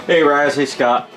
Hey Raz, hey Scott.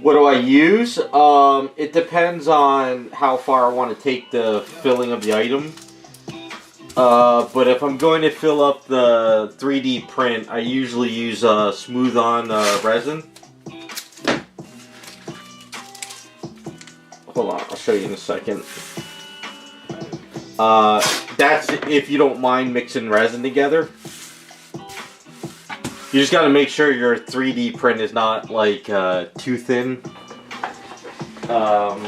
What do I use? It depends on how far I want to take the filling of the item. But if I'm going to fill up the 3D print, I usually use smooth on resin. Hold on, I'll show you in a second. That's if you don't mind mixing resin together. You just got to make sure your 3D print is not like too thin. I'm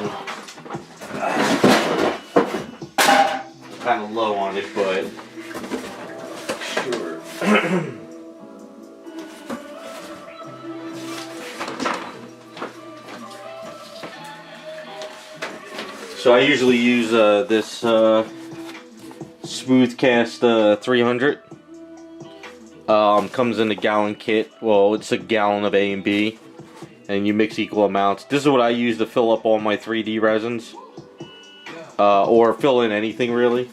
kind of low on it, but sure. So I usually use this Smoothcast 300. Comes in a gallon kit. Well, it's a gallon of A and B, and you mix equal amounts. This is what I use to fill up all my 3D resins, or fill in anything really.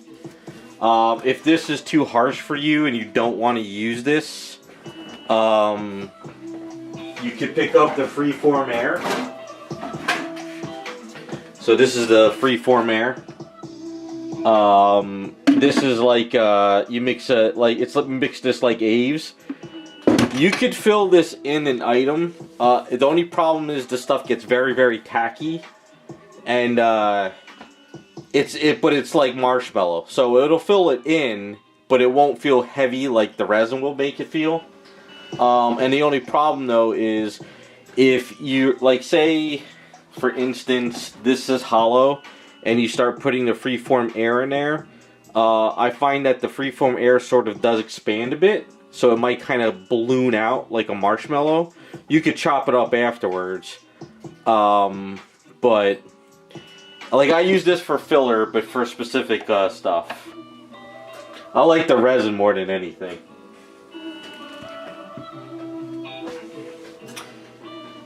If this is too harsh for you and you don't want to use this, you could pick up the Freeform Air. So this is the Freeform Air. This is like you mix mix this like Aves. You could fill this in an item. The only problem is the stuff gets very, very tacky, and it's like marshmallow. So it'll fill it in, but it won't feel heavy like the resin will make it feel. And the only problem though is if you like say, for instance, this is hollow, and you start putting the Freeform Air in there. I find that the Freeform Air sort of does expand a bit, so it might kind of balloon out like a marshmallow. You could chop it up afterwards, but like I use this for filler, but for specific stuff. I like the resin more than anything.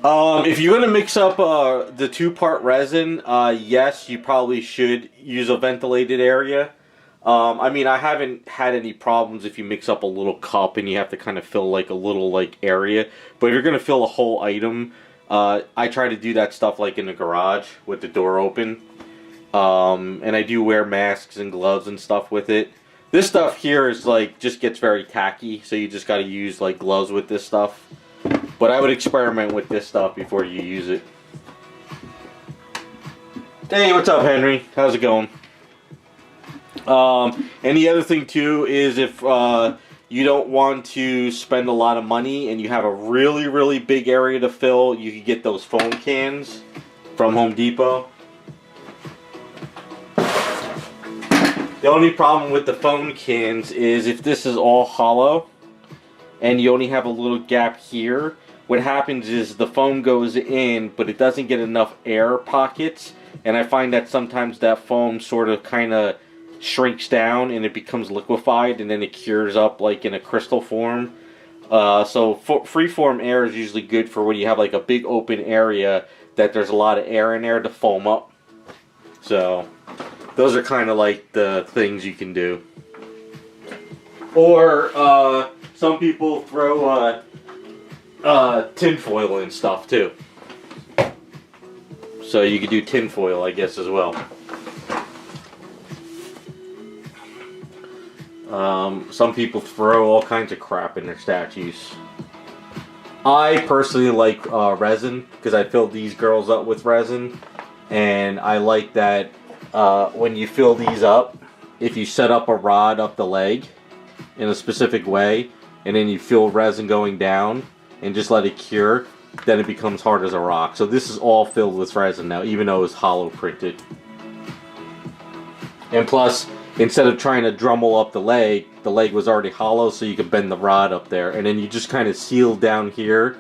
If you're going to mix up the two-part resin, yes, you probably should use a ventilated area. I mean, I haven't had any problems if you mix up a little cup and you have to kind of fill like a little like area. But if you're going to fill a whole item, I try to do that stuff like in the garage with the door open. And I do wear masks and gloves and stuff with it. This stuff here is like, just gets very tacky, so you just got to use like gloves with this stuff. But I would experiment with this stuff before you use it. Hey, what's up, Henry? How's it going? And the other thing too is if you don't want to spend a lot of money and you have a really, really big area to fill, you can get those foam cans from Home Depot. The only problem with the foam cans is if this is all hollow and you only have a little gap here, what happens is the foam goes in, but it doesn't get enough air pockets, and I find that sometimes that foam sort of kind of shrinks down and it becomes liquefied, and then it cures up like in a crystal form. So Freeform Air is usually good for when you have like a big open area that there's a lot of air in there to foam up. So those are kind of like the things you can do. Or some people throw tinfoil and stuff too. So you could do tinfoil, I guess, as well. Some people throw all kinds of crap in their statues. I personally like resin, because I filled these girls up with resin, and I like that when you fill these up, if you set up a rod up the leg in a specific way, and then you feel resin going down and just let it cure, then it becomes hard as a rock. So this is all filled with resin now, even though it's hollow printed. And plus, instead of trying to Dremel up the leg was already hollow, so you could bend the rod up there. And then you just kind of seal down here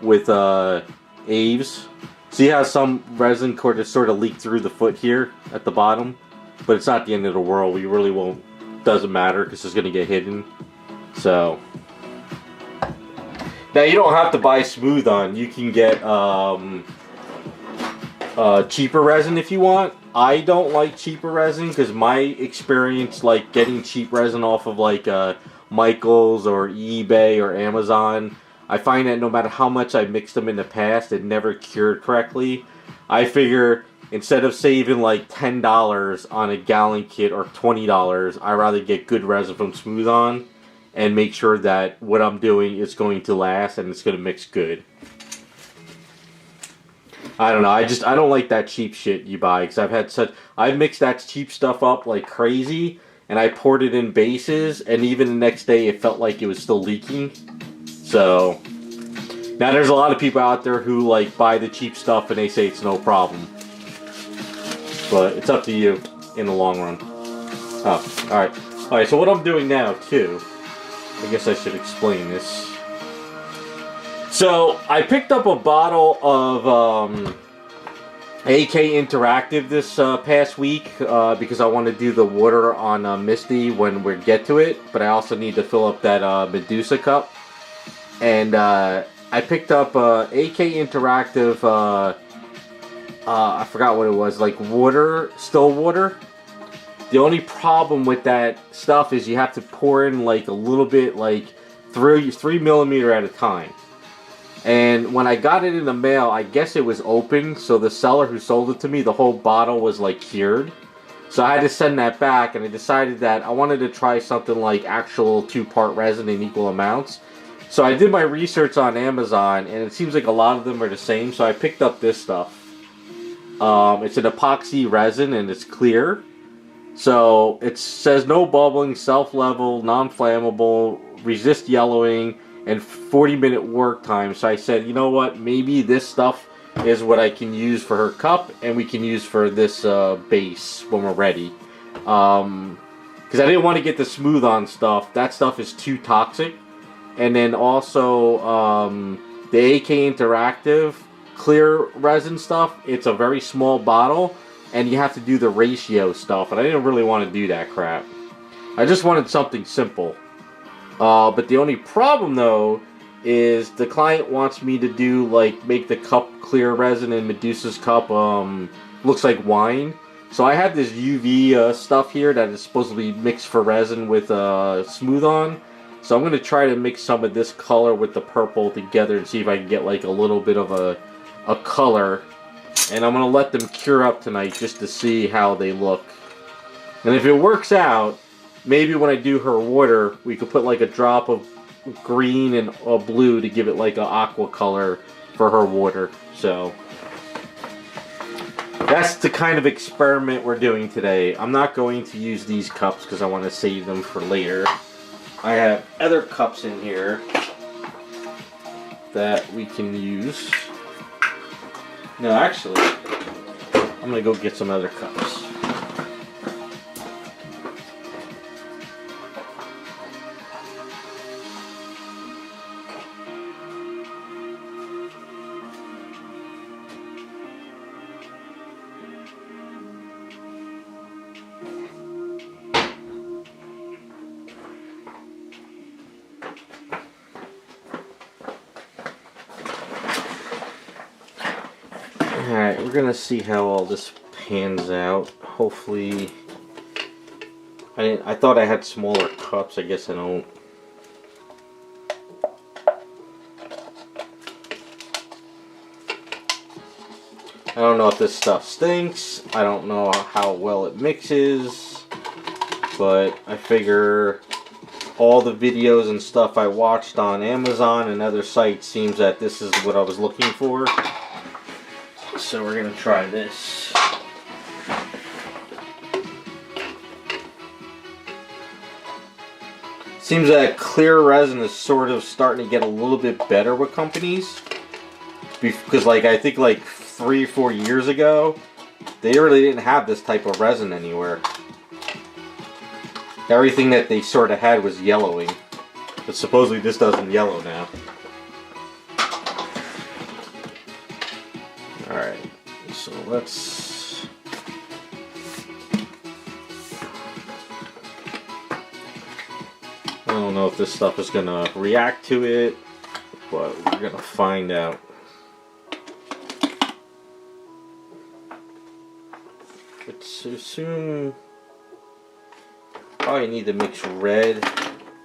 with Aves. See how some resin sort of leak through the foot here at the bottom? But it's not the end of the world. We really won't, doesn't matter because it's going to get hidden. So, now you don't have to buy smooth on. You can get cheaper resin if you want. I don't like cheaper resin because my experience, like getting cheap resin off of like Michaels or eBay or Amazon, I find that no matter how much I mixed them in the past, it never cured correctly. I figure instead of saving like $10 on a gallon kit or $20, I'd rather get good resin from Smooth On and make sure that what I'm doing is going to last and it's going to mix good. I don't know, I don't like that cheap shit you buy, because I've mixed that cheap stuff up like crazy, and I poured it in bases, and even the next day it felt like it was still leaking. So, now there's a lot of people out there who like buy the cheap stuff and they say it's no problem. But it's up to you in the long run. Oh, alright. Alright, so what I'm doing now too, I guess I should explain this. So, I picked up a bottle of AK Interactive this past week because I want to do the water on Misty when we get to it, but I also need to fill up that Medusa cup. And I picked up AK Interactive, I forgot what it was, like water, still water. The only problem with that stuff is you have to pour in like a little bit, like 3 millimeter at a time. And when I got it in the mail, I guess it was open, so the seller who sold it to me, the whole bottle was like cured. So I had to send that back, and I decided that I wanted to try something like actual 2-part resin in equal amounts. So I did my research on Amazon, and it seems like a lot of them are the same, so I picked up this stuff. It's an epoxy resin, and it's clear. So it says no bubbling, self-level, non-flammable, resist yellowing, and 40-minute work time. So I said, you know what, maybe this stuff is what I can use for her cup, and we can use for this base when we're ready. Because I didn't want to get the Smooth On stuff. That stuff is too toxic. And then also the AK Interactive clear resin stuff, it's a very small bottle, and you have to do the ratio stuff, and I didn't really want to do that crap. I just wanted something simple. But the only problem though is the client wants me to do like make the cup clear resin in Medusa's cup looks like wine. So I have this UV stuff here that is supposed to be mixed for resin with Smooth On. So I'm going to try to mix some of this color with the purple together and see if I can get like a little bit of a color. And I'm going to let them cure up tonight just to see how they look. And if it works out, maybe when I do her water, we could put like a drop of green and blue to give it like an aqua color for her water. So that's the kind of experiment we're doing today. I'm not going to use these cups because I want to save them for later. I have other cups in here that we can use. No, actually, I'm going to go get some other cups. Alright, we're gonna see how all this pans out. Hopefully, I thought I had smaller cups. I guess I don't. I don't know if this stuff stinks. I don't know how well it mixes, but I figure all the videos and stuff I watched on Amazon and other sites seems that this is what I was looking for. So we're gonna try this. Seems that clear resin is sort of starting to get a little bit better with companies. Because like I think like 3 or 4 years ago, they really didn't have this type of resin anywhere. Everything that they sort of had was yellowing. But supposedly this doesn't yellow now. Alright, so let's... I don't know if this stuff is going to react to it, but we're going to find out. Let's assume... Probably need to mix red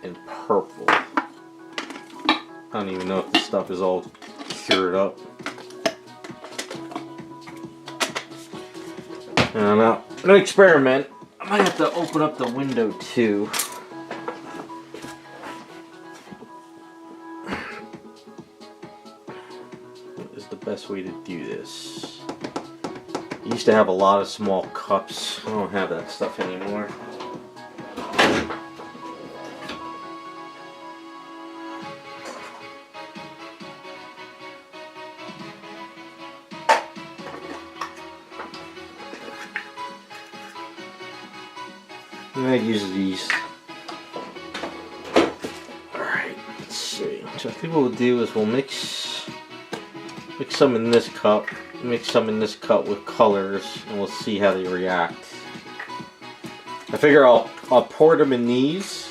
and purple. I don't even know if this stuff is all cured up. I don't know. I'm gonna experiment. I might have to open up the window too. What is the best way to do this? I used to have a lot of small cups. I don't have that stuff anymore. I'm gonna use these. Alright, let's see. So I think what we'll do is we'll mix some in this cup, mix some in this cup with colors, and we'll see how they react. I figure I'll pour them in these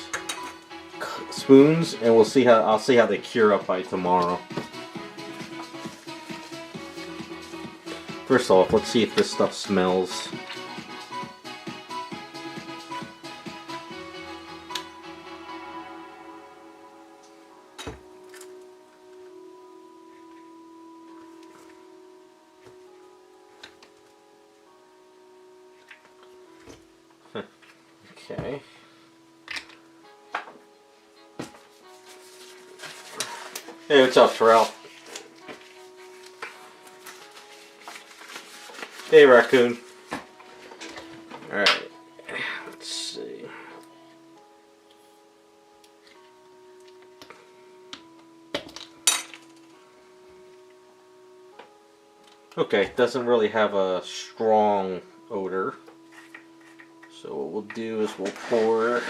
spoons, and I'll see how they cure up by tomorrow. First off, let's see if this stuff smells. Okay. Hey, what's up, Terrell? Hey, raccoon. Alright. Let's see. Okay, doesn't really have a strong odor. So what we'll do is we'll pour,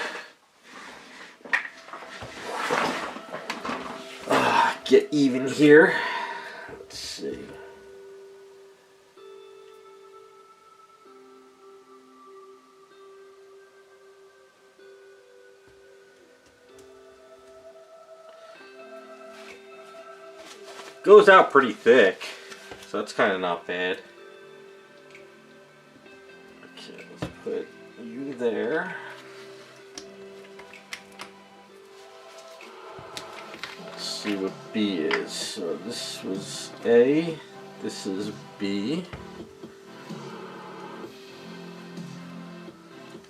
get even here. Let's see. Goes out pretty thick, so that's kind of not bad. Okay, let's put you there. Let's see what B is. So this was A, this is B.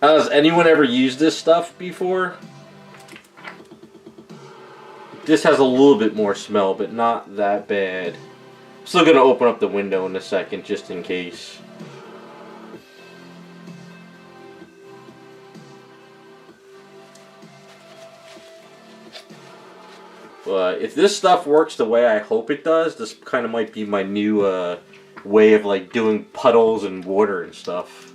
Has anyone ever used this stuff before? This has a little bit more smell, but not that bad. I'm still gonna open up the window in a second, just in case. But if this stuff works the way I hope it does, this kind of might be my new way of like doing puddles and water and stuff.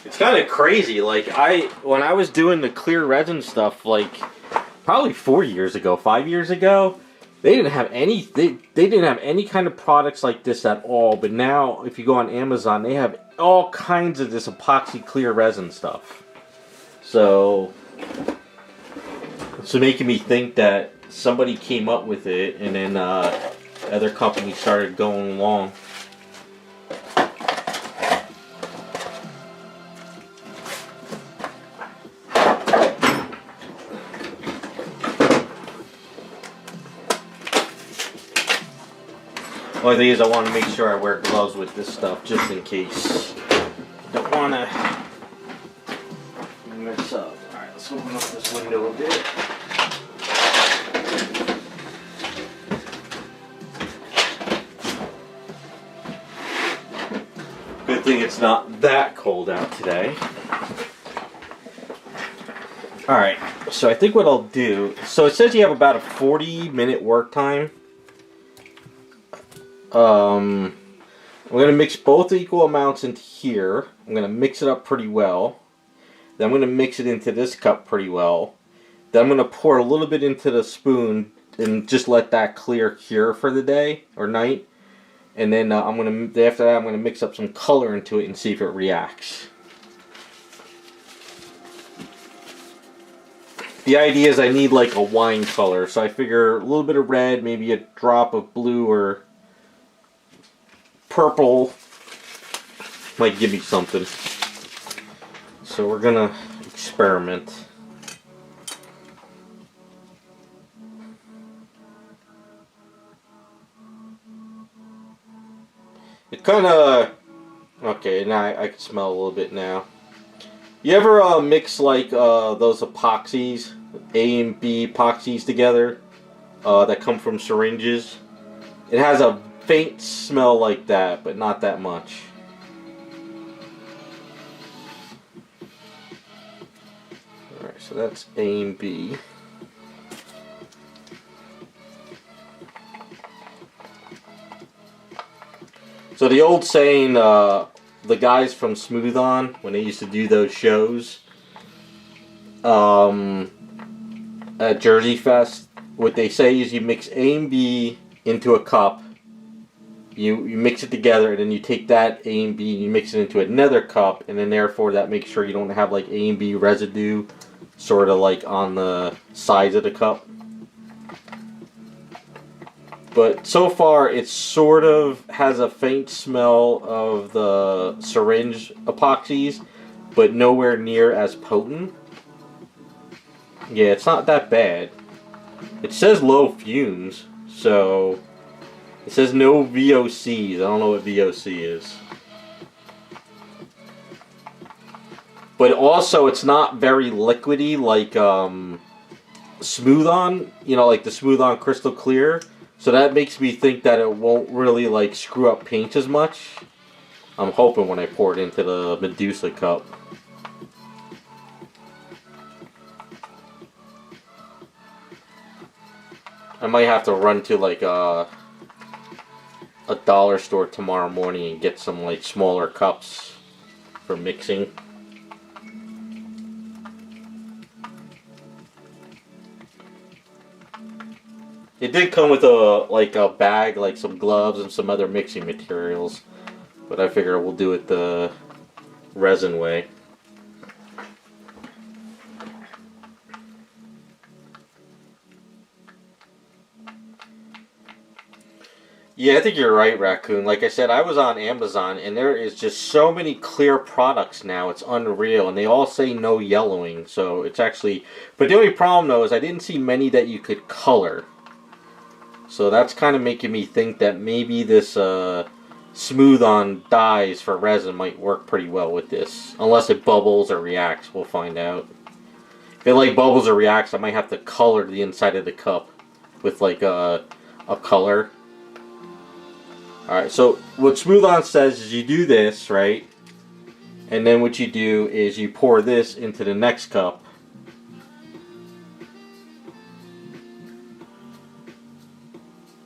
It's kind of crazy. Like when I was doing the clear resin stuff, like probably 4 years ago, 5 years ago, they didn't have any. They didn't have any kind of products like this at all. But now, if you go on Amazon, they have all kinds of this epoxy clear resin stuff. So it's making me think that somebody came up with it, and then other companies started going along. Only thing is, I want to make sure I wear gloves with this stuff, just in case. Don't want to mess up. Alright, let's open up this window a bit. Good thing it's not that cold out today. Alright, so I think what I'll do... So it says you have about a 40-minute work time. I'm going to mix both equal amounts into here. I'm going to mix it up pretty well. Then I'm going to mix it into this cup pretty well. Then I'm going to pour a little bit into the spoon and just let that cure for the day or night. And then after that I'm going to mix up some color into it and see if it reacts. The idea is I need like a wine color, so I figure a little bit of red, maybe a drop of blue or purple might give me something. So we're gonna experiment. It kind of okay. Now I can smell a little bit now. You ever mix like those epoxies, A and B epoxies together that come from syringes? It has a faint smell like that, but not that much. Alright, so that's A and B. So the old saying, the guys from Smooth On, when they used to do those shows at Jersey Fest, what they say is you mix A and B into a cup, you mix it together, and then you take that A and B and you mix it into another cup, and then therefore that makes sure you don't have like A and B residue sort of like on the sides of the cup. But so far, it sort of has a faint smell of the syringe epoxies, but nowhere near as potent. Yeah, it's not that bad. It says low fumes, so it says no VOCs. I don't know what VOC is. But also, it's not very liquidy like Smooth On, you know, like the Smooth On Crystal Clear. So that makes me think that it won't really like screw up paint as much. I'm hoping when I pour it into the Medusa cup. I might have to run to like a dollar store tomorrow morning and get some like smaller cups for mixing. It did come with a bag, like some gloves and some other mixing materials, but I figure we'll do it the resin way. Yeah, I think you're right, Raccoon. Like I said, I was on Amazon, and there is just so many clear products now. It's unreal, and they all say no yellowing, so it's actually... But the only problem, though, is I didn't see many that you could color. So that's kind of making me think that maybe this Smooth On dyes for resin might work pretty well with this. Unless it bubbles or reacts, we'll find out. If it like bubbles or reacts, I might have to color the inside of the cup with like a color. Alright, so what Smooth On says is you do this, right? And then what you do is you pour this into the next cup.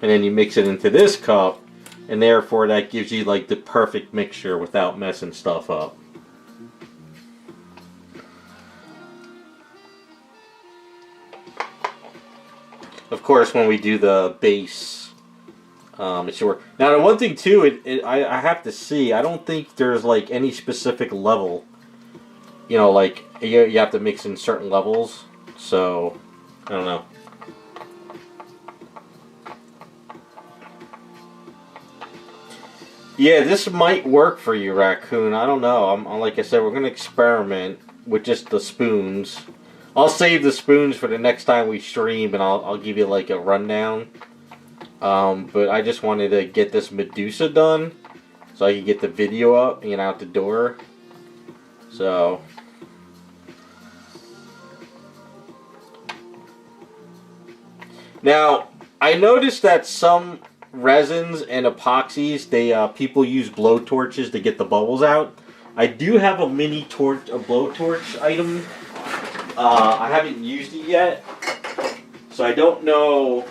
And then you mix it into this cup, and therefore that gives you like the perfect mixture without messing stuff up. Of course, when we do the base, it should work. Now, the one thing too, I have to see. I don't think there's like any specific level. You know, like you have to mix in certain levels. So I don't know. Yeah, this might work for you, Raccoon. I don't know. Like I said, we're going to experiment with just the spoons. I'll save the spoons for the next time we stream, and I'll give you like a rundown. But I just wanted to get this Medusa done so I could get the video up and out the door. So... Now, I noticed that some resins and epoxies, people use blow torches to get the bubbles out. I do have a mini blowtorch item. I haven't used it yet, so I don't know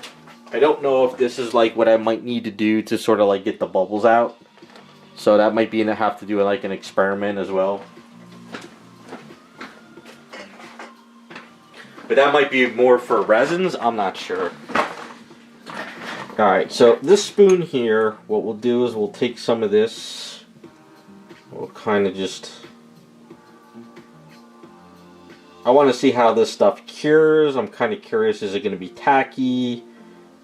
I don't know if this is like what I might need to do to sort of like get the bubbles out. So that might be to have to do like an experiment as well. But that might be more for resins, I'm not sure. Alright, so this spoon here, what we'll do is we'll take some of this. We'll kind of just... I want to see how this stuff cures. I'm kind of curious, is it going to be tacky?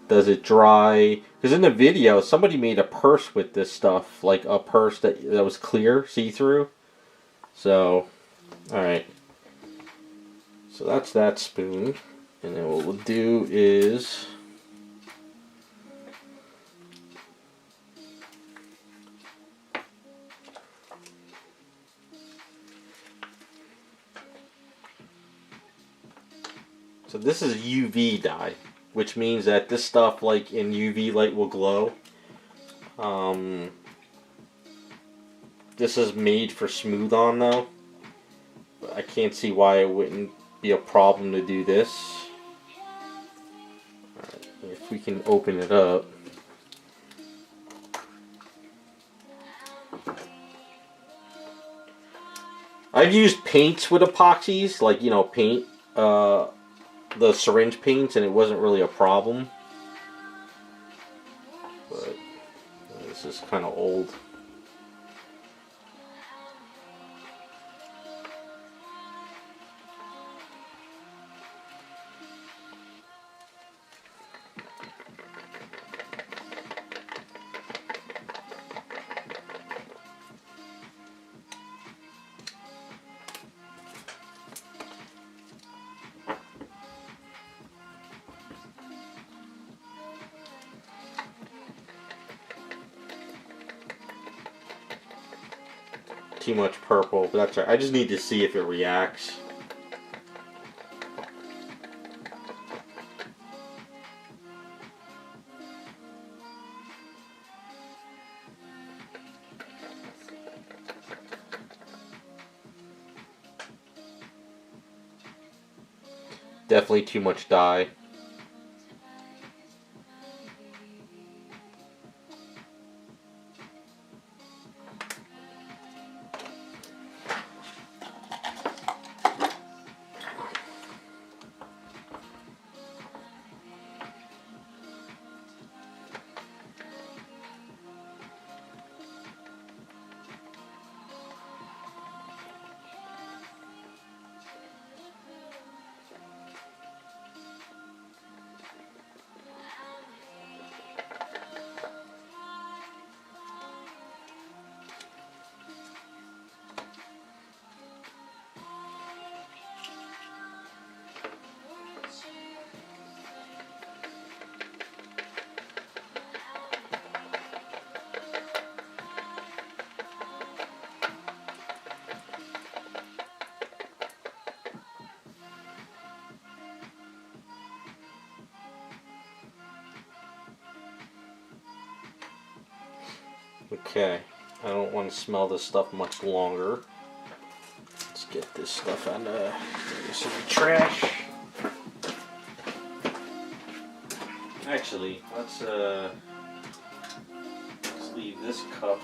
Does it dry? Because in the video, somebody made a purse with this stuff. Like a purse that was clear, see-through. So, alright. So that's that spoon. And then what we'll do is... So this is UV dye, which means that this stuff, like in UV light, will glow. This is made for smooth on though. But I can't see why it wouldn't be a problem to do this. Alright, if we can open it up. I've used paints with epoxies, like, you know, paint. The syringe paints, and it wasn't really a problem. But this is kind of old. Too much purple, but that's all right. I just need to see if it reacts. Definitely too much dye. Okay, I don't want to smell this stuff much longer. Let's get this stuff out of the trash. Actually, let's leave this cup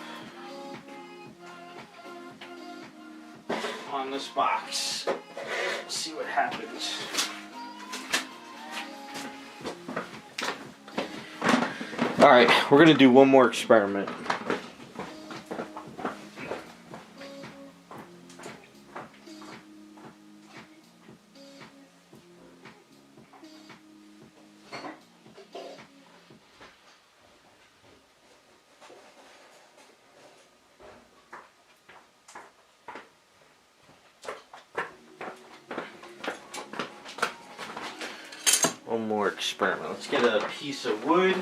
on this box. See what happens. Alright, we're going to do one more experiment. One more experiment. Let's get a piece of wood.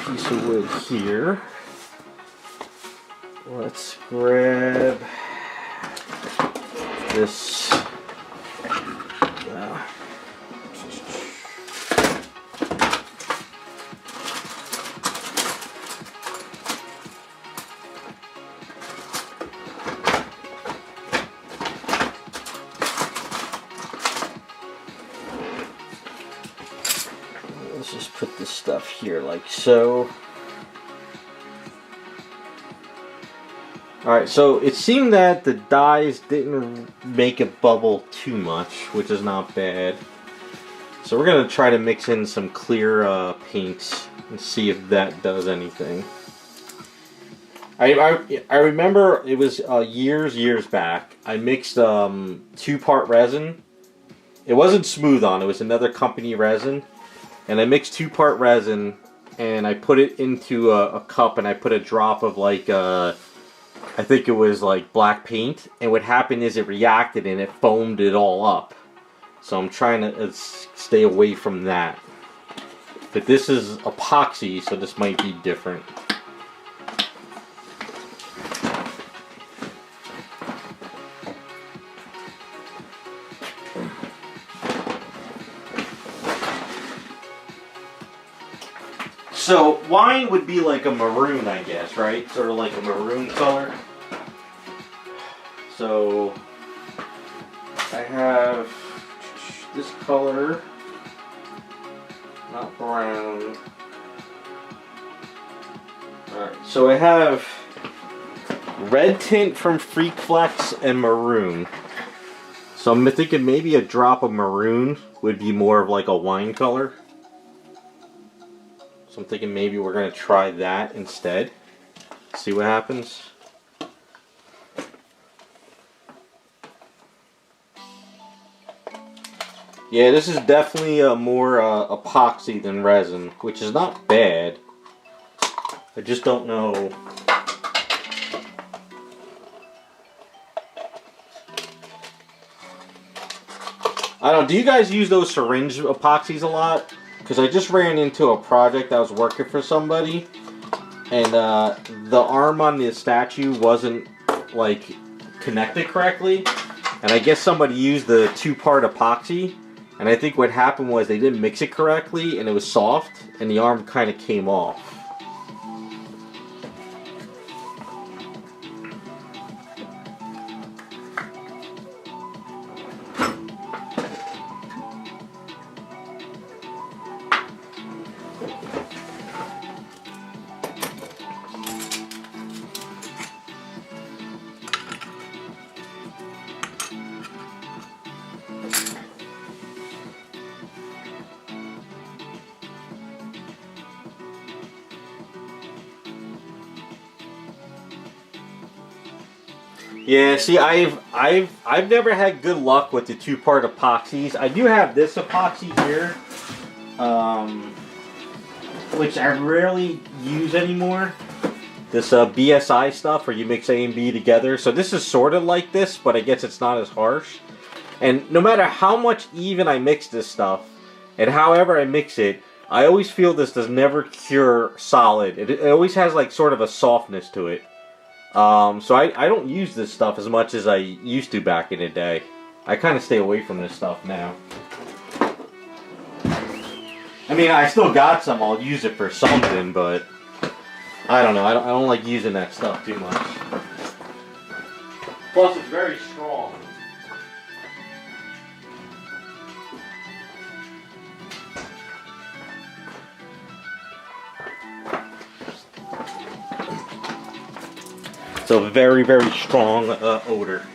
Piece of wood here. Let's grab this. let's just put this stuff here like so. Alright, so it seemed that the dyes didn't make it bubble too much, which is not bad. So we're going to try to mix in some clear paints and see if that does anything. I remember it was years back. I mixed 2-part resin. It wasn't Smooth On, it was another company resin. And I mixed 2-part resin and I put it into a cup and I put a drop of like I think it was like black paint, and what happened is it reacted and it foamed it all up. So I'm trying to stay away from that. But this is epoxy, so this might be different. So wine would be like a maroon, I guess, right? Sort of like a maroon color. So I have this color, not brown. Alright, so I have red tint from Freak Flex and maroon. So I'm thinking maybe a drop of maroon would be more of like a wine color. So I'm thinking maybe we're going to try that instead. See what happens. Yeah, this is definitely more epoxy than resin, which is not bad. I just don't know. I don't know, do you guys use those syringe epoxies a lot? Because I just ran into a project. I was working for somebody, and the arm on the statue wasn't like connected correctly, and I guess somebody used the 2-part epoxy, and I think what happened was they didn't mix it correctly and it was soft and the arm kind of came off. Yeah, see, I've never had good luck with the 2-part epoxies. I do have this epoxy here, which I rarely use anymore. This BSI stuff, where you mix A and B together. So this is sort of like this, but I guess it's not as harsh. And no matter how much even I mix this stuff, and however I mix it, I always feel this does never cure solid. It always has like sort of a softness to it. So I don't use this stuff as much as I used to back in the day. I kind of stay away from this stuff now. I mean, I still got some. I'll use it for something, but I don't know. I don't like using that stuff too much. Plus, it's very strong. So very, very strong odor.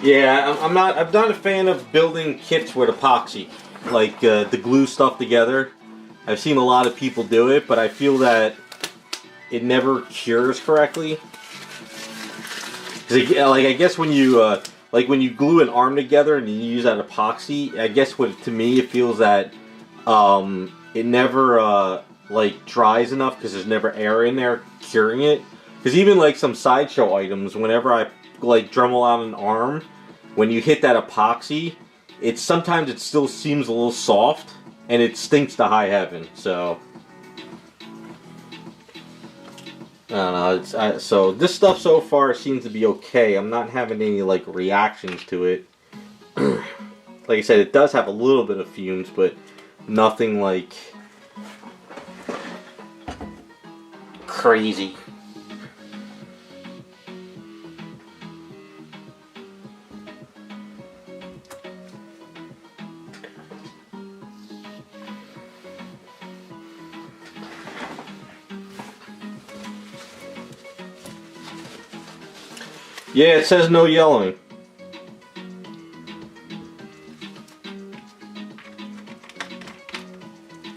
Yeah, I'm not a fan of building kits with epoxy, like the glue stuff together. I've seen a lot of people do it, but I feel that it never cures correctly. 'Cause like I guess when you like when you glue an arm together and you use that epoxy, I guess to me it feels that it never like dries enough because there's never air in there curing it. Because even like some sideshow items, whenever I like Dremel out an arm, when you hit that epoxy, sometimes it still seems a little soft and it stinks to high heaven. So I don't know. So this stuff so far seems to be okay. I'm not having any like reactions to it. Like I said, it does have a little bit of fumes, but nothing like crazy. Yeah, it says no yellowing.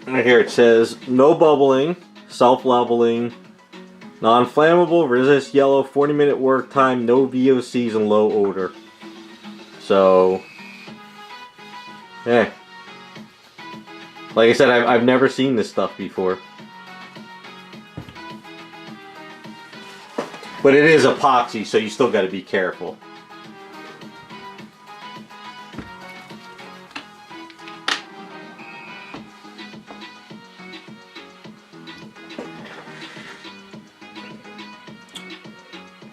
Right here it says no bubbling, self-leveling, non-flammable, resist yellow, 40-minute work time, no VOCs, and low odor. So, yeah. Like I said, I've never seen this stuff before. But it is epoxy, so you still got to be careful.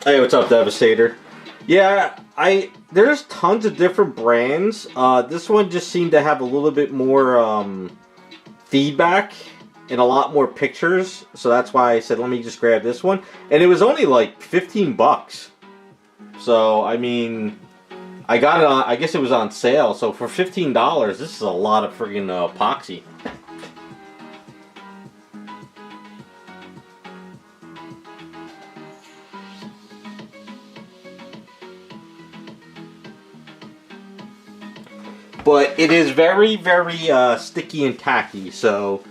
Hey, what's up, Devastator? Yeah, there's tons of different brands. This one just seemed to have a little bit more feedback and a lot more pictures, so that's why I said let me just grab this one. And it was only like 15 bucks. So I mean, I got it on, I guess it was on sale. So for $15, this is a lot of friggin' epoxy. But it is very, very sticky and tacky, so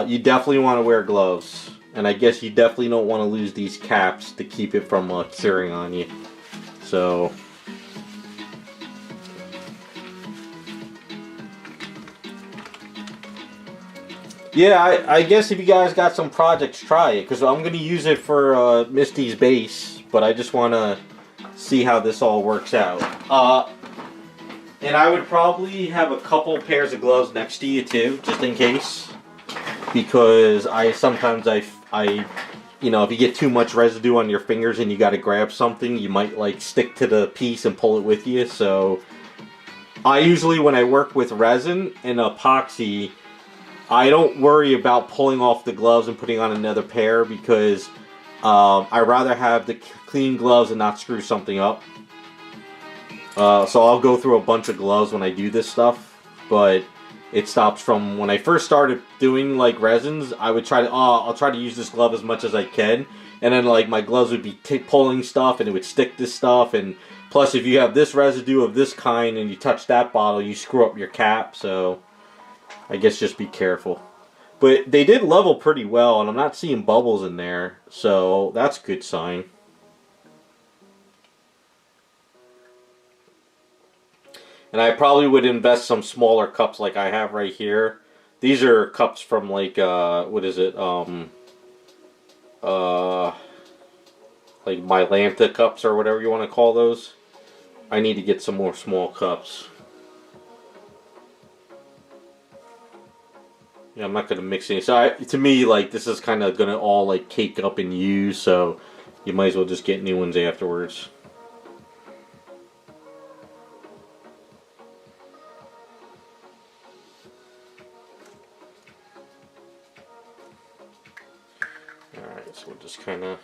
you definitely want to wear gloves. And I guess you definitely don't want to lose these caps to keep it from curing on you. So, yeah, I guess if you guys got some projects, try it. Because I'm going to use it for Misty's base, but I just want to see how this all works out. And I would probably have a couple pairs of gloves next to you too, just in case. Because sometimes you know, if you get too much residue on your fingers and you got to grab something, you might like stick to the piece and pull it with you. So I usually, when I work with resin and epoxy, I don't worry about pulling off the gloves and putting on another pair because I rather have the clean gloves and not screw something up. So I'll go through a bunch of gloves when I do this stuff, but it stops from when I first started doing like resins. I would try to, I'll try to use this glove as much as I can, and then like my gloves would be pulling stuff and it would stick this stuff, and plus if you have this residue of this kind and you touch that bottle, you screw up your cap. So I guess just be careful. But they did level pretty well, and I'm not seeing bubbles in there, so that's a good sign. And I probably would invest some smaller cups like I have right here. These are cups from like, what is it? Like Mylanta cups or whatever you want to call those. I need to get some more small cups. Yeah, I'm not going to mix any. So to me, like, this is kind of going to all like cake up and use, so you might as well just get new ones afterwards. Alright, so we'll just kind of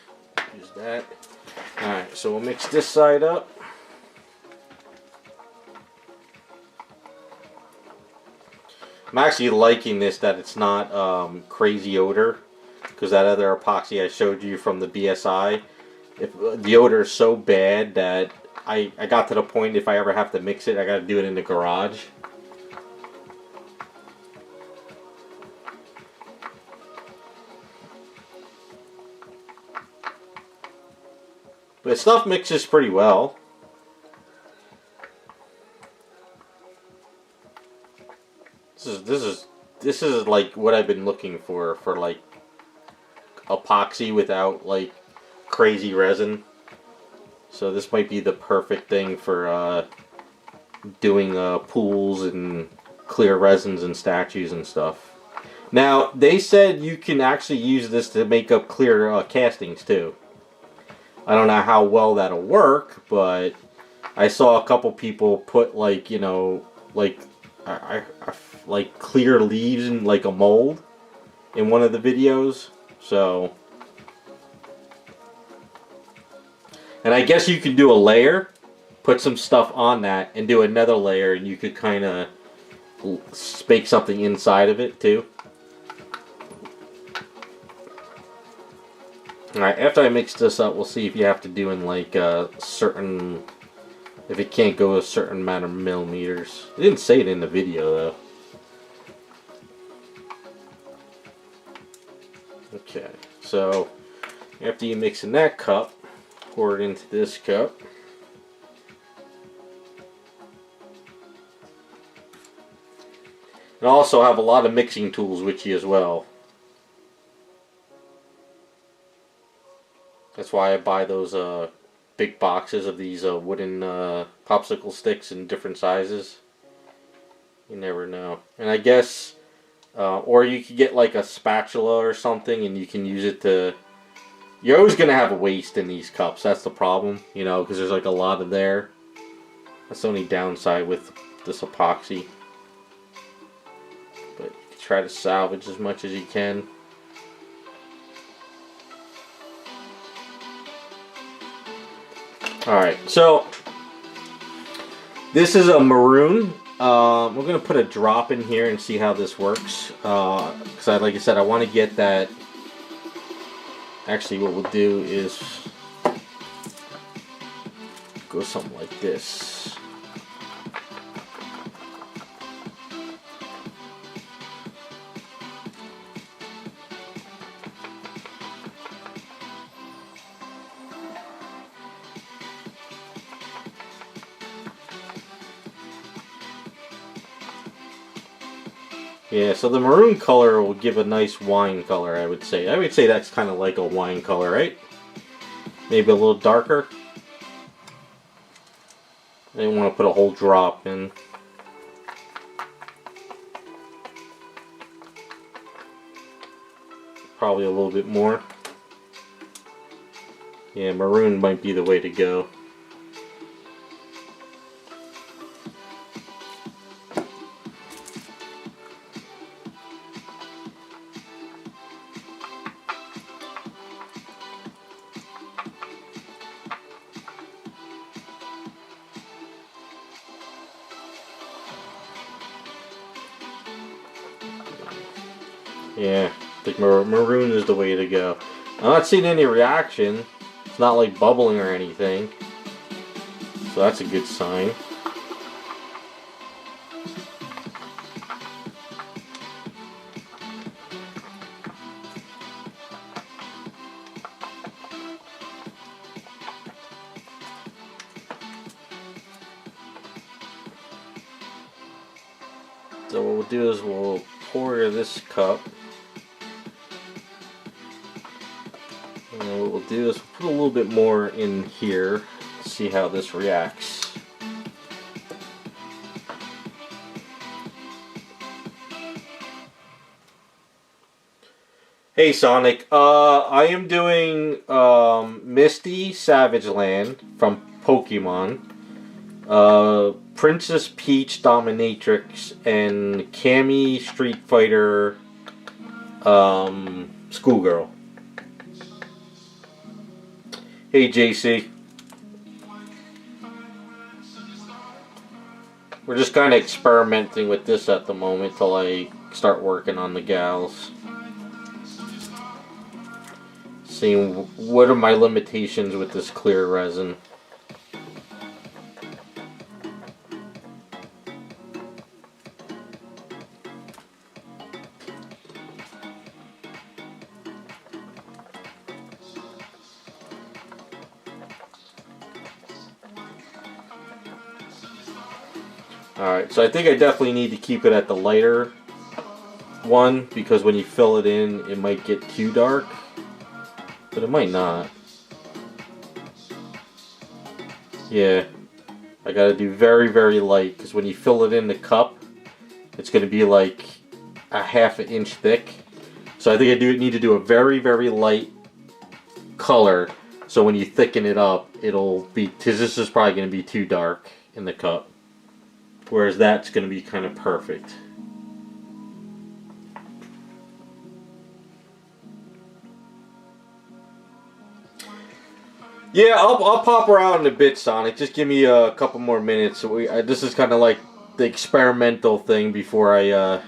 use that. Alright, so we'll mix this side up. I'm actually liking this, that it's not crazy odor, because that other epoxy I showed you from the BSI, the odor is so bad that I got to the point if I ever have to mix it, I got to do it in the garage. But stuff mixes pretty well. This is like what I've been looking for like epoxy without like crazy resin. So this might be the perfect thing for doing pools and clear resins and statues and stuff. Now they said you can actually use this to make up clear castings too. I don't know how well that'll work, but I saw a couple people put like, you know, like like clear leaves in like a mold in one of the videos. So, and I guess you could do a layer, put some stuff on that, and do another layer, and you could kind of bake something inside of it too. Alright, after I mix this up, we'll see if you have to do in like certain... If it can't go a certain amount of millimeters. It didn't say it in the video though. Okay, so after you mix in that cup, pour it into this cup. And also have a lot of mixing tools with you as well. That's why I buy those big boxes of these wooden popsicle sticks in different sizes. You never know. And I guess, or you could get like a spatula or something and you can use it to... You're always going to have a waste in these cups. That's the problem, you know, because there's like a lot of there. That's the only downside with this epoxy. But you can try to salvage as much as you can. Alright, so this is a maroon. We're going to put a drop in here and see how this works. Because like I said, I want to get that. Actually, what we'll do is go something like this. Yeah, so the maroon color will give a nice wine color, I would say. I would say that's kind of like a wine color, right? Maybe a little darker. I didn't want to put a whole drop in. Probably a little bit more. Yeah, maroon might be the way to go. Yeah, I think maroon is the way to go. I'm not seeing any reaction. It's not like bubbling or anything. So that's a good sign. So what we'll do is we'll pour this cup. And what we'll do is put a little bit more in here, see how this reacts. Hey Sonic, I am doing Misty Savage Land from Pokemon, Princess Peach Dominatrix, and Cammy Street Fighter Schoolgirl. Hey JC. We're just kind of experimenting with this at the moment till I start working on the gals. Seeing what are my limitations with this clear resin. Alright, so I think I definitely need to keep it at the lighter one, because when you fill it in, it might get too dark. But it might not. Yeah, I gotta do very, very light, because when you fill it in the cup, it's gonna be like a ½ an inch thick. So I think I need to do a very, very light color, so when you thicken it up, it'll be, because this is probably gonna be too dark in the cup. Whereas that's going to be kind of perfect. Yeah, I'll pop around in a bit, Sonic. Just give me a couple more minutes. This is kind of like the experimental thing before I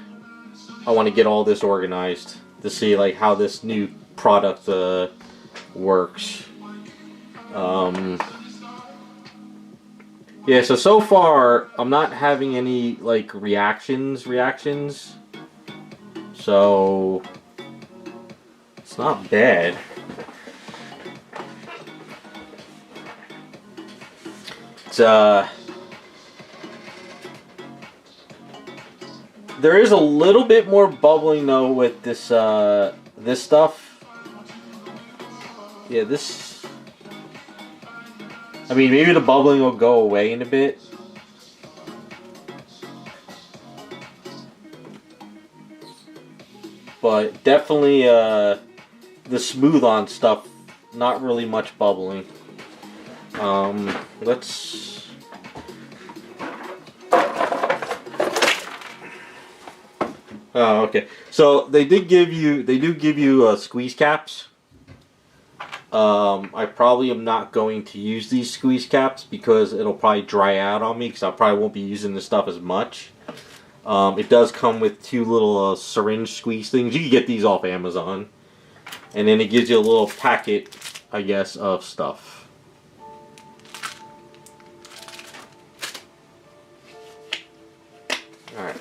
want to get all this organized to see like how this new product works. Yeah, so far I'm not having any like reactions. So it's not bad. It's there is a little bit more bubbling though with this this stuff. Yeah, this, I mean, maybe the bubbling will go away in a bit. But definitely the smooth on stuff, not really much bubbling. Let's, oh, okay. So they do give you squeeze caps. I probably am not going to use these squeeze caps because it'll probably dry out on me because I probably won't be using this stuff as much. It does come with two little syringe squeeze things. You can get these off Amazon. And then it gives you a little packet, I guess, of stuff. Alright,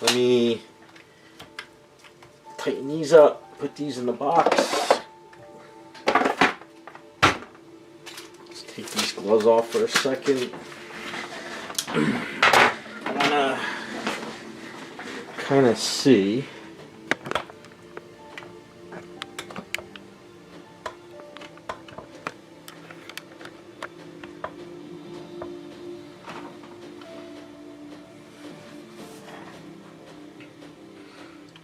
let me tighten these up, put these in the box. Let's take these gloves off for a second. I want to kind of see.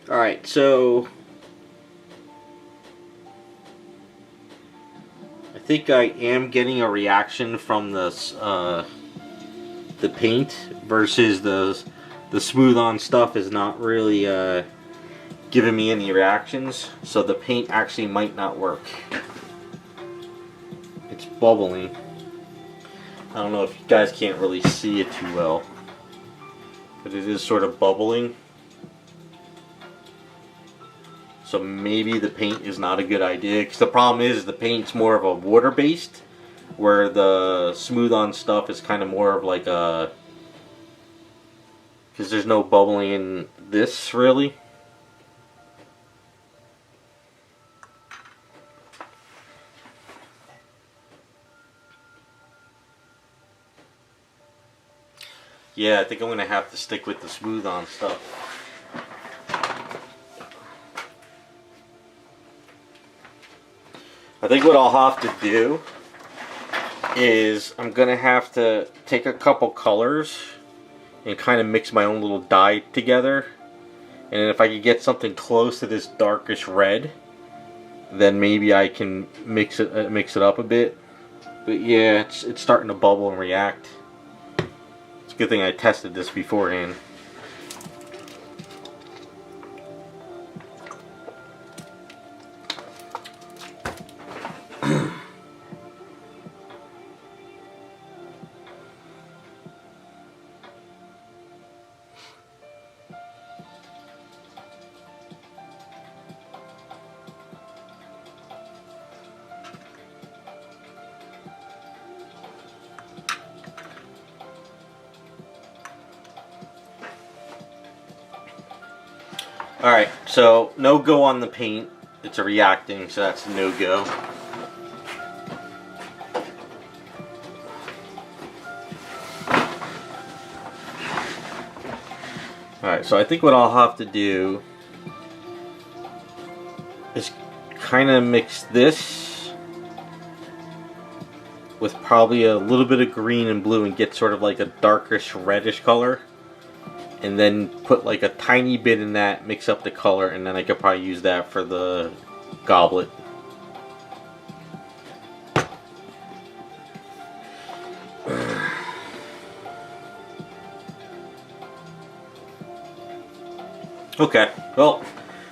Alright, so I think I am getting a reaction from this the paint versus the smooth on stuff is not really giving me any reactions, so the paint actually might not work. It's bubbling. I don't know if you guys can't really see it too well, but it is sort of bubbling. So maybe the paint is not a good idea, because the problem is the paint's more of a water based, where the smooth on stuff is kind of more of like a, because there's no bubbling in this really. Yeah, I think I'm gonna have to stick with the smooth on stuff. I think what I'll have to do is I'm gonna have to take a couple colors and kind of mix my own little dye together, and if I could get something close to this darkish red, then maybe I can mix it up a bit. But yeah, it's starting to bubble and react. It's a good thing I tested this beforehand. Alright, so no go on the paint. It's a reacting, so that's no go. Alright, so I think what I'll have to do is kind of mix this with probably a little bit of green and blue and get sort of like a darkish reddish color. And then put like a tiny bit in that, mix up the color, and then I could probably use that for the goblet. Okay, well,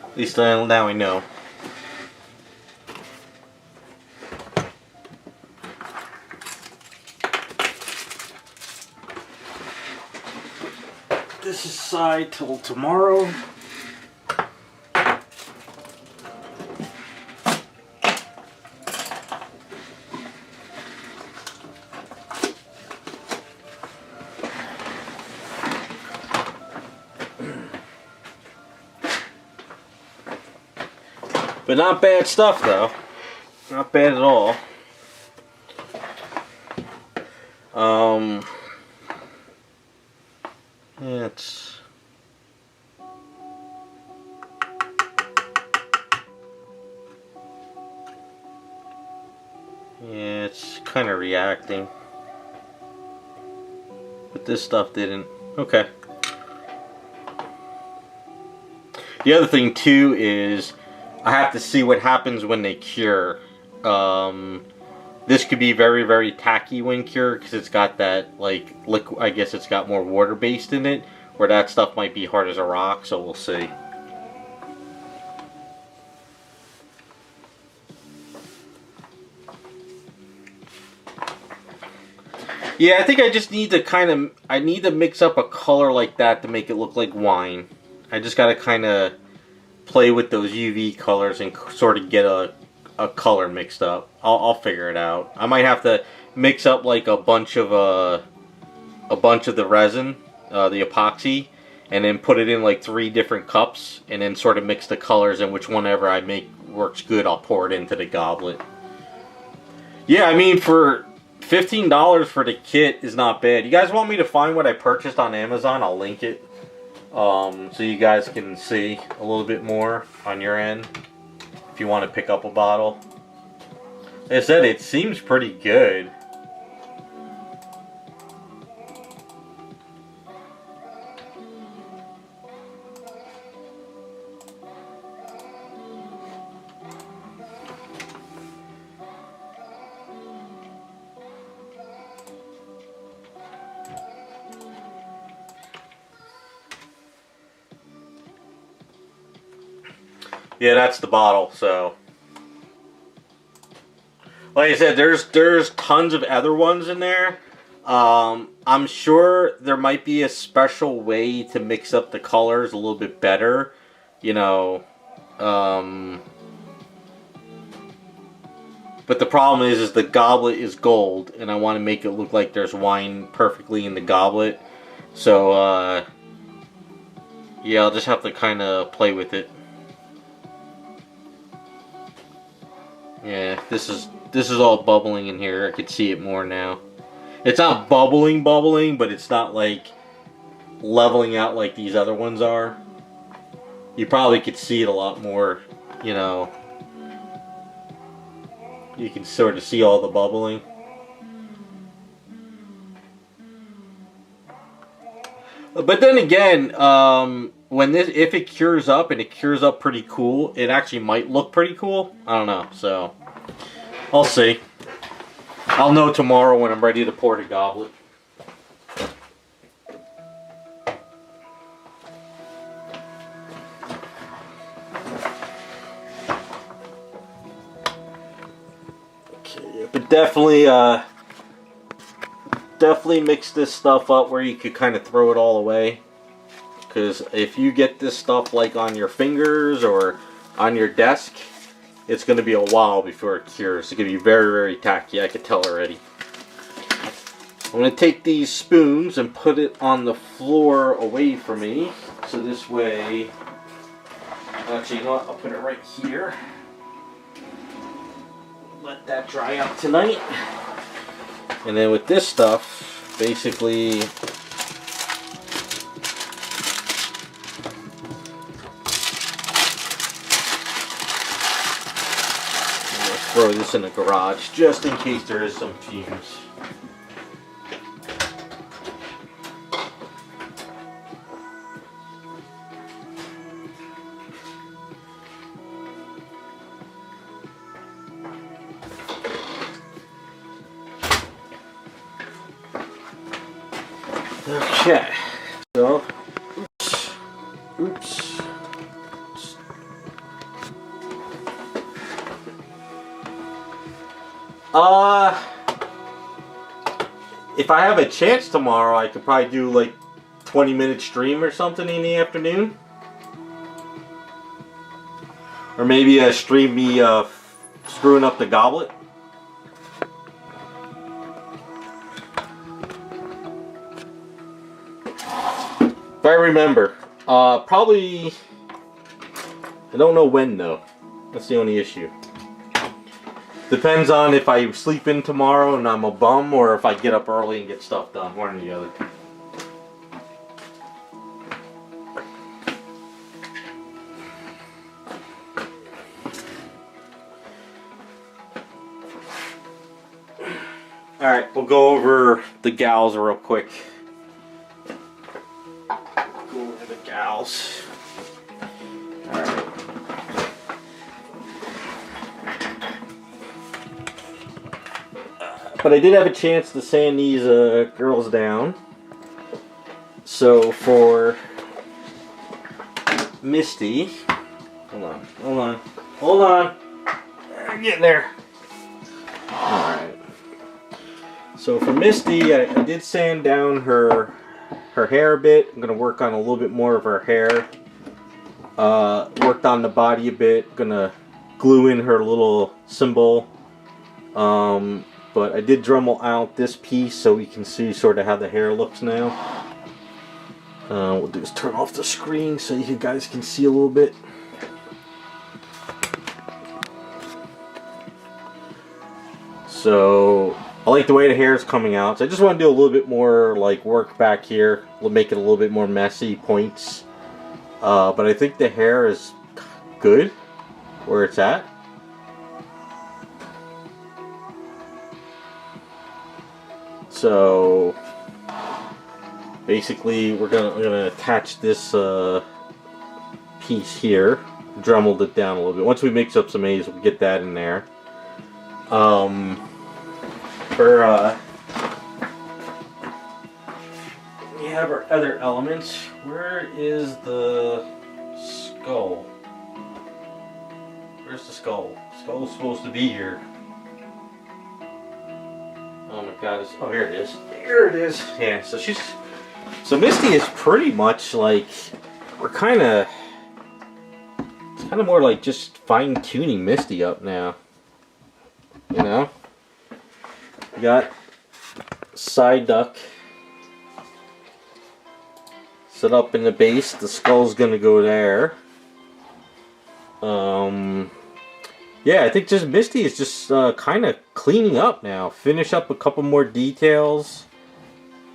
at least now I know. This aside till tomorrow. But not bad stuff though. Not bad at all. Yeah, it's kind of reacting. But this stuff didn't. Okay. The other thing too is I have to see what happens when they cure. This could be very, very tacky when cured because it's got that, like, liquid. I guess it's got more water based in it, where that stuff might be hard as a rock, so we'll see. Yeah, I think I just need to I need to mix up a color like that to make it look like wine. I just got to kind of play with those UV colors and sort of get a color mixed up. I'll figure it out. I might have to mix up like a bunch of the resin, the epoxy, and then put it in like 3 different cups, and then sort of mix the colors, and whenever I make works good, I'll pour it into the goblet. Yeah, I mean, for $15 for the kit is not bad. You guys want me to find what I purchased on Amazon? I'll link it, so you guys can see a little bit more on your end if you want to pick up a bottle. Like I said, it seems pretty good. Yeah, that's the bottle, so. Like I said, there's tons of other ones in there. I'm sure there might be a special way to mix up the colors a little bit better. You know. But the problem is the goblet is gold, and I want to make it look like there's wine perfectly in the goblet. So, yeah, I'll just have to kind of play with it. Yeah, this is all bubbling in here. I can see it more now. It's not bubbling, but it's not like leveling out like these other ones are. You probably could see it a lot more, you know. You can sort of see all the bubbling. But then again, if it cures up, and it cures up pretty cool, it actually might look pretty cool. I don't know, so I'll see. I'll know tomorrow when I'm ready to pour the goblet. Okay, but definitely mix this stuff up where you could kind of throw it all away. Because if you get this stuff like on your fingers or on your desk, it's going to be a while before it cures. It's going to be very, very tacky. I can tell already. I'm going to take these spoons and put it on the floor away from me. So this way, actually, you know what? I'll put it right here. Let that dry out tonight. And then with this stuff, basically, throw this in the garage just in case there is some fumes. Okay, so oops. If I have a chance tomorrow, I could probably do like 20-minute stream or something in the afternoon. Or maybe a stream me screwing up the goblet. If I remember. Probably, I don't know when though. That's the only issue. Depends on if I sleep in tomorrow and I'm a bum, or if I get up early and get stuff done. One or the other. Alright, we'll go over the gals real quick. Go over the gals. Alright. But I did have a chance to sand these girls down. So for Misty, hold on. I'm getting there. Alright. So for Misty, I did sand down her hair a bit. I'm going to work on a little bit more of her hair. Worked on the body a bit. Going to glue in her little symbol. But I did Dremel out this piece so we can see sort of how the hair looks now. What we'll do is turn off the screen so you guys can see a little bit. So I like the way the hair is coming out. So I just want to do a little bit more like work back here. We'll make it a little bit more messy points. But I think the hair is good where it's at. So basically we're gonna attach this piece here. Dremeled it down a little bit. Once we mix up some A's, we'll get that in there. We have our other elements. Where is the skull? Where's the skull? Skull's supposed to be here. Oh my god, oh, here it is. Here it is. Yeah, so Misty is pretty much like, it's kind of more like just fine-tuning Misty up now. You know? We got side duck set up in the base. The skull's gonna go there. Yeah, I think just Misty is just kind of cleaning up now. Finish up a couple more details.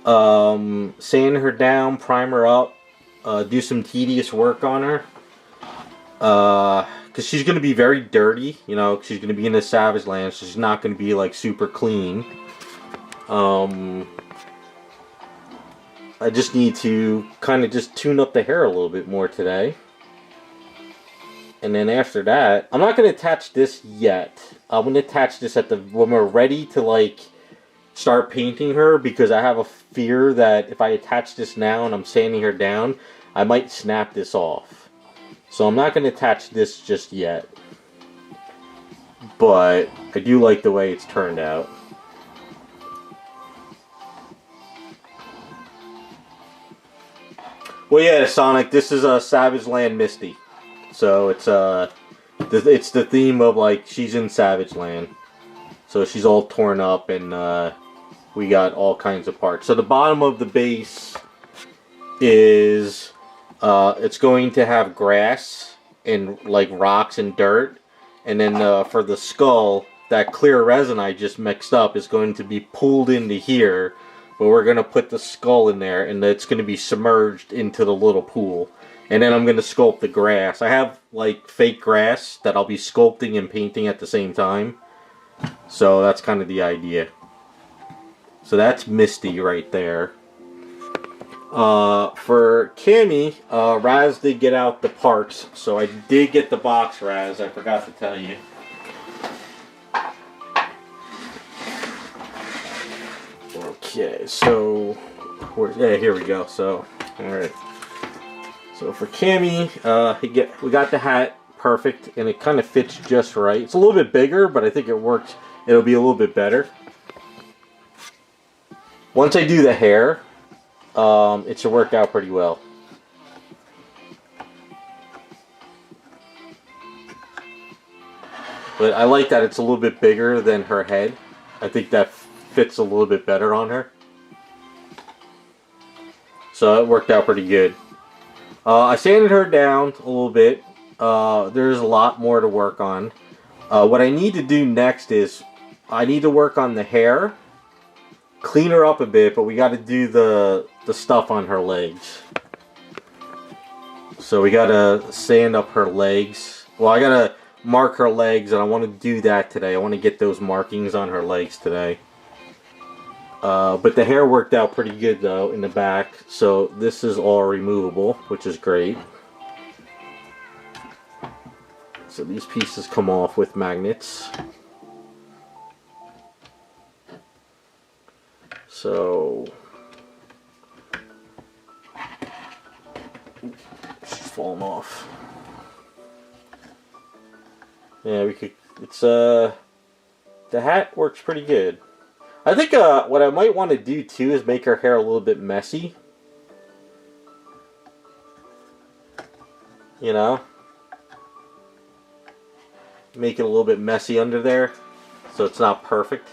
Sand her down, prime her up. Do some tedious work on her. Because she's going to be very dirty. You know, she's going to be in the Savage Land. So she's not going to be like super clean. I just need to kind of just tune up the hair a little bit more today. And then after that, I'm not going to attach this yet. I'm going to attach this when we're ready to like start painting her, because I have a fear that if I attach this now and I'm sanding her down, I might snap this off. So I'm not going to attach this just yet. But I do like the way it's turned out. Well, yeah, Sonic, this is a Savage Land Misty. So it's the theme of like she's in Savage Land, so she's all torn up and we got all kinds of parts. So the bottom of the base is it's going to have grass and like rocks and dirt, and then for the skull, that clear resin I just mixed up is going to be pulled into here, but we're going to put the skull in there, and it's going to be submerged into the little pool. And then I'm going to sculpt the grass. I have like fake grass that I'll be sculpting and painting at the same time. So that's kind of the idea. So that's Misty right there. For Cammy, Raz did get out the parts. So I did get the box, Raz. I forgot to tell you. Okay, so yeah, here we go. So, alright. So for Cammy, we got the hat perfect, and it kind of fits just right. It's a little bit bigger, but I think it works. It'll be a little bit better. Once I do the hair, it should work out pretty well. But I like that it's a little bit bigger than her head. I think that fits a little bit better on her. So it worked out pretty good. I sanded her down a little bit. there's a lot more to work on. What I need to do next is I need to work on the hair, clean her up a bit, but we got to do the stuff on her legs. So we got to sand up her legs. Well, I got to mark her legs, and I want to do that today. I want to get those markings on her legs today. But the hair worked out pretty good though in the back, so this is all removable, which is great. So these pieces come off with magnets. So she's falling off. Yeah, we could. It's the hat works pretty good. I think what I might want to do too is make her hair a little bit messy. You know? Make it a little bit messy under there, so it's not perfect.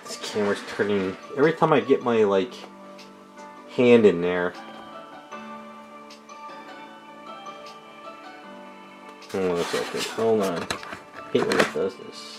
This camera's turning every time I get my hand in there. Hold on a second. Hold on. I hate when it does this.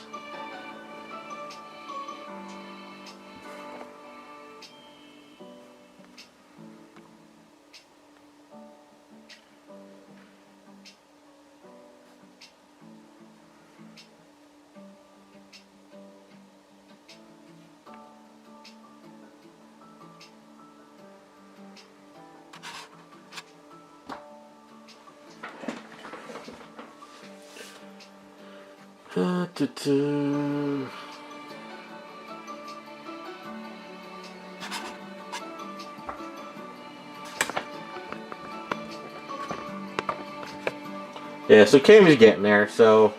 Yeah, so Kami's getting there, so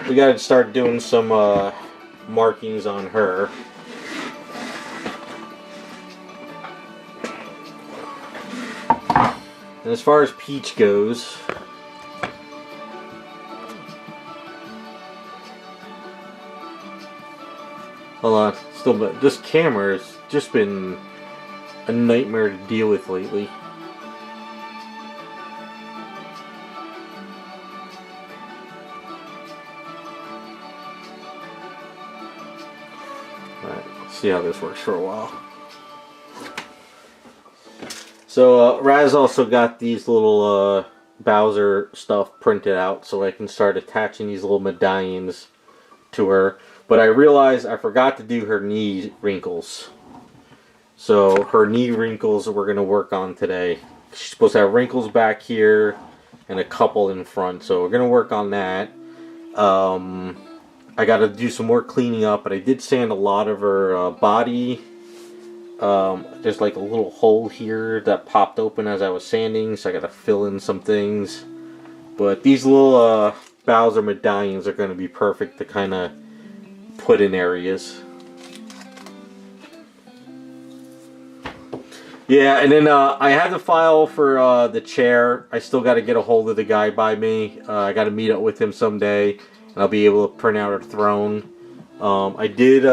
we gotta start doing some markings on her. And as far as Peach goes, hold on, still, but this camera has just been a nightmare to deal with lately. Alright, let's see how this works for a while. So, Raz also got these little Bowser stuff printed out so I can start attaching these little medallions to her. But I realized I forgot to do her knee wrinkles. So her knee wrinkles we're going to work on today. She's supposed to have wrinkles back here and a couple in front. So we're going to work on that. I got to do some more cleaning up, but I did sand a lot of her body. There's like a little hole here that popped open as I was sanding, so I got to fill in some things. But these little Bowser medallions are going to be perfect to kind of put in areas. Yeah, and then I have the file for the chair. I still got to get a hold of the guy by me. I got to meet up with him someday, and I'll be able to print out her throne. I did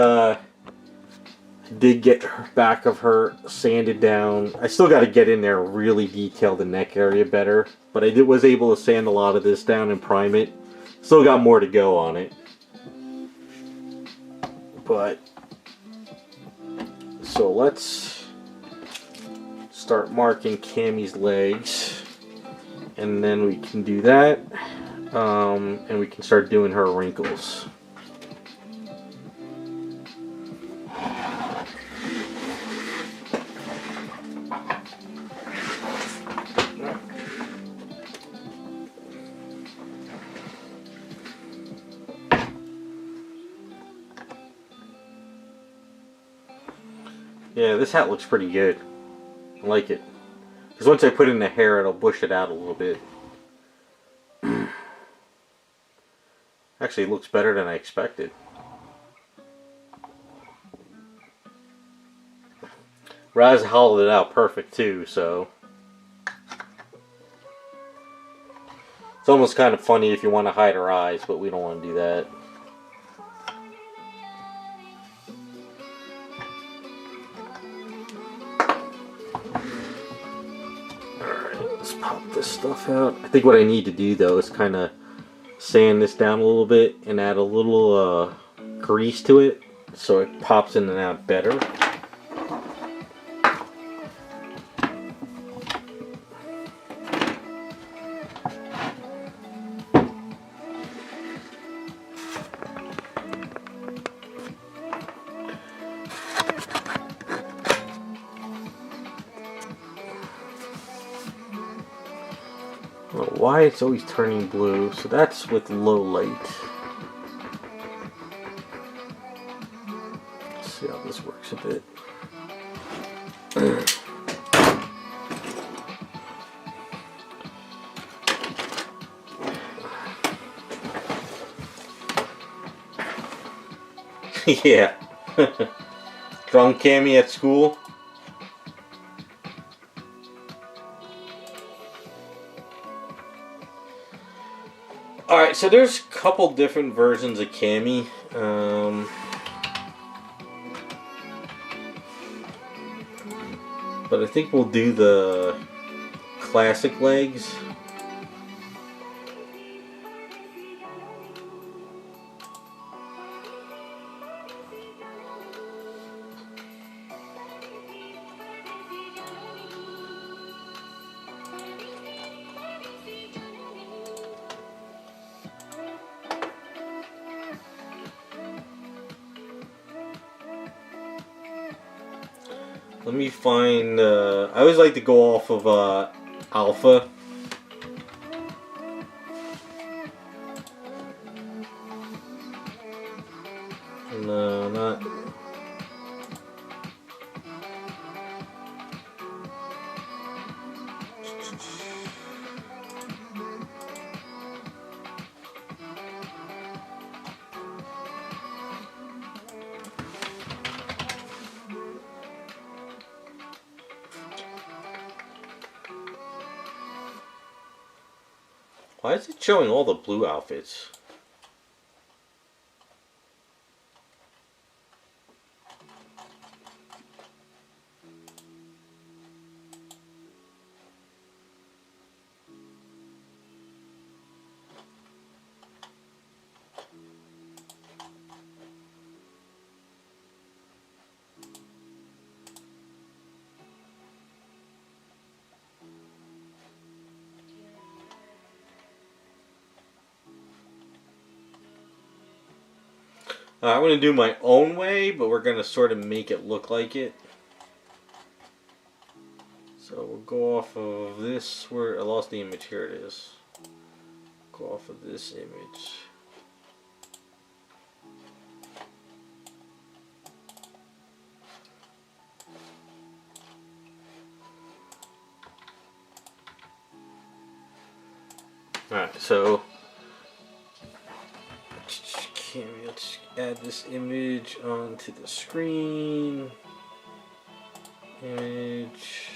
get her back of her sanded down. I still got to get in there and really detail the neck area better, but I was able to sand a lot of this down and prime it. Still got more to go on it. But so let's start marking Kami's legs, and then we can do that, and we can start doing her wrinkles. Yeah, this hat looks pretty good. I like it. Because once I put in the hair, it'll bush it out a little bit. Actually, it looks better than I expected. Raz hollowed it out perfect too, so it's almost kind of funny if you want to hide her eyes, but we don't want to do that. pop this stuff out. I think what I need to do though is kind of sand this down a little bit and add a little grease to it so it pops in and out better. I don't know why it's always turning blue, so that's with low light. Let's see how this works a bit. Yeah. Drunk Cammy at school. Alright, so there's a couple different versions of Cammy. But I think we'll do the classic legs. Let me find, I always like to go off of alpha. No, not. Why is it showing all the blue outfits? I'm going to do my own way, but we're going to sort of make it look like it. So we'll go off of this, where I lost the image, here it is. Go off of this image. Alright, so let's add this image onto the screen. Image.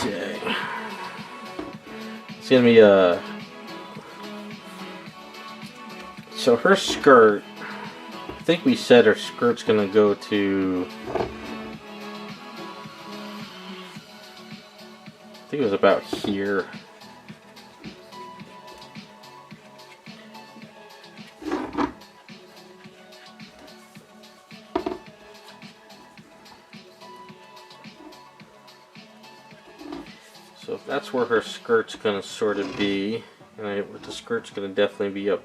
Okay. It's gonna be so her skirt, I think we said her skirt's gonna go to, I think it was about here. So if that's where her skirt's gonna sort of be, and the skirt's gonna definitely be up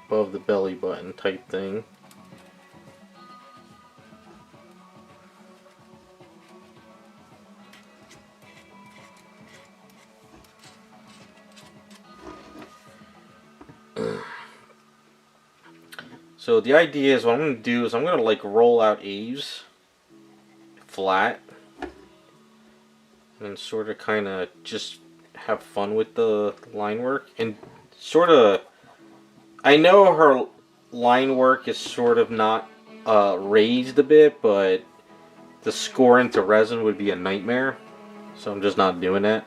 above the belly button type thing. So the idea is, what I'm going to do is I'm going to like roll out eaves flat and sort of kind of just have fun with the line work. And sort of, I know her line work is sort of not raised a bit, but the score into resin would be a nightmare. So I'm just not doing that.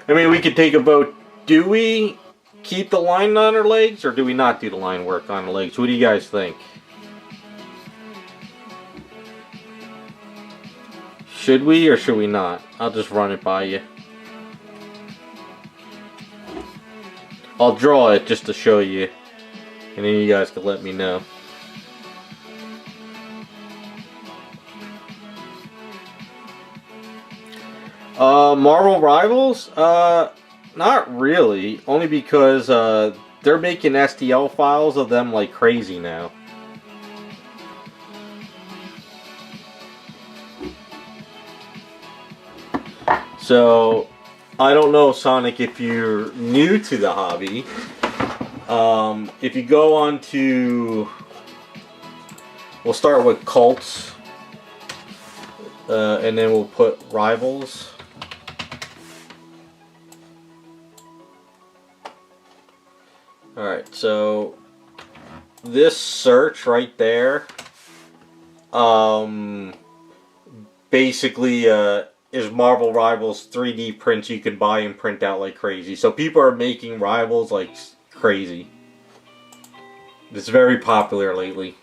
I mean, we could take a vote. Do we keep the line on her legs, or do we not do the line work on her legs? What do you guys think? Should we or should we not? I'll just run it by you. I'll draw it just to show you, and then you guys can let me know. Marvel Rivals? Not really. Only because they're making STL files of them like crazy now. So, I don't know, Sonic, if you're new to the hobby. If you go on to... We'll start with cults. And then we'll put rivals. Alright, so this search right there basically is Marvel Rivals 3D prints you can buy and print out like crazy. So people are making Rivals like crazy. It's very popular lately.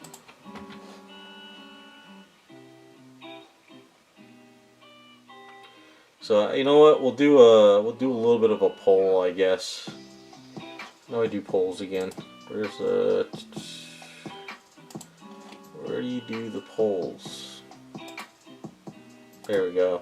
So you know what? We'll do a little bit of a poll, I guess. How do I do polls again? Where do you do the polls? There we go.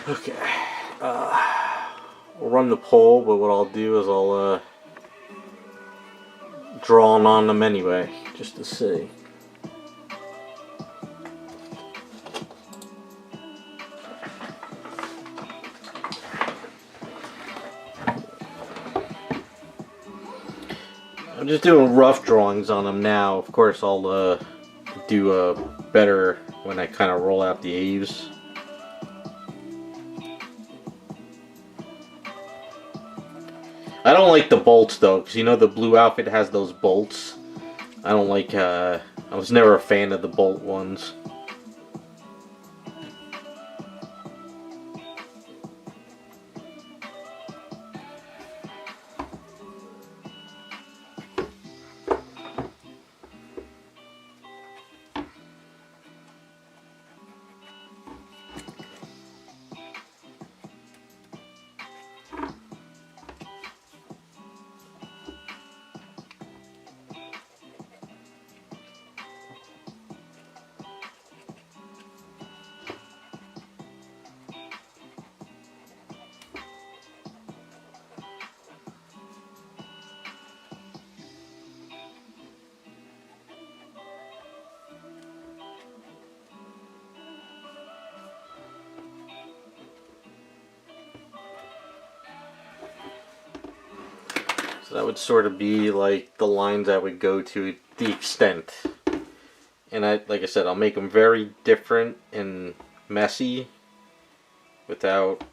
Okay, we'll run the poll, but what I'll do is I'll draw on them anyway, just to see. I'm just doing rough drawings on them now. Of course, I'll do better when I kind of roll out the eaves. I don't like the bolts though, because you know the blue outfit has those bolts. I don't like, I was never a fan of the bolt ones. So that would sort of be like the lines I would go to the extent. And like I said, I'll make them very different and messy without...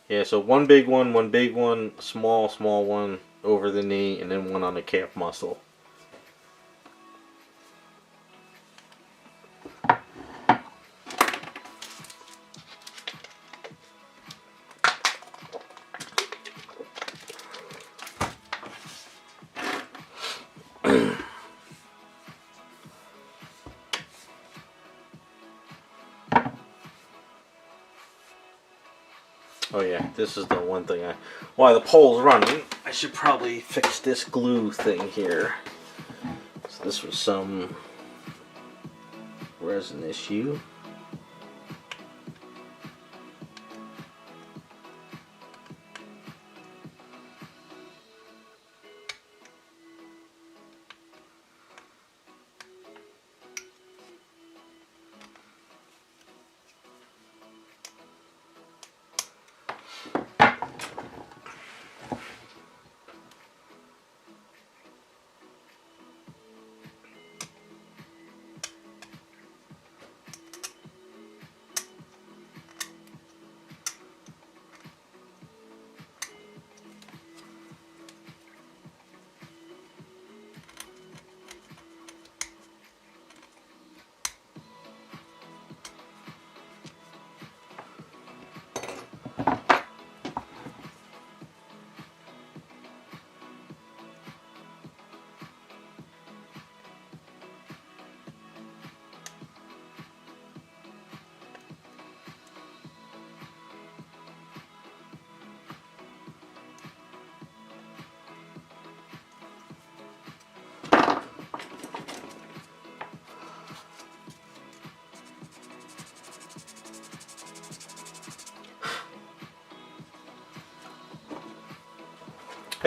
Yeah, so one big one, small one over the knee, and then one on the calf muscle. Oh yeah, this is the one thing while the pole's running, I should probably fix this glue thing here. So this was some resin issue.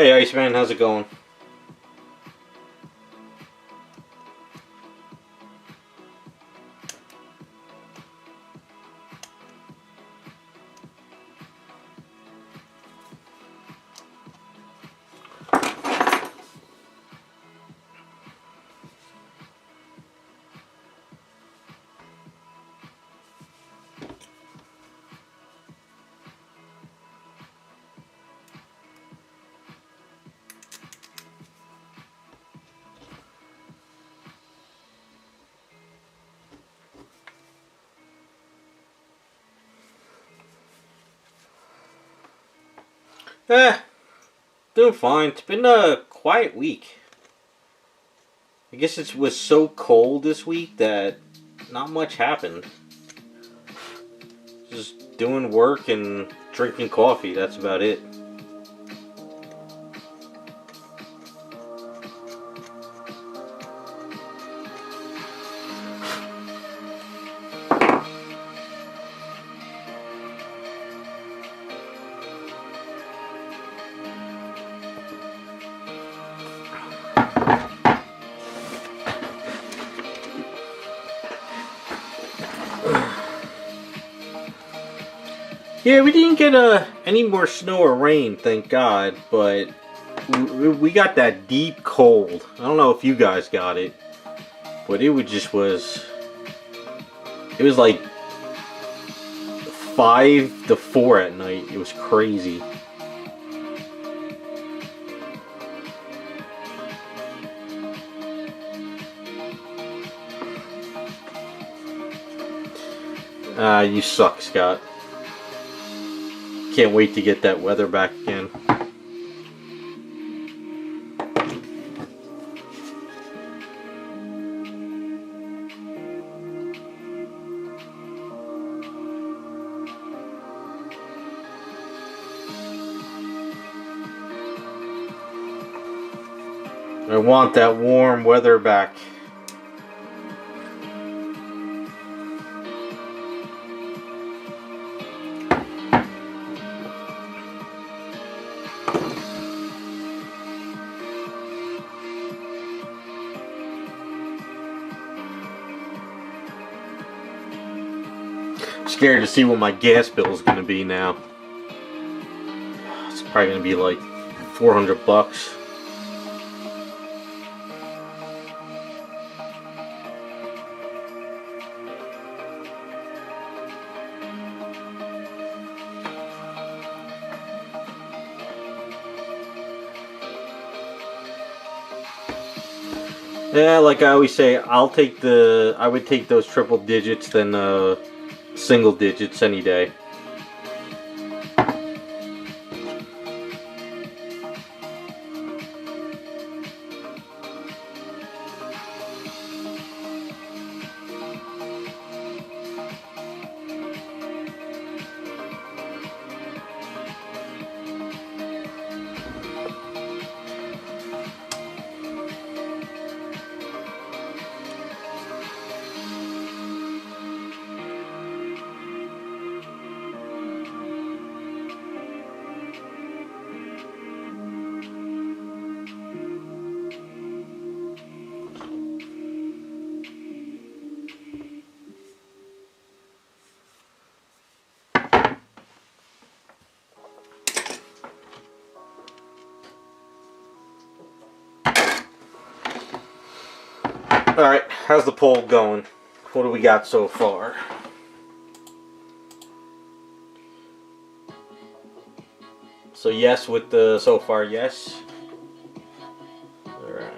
Hey Iceman, how's it going? Doing fine. It's been a quiet week. I guess it was so cold this week that not much happened. Just doing work and drinking coffee, that's about it. Yeah, we didn't get any more snow or rain, thank God, but we got that deep cold. I don't know if you guys got it, but it was like 5 to 4 at night. It was crazy. You suck, Scott. Can't wait to get that weather back again. I want that warm weather back. Scared to see what my gas bill is going to be now. It's probably going to be like $400. Yeah, like I always say, I would take those triple digits than single digits any day. Alright, how's the poll going? What do we got so far? So yes with the so far yes. Alright.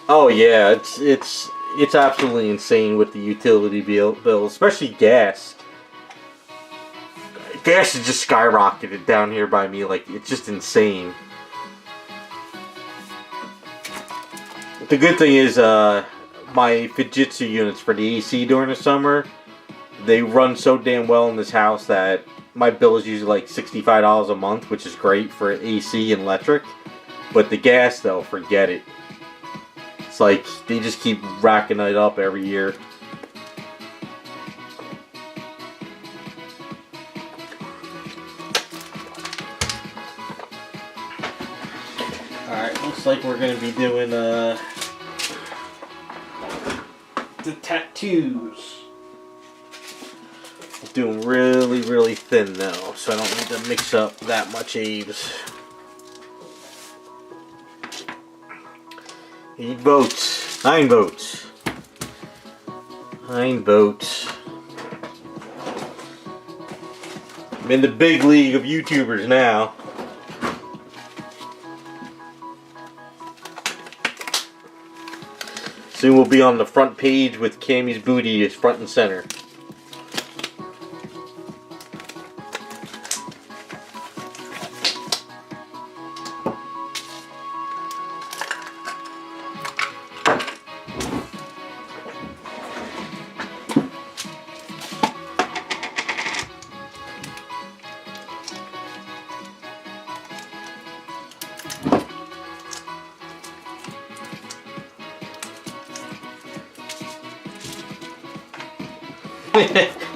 Oh yeah, it's absolutely insane with the utility bill, especially gas. Gas is just skyrocketed down here by me, like it's just insane. The good thing is, my Fujitsu units for the AC during the summer, they run so damn well in this house that my bill is usually like $65 a month, which is great for AC and electric. But the gas, though, forget it. It's like, they just keep racking it up every year. Alright, looks like we're going to be doing the tattoos. Doing really thin though, so I don't need to mix up that much Abe's. 8 votes. 9 votes. 9 votes. I'm in the big league of YouTubers now. Soon we'll be on the front page with Cammy's booty as front and center.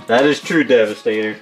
That is true, Devastator.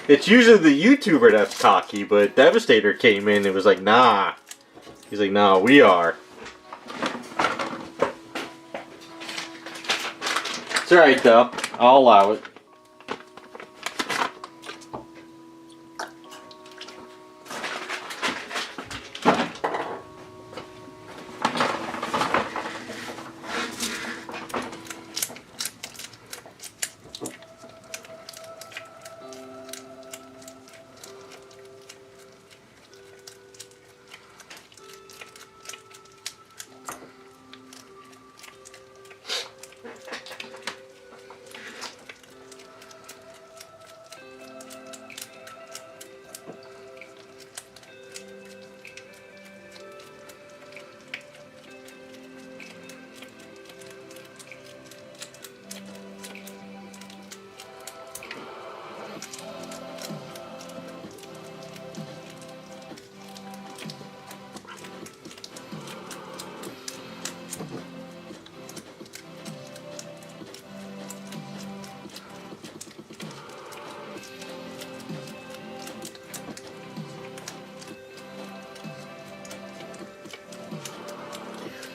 It's usually the YouTuber that's cocky, but Devastator came in and was like, nah. He's like, nah, we are. It's alright though. I'll allow it.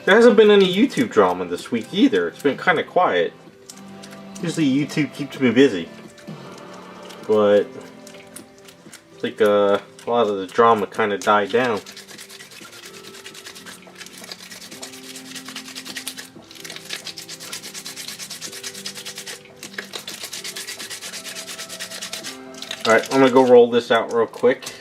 There hasn't been any YouTube drama this week either. It's been kind of quiet. Usually YouTube keeps me busy. But it's like a lot of the drama kind of died down. Alright, I'm going to go roll this out real quick.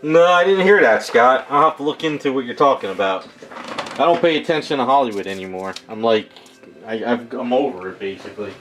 No, I didn't hear that, Scott. I'll have to look into what you're talking about. I don't pay attention to Hollywood anymore. I'm like, I'm over it, basically.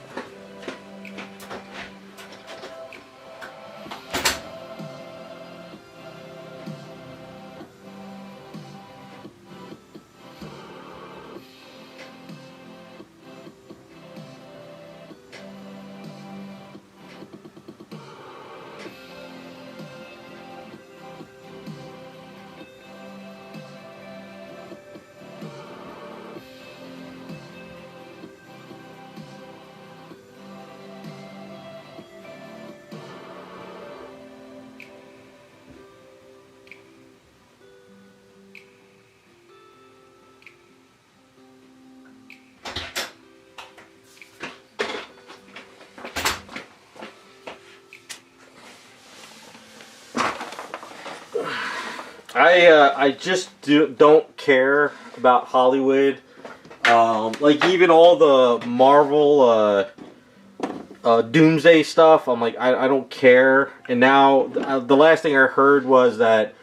I just don't care about Hollywood. Like even all the Marvel Doomsday stuff. I'm like, I don't care. And now the last thing I heard was that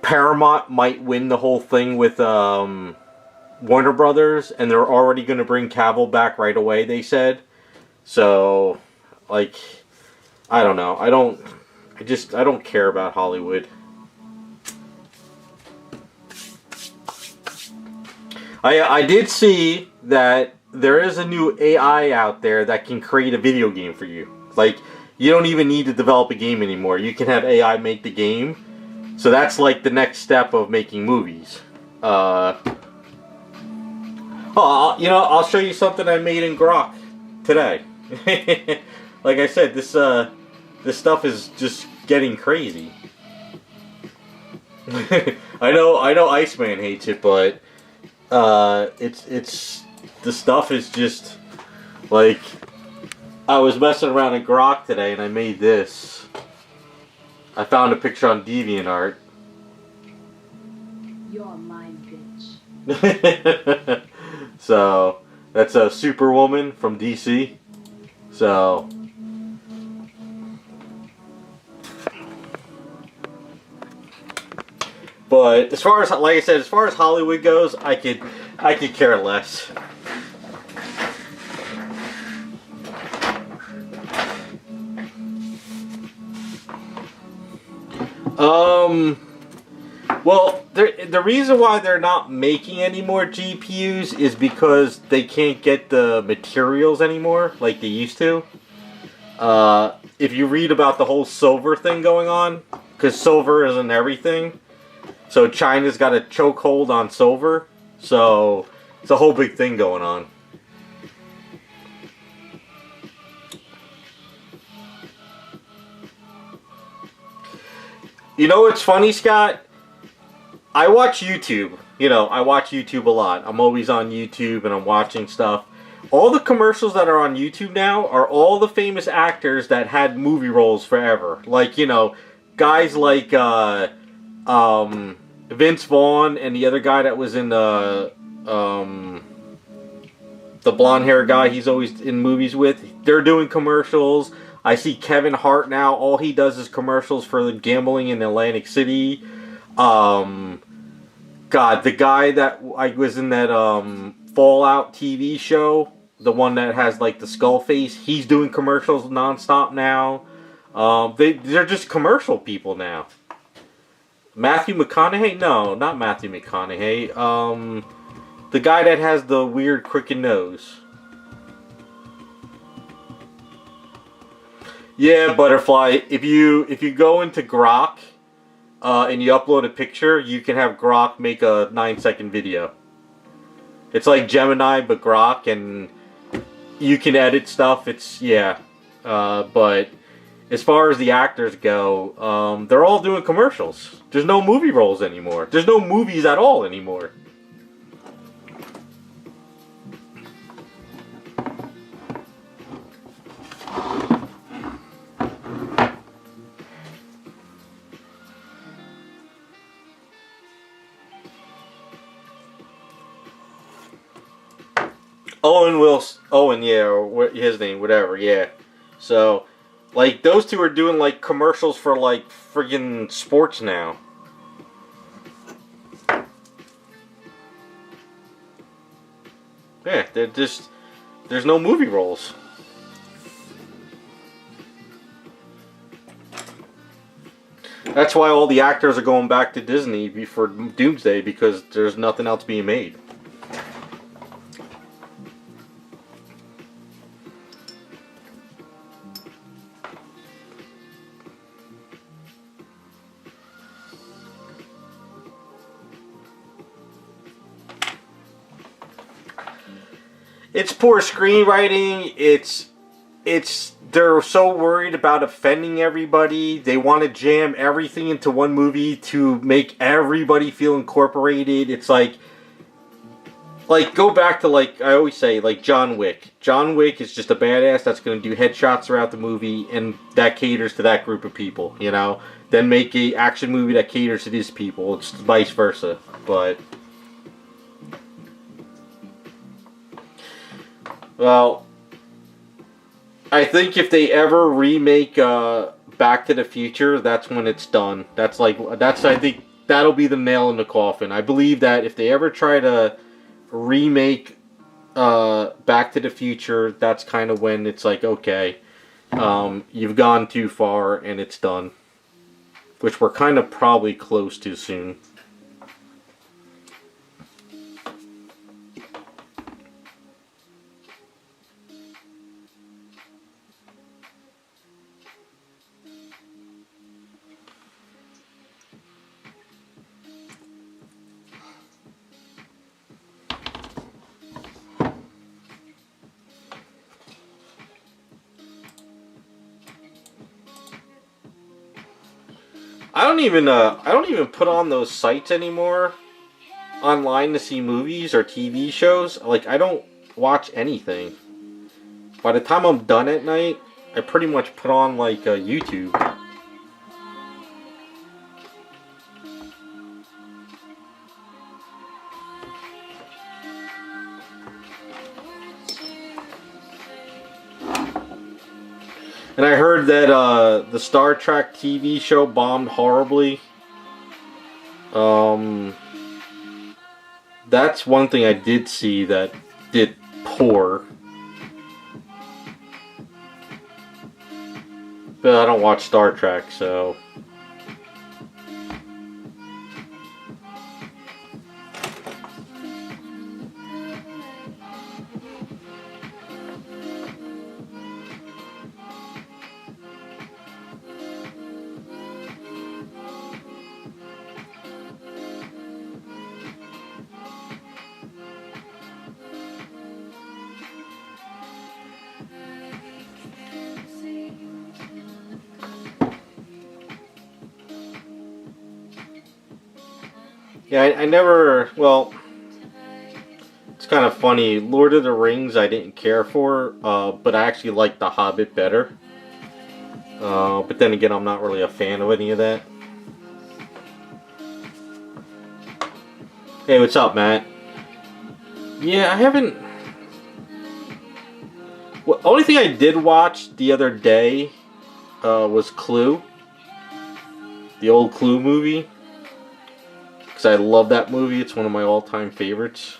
Paramount might win the whole thing with Warner Brothers, and they're already going to bring Cavill back right away, they said. So, like, I don't know. I don't care about Hollywood. I did see that there is a new AI out there that can create a video game for you. Like, you don't even need to develop a game anymore. You can have AI make the game. So that's like the next step of making movies. Oh, you know, I'll show you something I made in Grok today. Like I said, this stuff is just getting crazy. I know Iceman hates it, but it's the stuff is just like, I was messing around in Grok today and I made this. I found a picture on DeviantArt. You're mine, bitch. So that's a Superwoman from DC. So but as far as, like I said, as far as Hollywood goes, I could care less. Well, the reason why they're not making any more GPUs is because they can't get the materials anymore like they used to. If you read about the whole silver thing going on, because silver isn't everything, so China's got a chokehold on silver, so it's a whole big thing going on. You know what's funny, Scott? I watch YouTube. You know, I watch YouTube a lot. I'm always on YouTube and I'm watching stuff. All the commercials that are on YouTube now are all the famous actors that had movie roles forever. Like, you know, guys like Vince Vaughn and the other guy that was in the blonde hair guy he's always in movies with. They're doing commercials. I see Kevin Hart now. All he does is commercials for the gambling in Atlantic City. God, the guy that was in that Fallout TV show, the one that has like the skull face, he's doing commercials nonstop now. They're just commercial people now. Matthew McConaughey? No, not Matthew McConaughey. The guy that has the weird crooked nose. Yeah, Butterfly. If you go into Grok and you upload a picture, you can have Grok make a 9-second video. It's like Gemini, but Grok, and you can edit stuff. It's, yeah. But as far as the actors go, they're all doing commercials. There's no movie roles anymore. There's no movies at all anymore. Owen, yeah, or his name, whatever, yeah. So, like, those two are doing, like, commercials for, like, friggin' sports now. Yeah, they're just, there's no movie roles. That's why all the actors are going back to Disney for Doomsday, because there's nothing else being made. It's poor screenwriting. They're so worried about offending everybody. They want to jam everything into one movie to make everybody feel incorporated. It's like go back to, like, I always say, like, John Wick. John Wick is just a badass that's going to do headshots throughout the movie, and that caters to that group of people, you know? Then make a action movie that caters to these people. It's vice versa, but... Well, I think if they ever remake Back to the Future, that's when it's done. I think that'll be the nail in the coffin. I believe that if they ever try to remake Back to the Future, that's kind of when it's like, okay, you've gone too far and it's done. Which we're kind of probably close to soon. I don't even put on those sites anymore online to see movies or TV shows. Like, I don't watch anything. By the time I'm done at night, I pretty much put on like YouTube. And I heard that the Star Trek TV show bombed horribly. That's one thing I did see that did poor. But I don't watch Star Trek, so... Yeah, I never, well, it's kind of funny. Lord of the Rings I didn't care for, but I actually liked The Hobbit better. But then again, I'm not really a fan of any of that. Hey, what's up, Matt? Yeah, I haven't... Well, only thing I did watch the other day was Clue. The old Clue movie. Because I love that movie. It's one of my all-time favorites.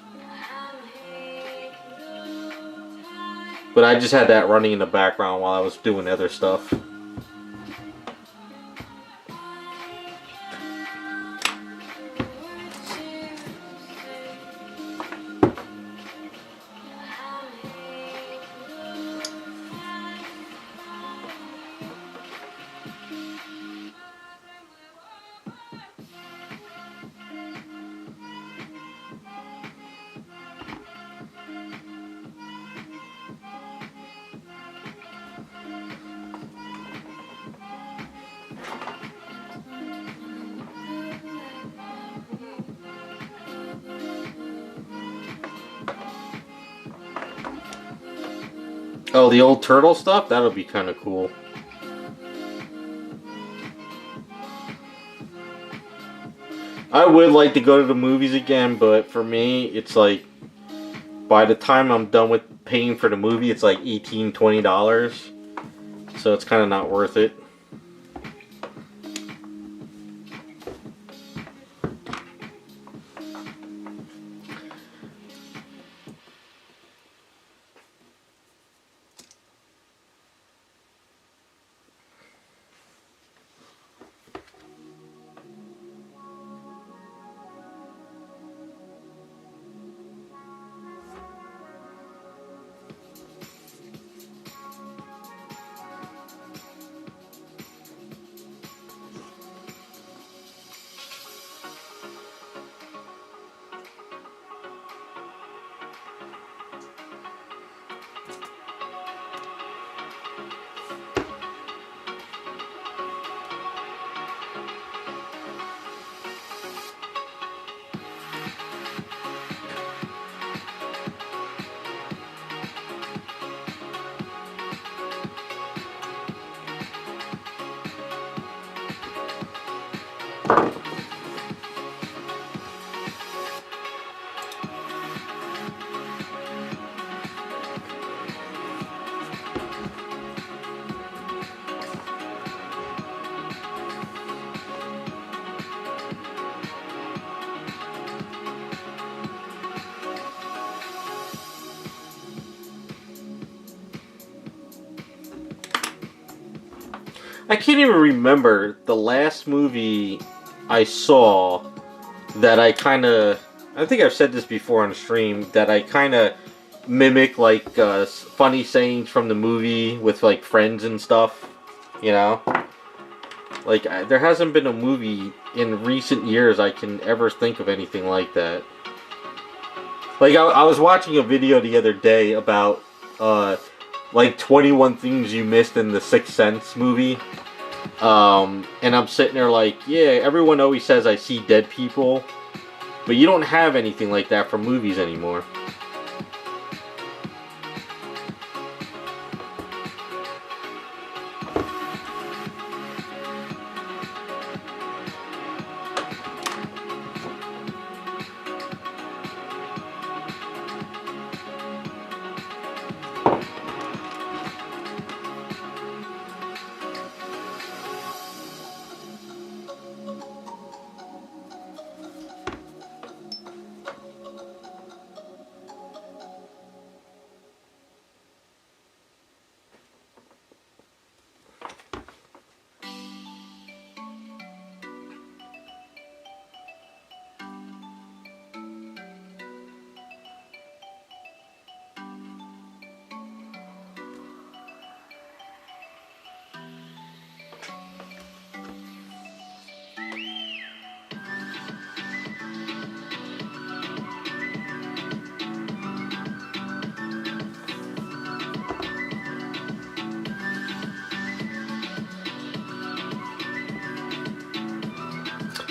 But I just had that running in the background while I was doing other stuff. Oh, the old turtle stuff? That'll be kind of cool. I would like to go to the movies again, but for me, it's like, by the time I'm done with paying for the movie, it's like $18, $20. So it's kind of not worth it. I can't even remember the last movie I saw that I kind of... I think I've said this before on the stream, that I kind of mimic, like, funny sayings from the movie with, like, friends and stuff, you know? Like, there hasn't been a movie in recent years I can ever think of anything like that. Like, I was watching a video the other day about, like, 21 things you missed in the Sixth Sense movie. And I'm sitting there like, yeah, everyone always says I see dead people, but you don't have anything like that for movies anymore.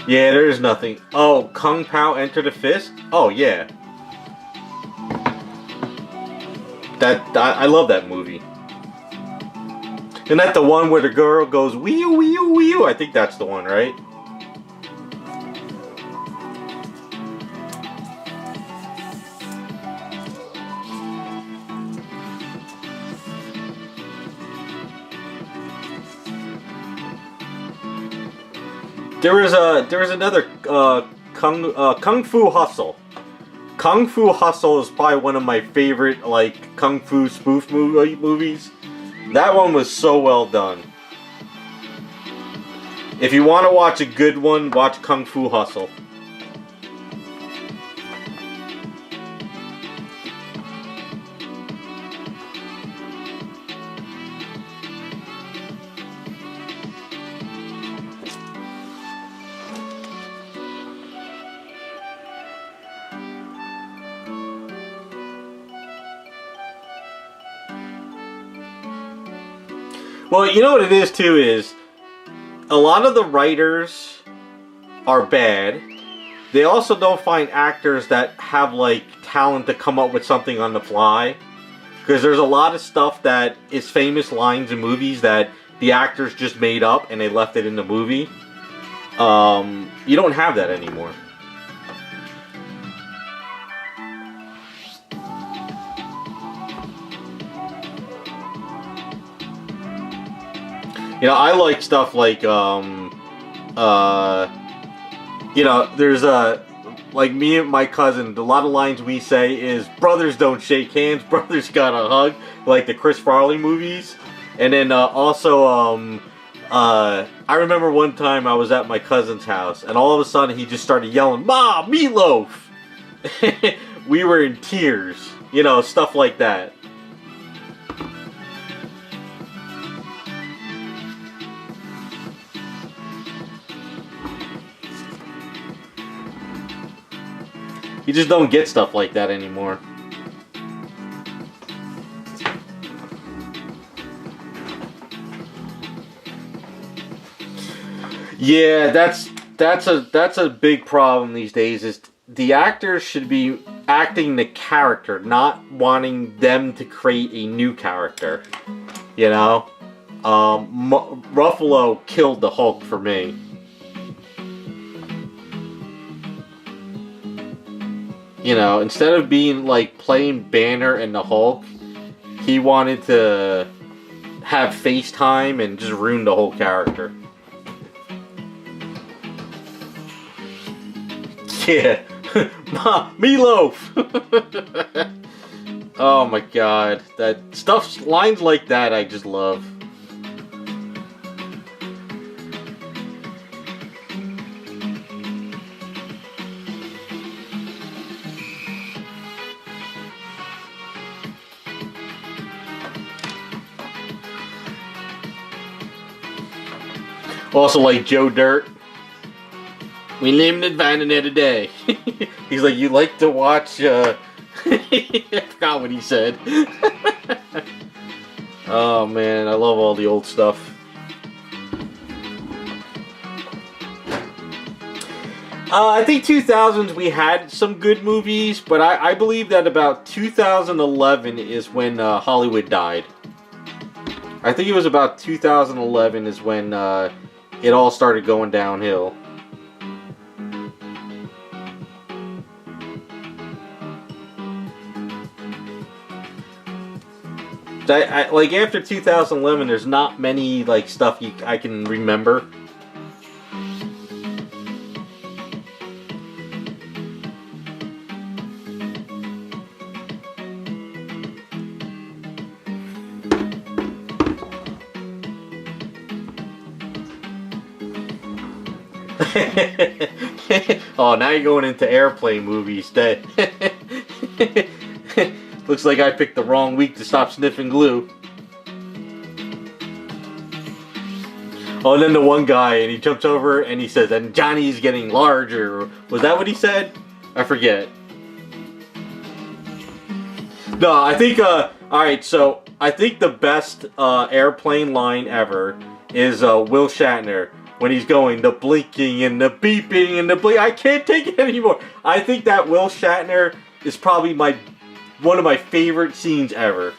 Yeah, there is nothing. Oh, Kung Pao Enter the Fist? Oh, yeah. I love that movie. Isn't that the one where the girl goes, wee-oo, wee-oo, wee-oo? I think that's the one, right? There was another Kung Fu Hustle. Kung Fu Hustle is probably one of my favorite, like, Kung Fu spoof movies. That one was so well done. If you want to watch a good one, watch Kung Fu Hustle. Well, you know what it is too is a lot of the writers are bad. They also don't find actors that have like talent to come up with something on the fly. Because there's a lot of stuff that is famous lines in movies that the actors just made up and they left it in the movie. You don't have that anymore. You know, I like stuff like, you know, there's like me and my cousin, a lot of lines we say is, brothers don't shake hands, brothers gotta hug, like the Chris Farley movies. And then also, I remember one time I was at my cousin's house, and all of a sudden he just started yelling, "Ma, meatloaf!" We were in tears, you know, stuff like that. You just don't get stuff like that anymore. Yeah, that's a big problem these days. Is the actors should be acting the character, not wanting them to create a new character. You know, Ruffalo killed the Hulk for me. You know, instead of being like playing Banner and the Hulk, he wanted to have FaceTime and just ruin the whole character. Yeah, meatloaf. Oh my god, that stuff, lines like that, I just love. Also like Joe Dirt. We named it Vanity today. He's like, you like to watch, I forgot what he said. Oh man, I love all the old stuff. I think 2000s we had some good movies, but I believe that about 2011 is when Hollywood died. I think it was about 2011 is when it all started going downhill. Like after 2011, there's not many like stuff I can remember. Oh, now you're going into airplane movies. Looks like I picked the wrong week to stop sniffing glue. Oh, and then the one guy, and he jumps over and he says, and Johnny's getting larger. Was that what he said? I forget. No, I think, alright, so I think the best airplane line ever is Will Shatner. When he's going, the blinking and the beeping and the blink. I can't take it anymore. I think that Will Shatner is probably one of my favorite scenes ever.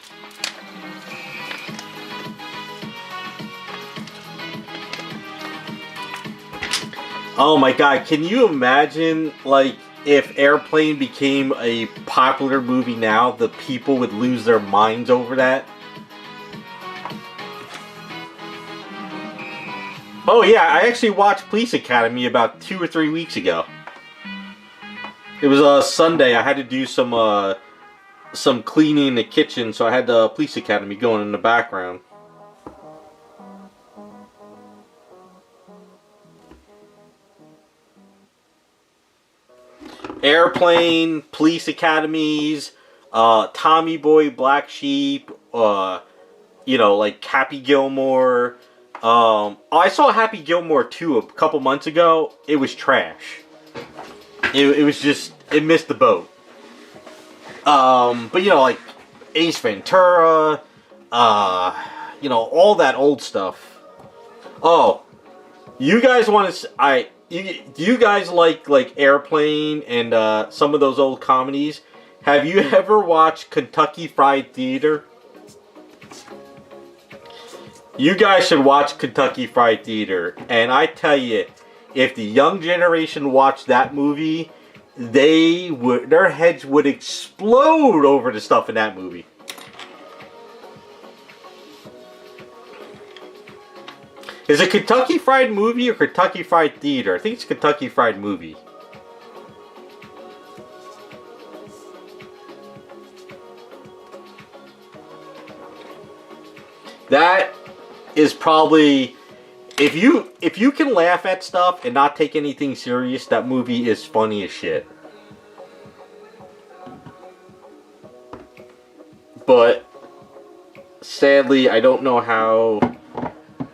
Oh my god, can you imagine, like, if Airplane became a popular movie now, the people would lose their minds over that? Oh yeah, I actually watched Police Academy about 2 or 3 weeks ago. It was Sunday. I had to do some cleaning in the kitchen, so I had the Police Academy going in the background. Airplane, Police Academies, Tommy Boy, Black Sheep, you know, like Happy Gilmore. I saw Happy Gilmore 2 a couple months ago. It was trash. It was just, it missed the boat. But you know, like Ace Ventura, you know, all that old stuff. Oh, you guys want to? Do you guys like Airplane and some of those old comedies? Have you ever watched Kentucky Fried Theater? You guys should watch Kentucky Fried Theater, and I tell you, if the young generation watched that movie, their heads would explode over the stuff in that movie. Is it Kentucky Fried Movie or Kentucky Fried Theater? I think it's Kentucky Fried Movie. That is probably, if you can laugh at stuff and not take anything serious, that movie is funny as shit. But sadly, I don't know how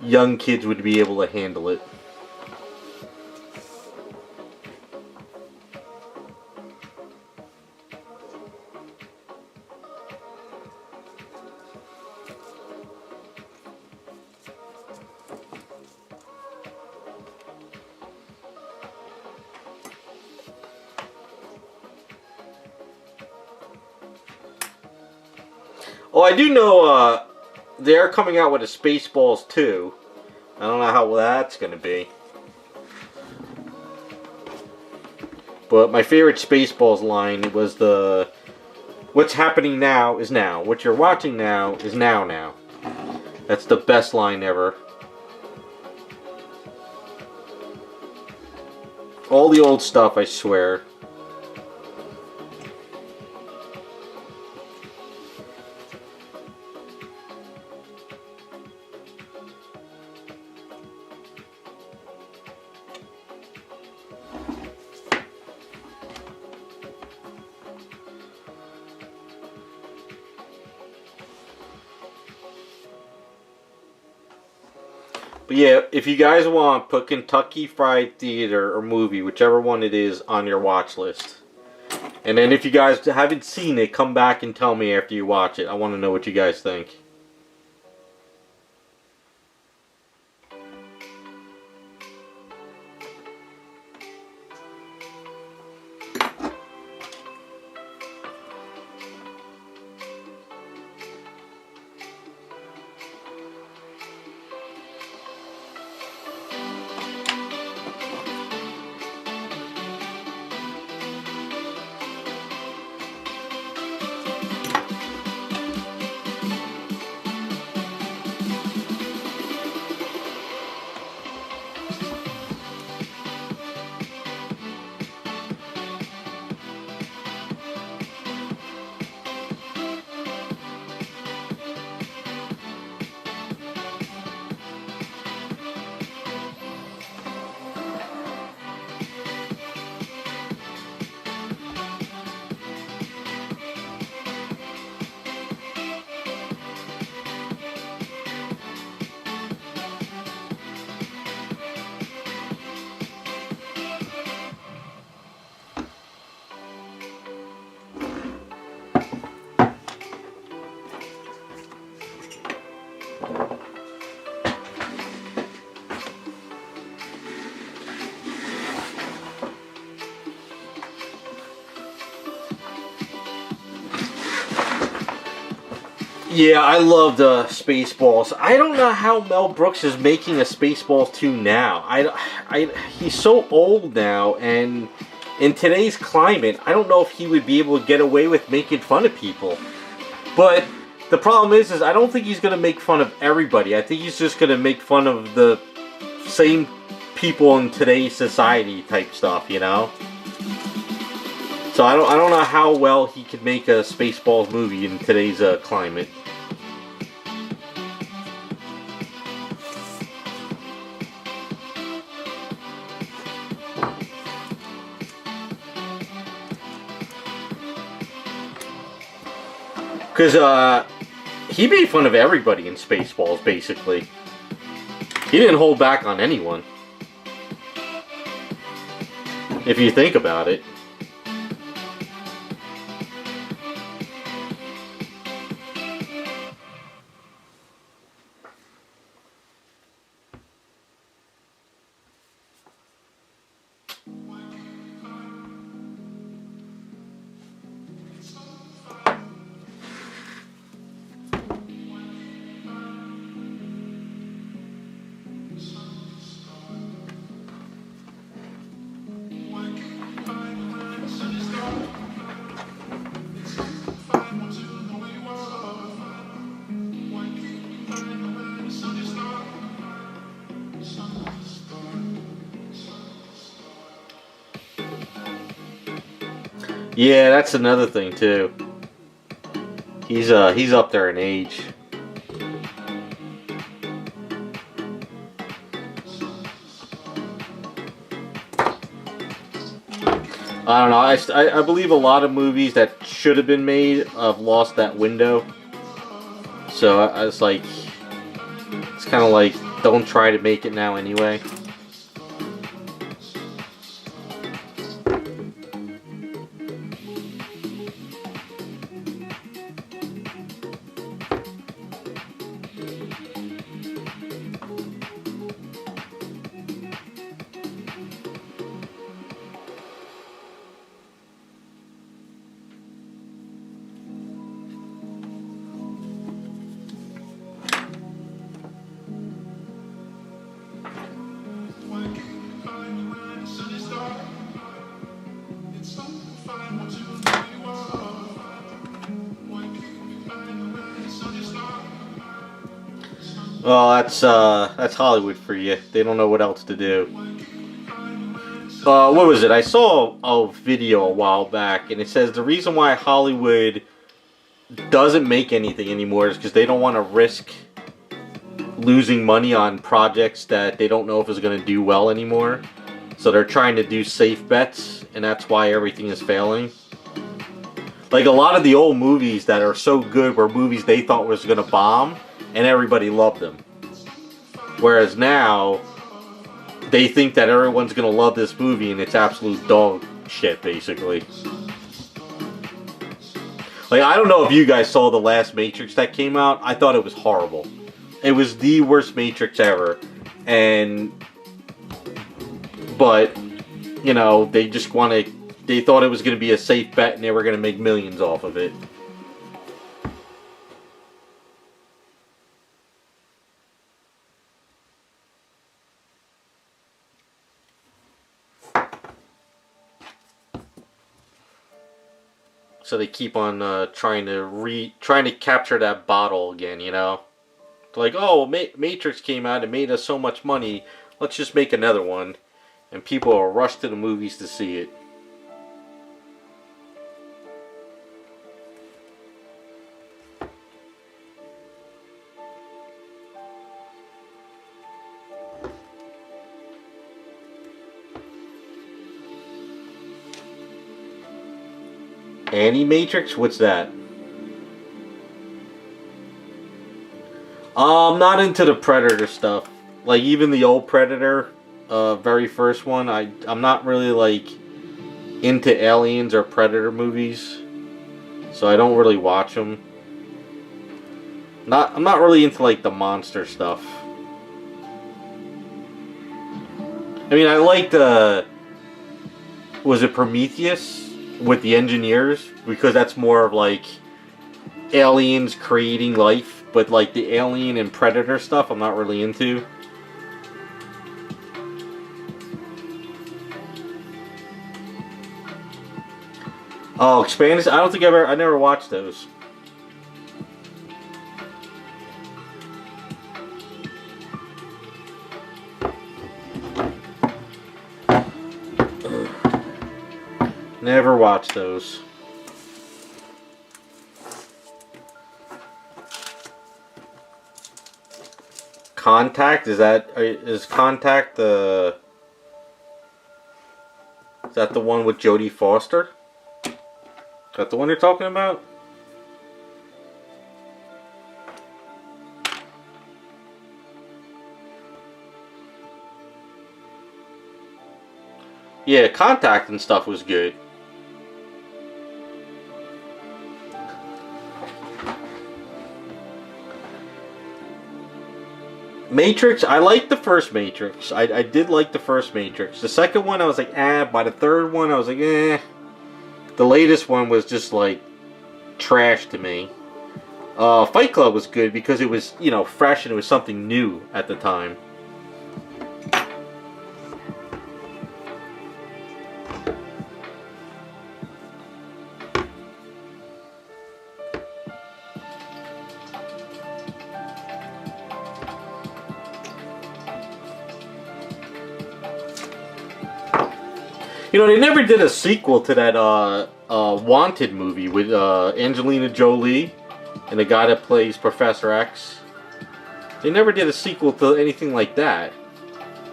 young kids would be able to handle it. Oh, I do know they're coming out with a Spaceballs 2. I don't know how that's going to be. But my favorite Spaceballs line was the what's happening now is now. What you're watching now is now. That's the best line ever. All the old stuff, I swear. But yeah, if you guys want, put Kentucky Fried Theater or movie, whichever one it is, on your watch list. And then if you guys haven't seen it, come back and tell me after you watch it. I want to know what you guys think. Yeah, I loved Spaceballs. I don't know how Mel Brooks is making a Spaceballs 2 now. He's so old now, and in today's climate, I don't know if he would be able to get away with making fun of people. But the problem is I don't think he's going to make fun of everybody. I think he's just going to make fun of the same people in today's society type stuff, you know? So I don't know how well he could make a Spaceballs movie in today's climate. Because he made fun of everybody in Spaceballs, basically. He didn't hold back on anyone. If you think about it. Yeah, that's another thing too. He's up there in age. I don't know. I believe a lot of movies that should have been made have lost that window. So it's like, it's kind of like, don't try to make it now anyway. Well, that's Hollywood for you. They don't know what else to do. What was it? I saw a video a while back, and it says the reason why Hollywood doesn't make anything anymore is because they don't want to risk losing money on projects that they don't know if is going to do well anymore. So they're trying to do safe bets, and that's why everything is failing. Like a lot of the old movies that are so good were movies they thought was going to bomb, and everybody loved them. Whereas now, they think that everyone's gonna love this movie, and it's absolute dog shit, basically. Like, I don't know if you guys saw the last Matrix that came out. I thought it was horrible. It was the worst Matrix ever. But, you know, they just they thought it was going to be a safe bet and they were going to make millions off of it. So they keep on trying to capture that bottle again, you know. Like, oh, Matrix came out and made us so much money. Let's just make another one, and people will rush to the movies to see it. Matrix? What's that? I'm not into the Predator stuff. Like, even the old Predator, very first one, I'm not really, like, into Aliens or Predator movies. So I don't really watch them. I'm not really into, like, the monster stuff. I mean, I liked, was it Prometheus? With the engineers, because that's more of like aliens creating life, but like the alien and predator stuff I'm not really into. Oh, Expanded, I don't think I never watched those. Never watched those. Contact, is Contact the... Is that the one with Jodie Foster? Is that the one you're talking about? Yeah, Contact and stuff was good. Matrix, I liked the first Matrix. I did like the first Matrix. The second one, I was like, eh. By the third one, I was like, eh. The latest one was just like trash to me. Fight Club was good because it was, you know, fresh and it was something new at the time. You know, they never did a sequel to that Wanted movie with Angelina Jolie and the guy that plays Professor X. They never did a sequel to anything like that.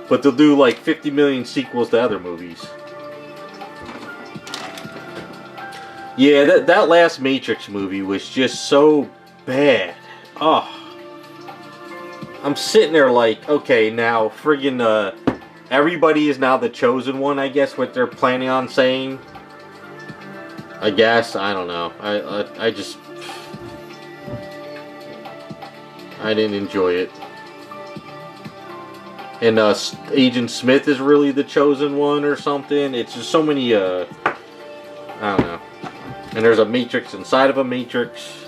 But they'll do like 50 million sequels to other movies. Yeah, that last Matrix movie was just so bad. Oh. I'm sitting there like, okay, now friggin' everybody is now the chosen one, I guess, what they're planning on saying. I guess, I don't know. I just... I didn't enjoy it. And Agent Smith is really the chosen one or something. It's just so many, I don't know. And there's a Matrix inside of a Matrix.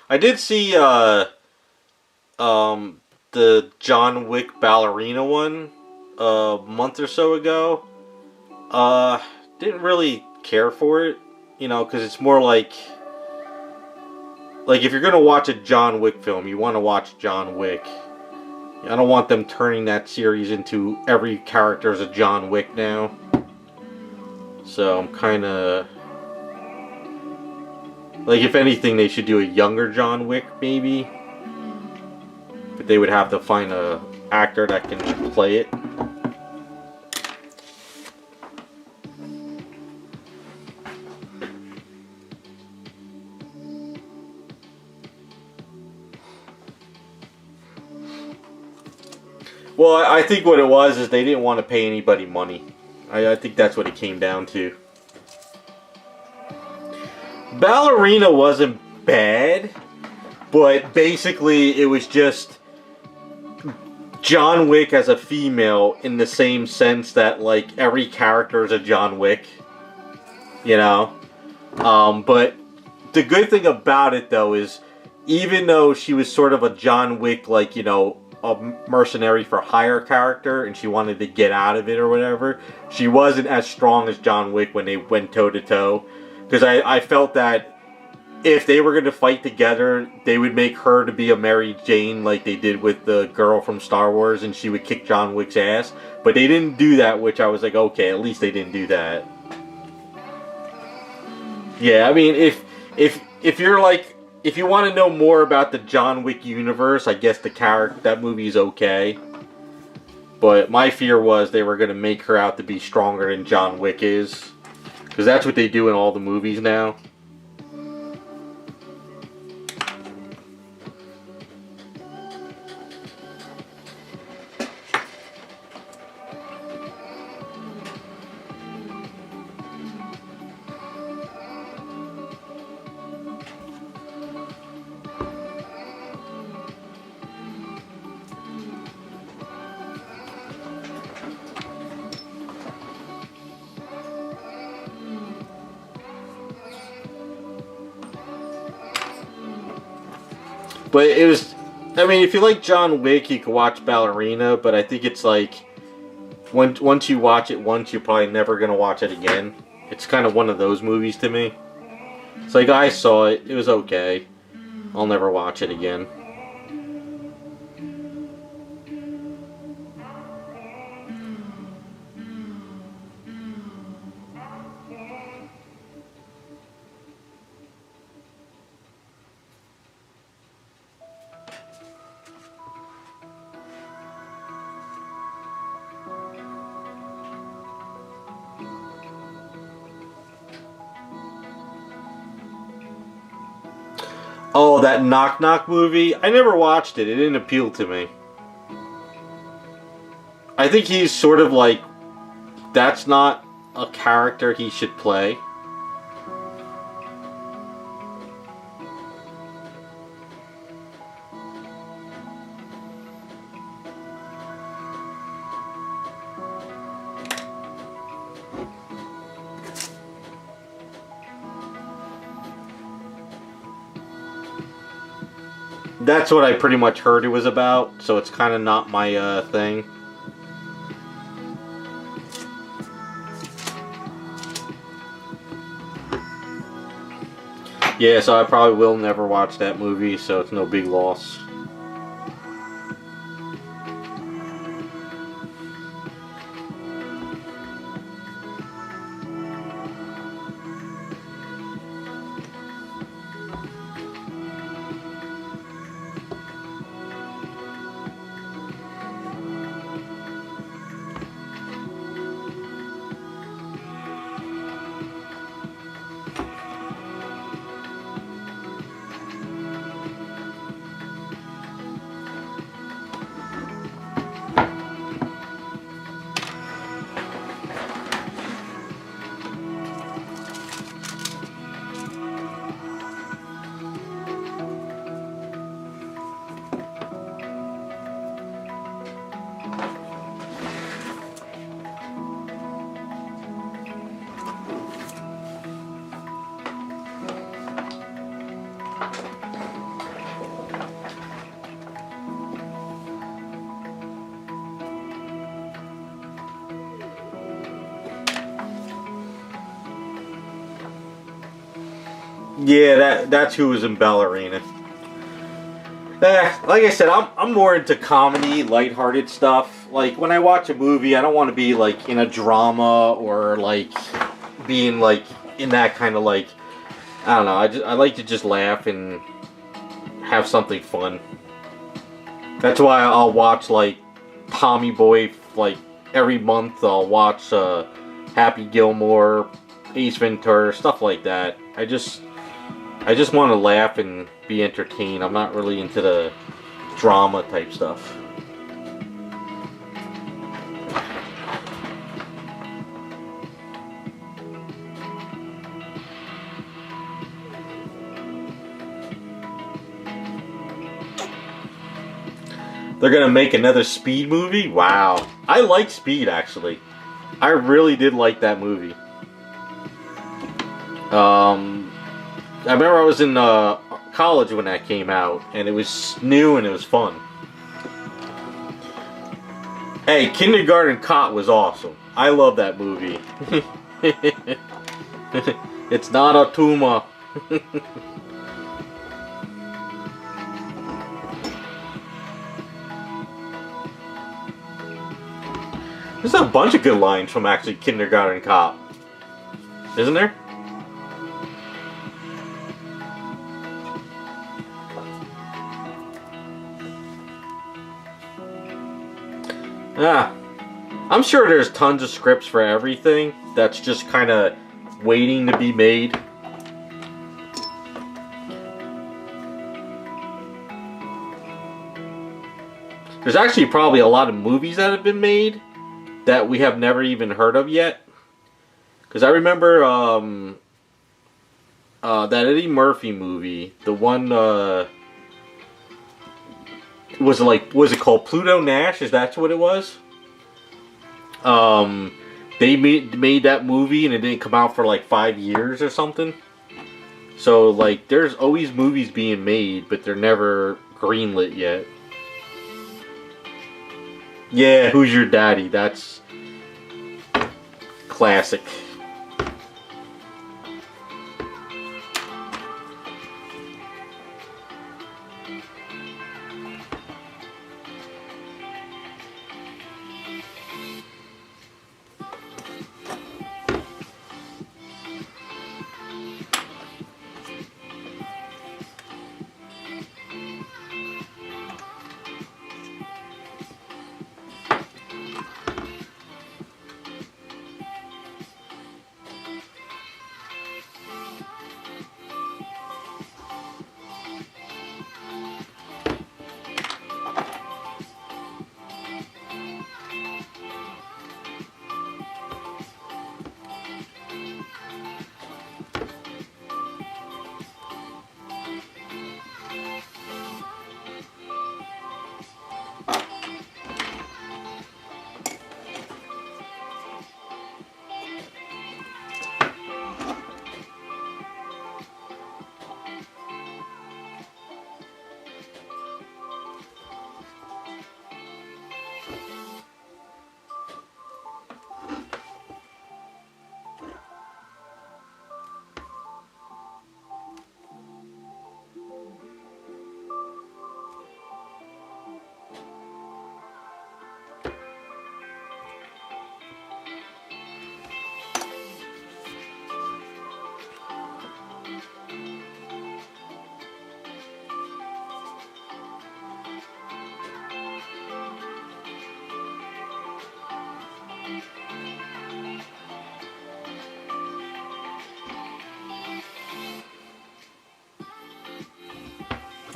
I did see the John Wick ballerina one a month or so ago. Didn't really care for it, you know, because it's more like if you're gonna watch a John Wick film, you want to watch John Wick. I don't want them turning that series into every character is a John Wick now. So I'm kind of like, if anything, they should do a younger John Wick, maybe. But they would have to find a actor that can play it. Well, I think what it was is they didn't want to pay anybody money. I think that's what it came down to. Ballerina wasn't bad, but basically it was just John Wick as a female, in the same sense that, like, every character is a John Wick, you know? But the good thing about it, though, is even though she was sort of a John Wick, like, you know, a mercenary for hire character, and she wanted to get out of it or whatever, she wasn't as strong as John Wick when they went toe-to-toe. Because I felt that if they were going to fight together, they would make her to be a Mary Jane like they did with the girl from Star Wars, and she would kick John Wick's ass. But they didn't do that, which I was like, okay, at least they didn't do that. Yeah, I mean, if you're like, if you want to know more about the John Wick universe, I guess that movie's okay. But my fear was they were going to make her out to be stronger than John Wick is. Because that's what they do in all the movies now. But it was, I mean, if you like John Wick, you can watch Ballerina, but I think it's like, once you watch it once, you're probably never going to watch it again. It's kind of one of those movies to me. It's like, I saw it, it was okay. I'll never watch it again. Oh, that Knock Knock movie? I never watched it. It didn't appeal to me. I think he's sort of like, that's not a character he should play. That's what I pretty much heard it was about, so it's kind of not my thing. Yeah, so I probably will never watch that movie, so it's no big loss. Yeah, that's who was in Ballerina. Like I said, I'm more into comedy, lighthearted stuff. Like when I watch a movie, I don't want to be like in a drama or like being like in that kind of like, I don't know. I like to just laugh and have something fun. That's why I'll watch like Tommy Boy like every month. I'll watch Happy Gilmore, Ace Ventura, stuff like that. I just want to laugh and be entertained. I'm not really into the drama type stuff. They're gonna make another Speed movie? Wow. I like Speed, actually. I really did like that movie. I remember I was in college when that came out, and it was new and it was fun. Hey, Kindergarten Cop was awesome. I love that movie. It's not a tumor. There's a bunch of good lines from actually Kindergarten Cop. Isn't there? I'm sure there's tons of scripts for everything that's just kind of waiting to be made. There's actually probably a lot of movies that have been made that we have never even heard of yet. Because I remember that Eddie Murphy movie, the one was it called Pluto Nash? Is that what it was? They made that movie and it didn't come out for like 5 years or something. So like there's always movies being made, but they're never greenlit yet. Yeah, Who's Your Daddy? That's classic.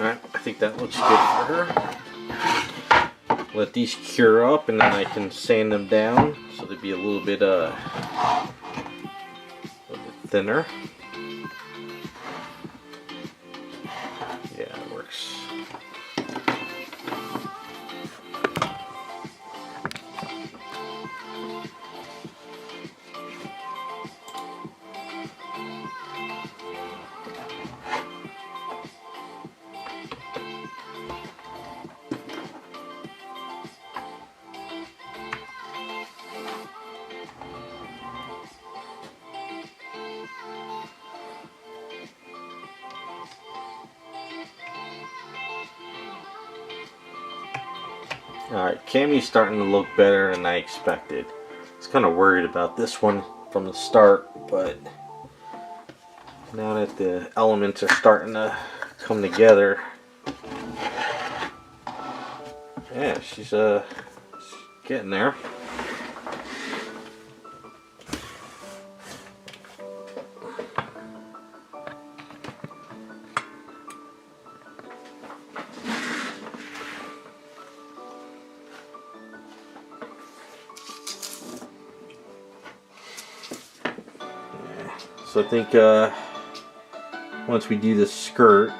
Alright, I think that looks good for her. Let these cure up and then I can sand them down so they'd be a little bit thinner. Yeah, it works. Alright, Cammy's starting to look better than I expected. I was kind of worried about this one from the start, but now that the elements are starting to come together, yeah, she's getting there. So I think once we do the skirt,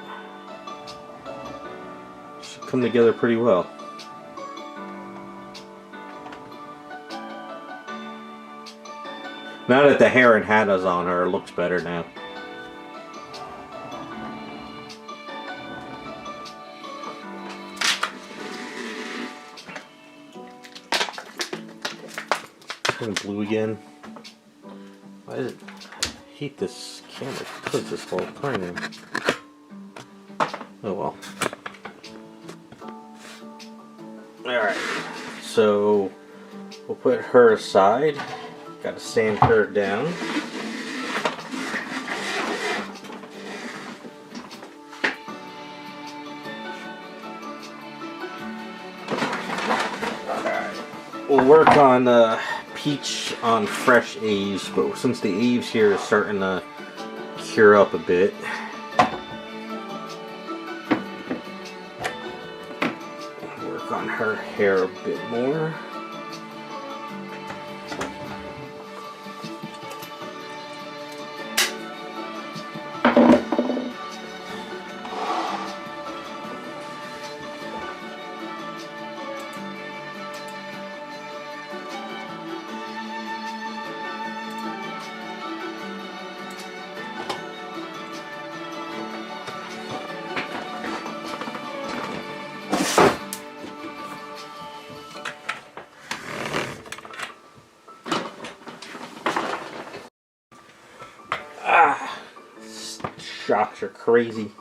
it should come together pretty well. Now that the hair and hat is on her, it looks better now. Blue again. Why is it? I hate this camera because this whole time. Oh well. Alright, so we'll put her aside. Gotta sand her down. Alright, we'll work on peach on fresh Aves, but since the Aves here is starting to cure up a bit, work on her hair a bit more. Shocks are crazy.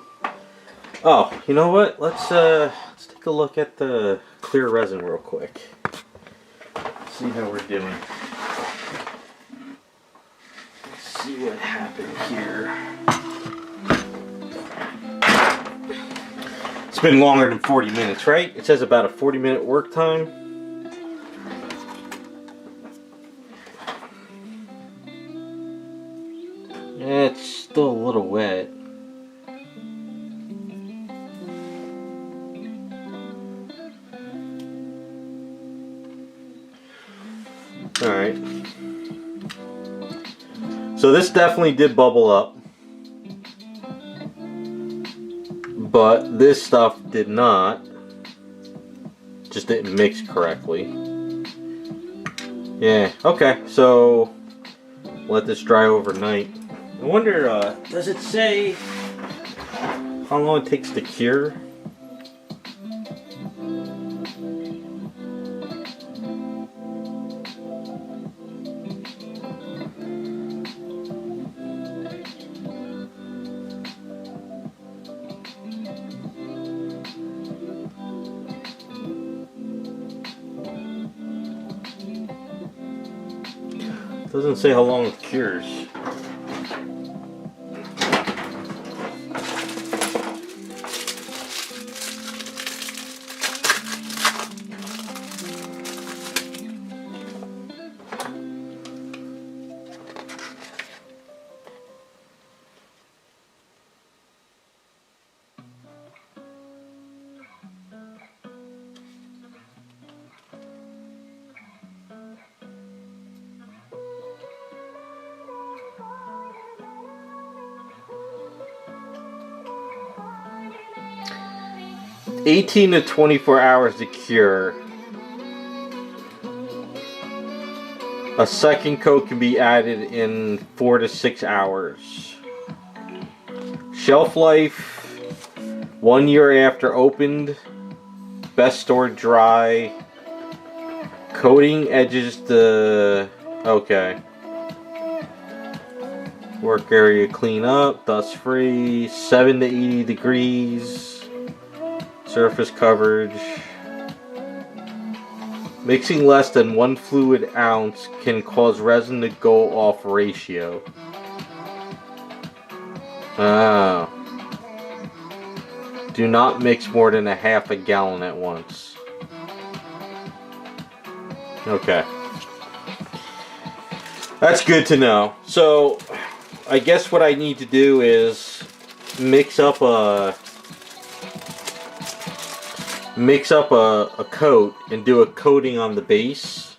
Oh, you know what? Let's take a look at the clear resin real quick. See how we're doing. See what happened here. It's been longer than 40 minutes, right? It says about a 40-minute work time. It's still a little wet. Alright. So this definitely did bubble up. But this stuff did not. Just didn't mix correctly. Yeah, okay. So let this dry overnight. I wonder, does it say how long it takes to cure? Doesn't say how long it cures. $18 to 24 hours to cure. A second coat can be added in 4 to 6 hours. Shelf life 1 year after opened. Best stored dry. Coating edges the... okay. Work area clean up, dust free, 7 to 80 degrees. Surface coverage. Mixing less than 1 fluid ounce can cause resin to go off ratio. Ah. Do not mix more than a half a gallon at once. Okay. That's good to know. So, I guess what I need to do is mix up a coat and do a coating on the base.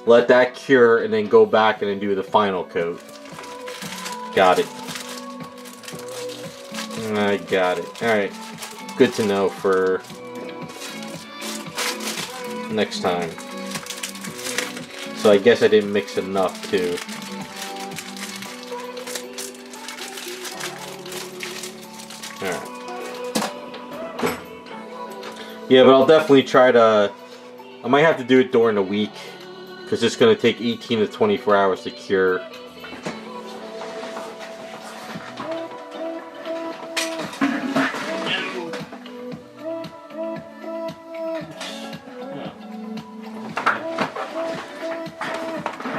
Let that cure and then go back and then do the final coat. Got it. I got it. Alright. Good to know for next time. So I guess I didn't mix enough too. Alright. Yeah, but I'll definitely try to... I might have to do it during the week, because it's going to take 18 to 24 hours to cure.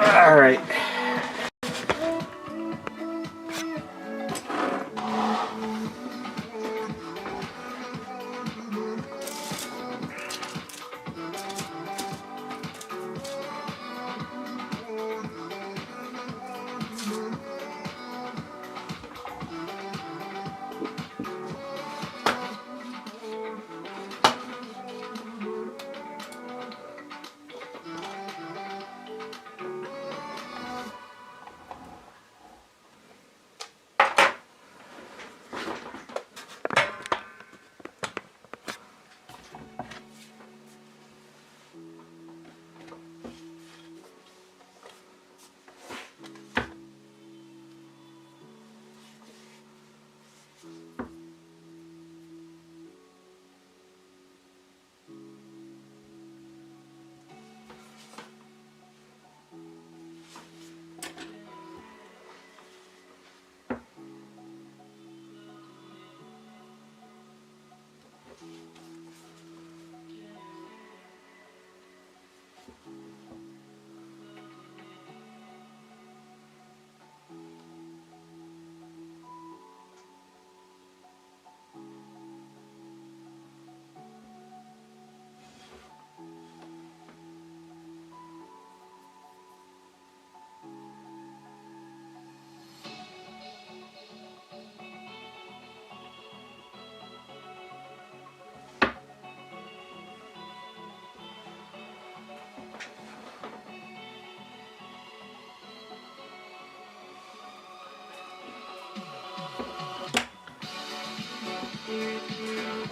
Alright.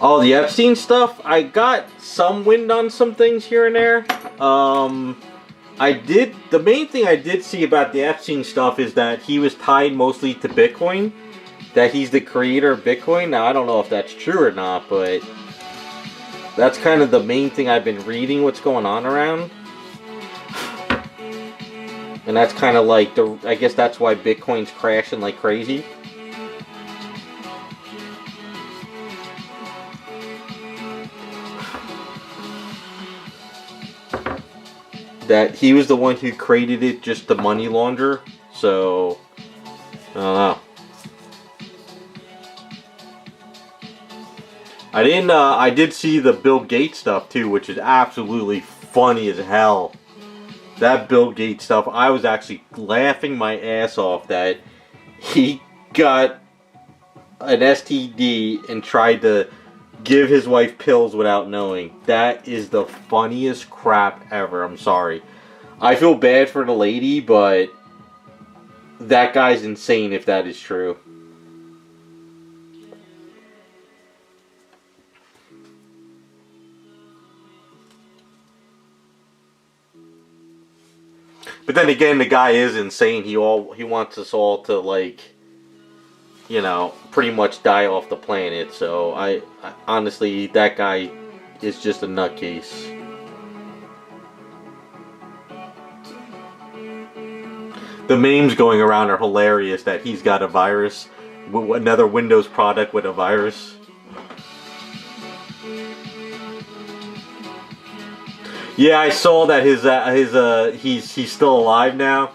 Oh, the Epstein stuff? I got some wind on some things here and there. The main thing I did see about the Epstein stuff is that he was tied mostly to Bitcoin. That he's the creator of Bitcoin. Now, I don't know if that's true or not, but that's kind of the main thing I've been reading what's going on around. And that's kind of like, I guess that's why Bitcoin's crashing like crazy. That he was the one who created it just to money launder. So, I don't know. I did see the Bill Gates stuff too, which is absolutely funny as hell. That Bill Gates stuff, I was actually laughing my ass off that he got an STD and tried to give his wife pills without knowing. That is the funniest crap ever. I'm sorry. I feel bad for the lady, but that guy's insane if that is true. But then again, the guy is insane. He wants us all to, like, you know, pretty much die off the planet. So I honestly, that guy is just a nutcase. The memes going around are hilarious that he's got a virus, another Windows product with a virus. Yeah, I saw that he's still alive now.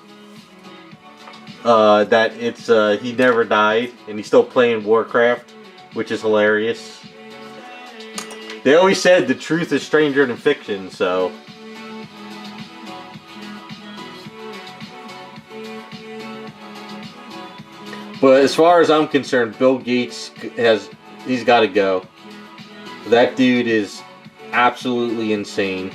That it's he never died and he's still playing Warcraft, which is hilarious. They always said the truth is stranger than fiction, so. But as far as I'm concerned, Bill Gates he's got to go. That dude is absolutely insane.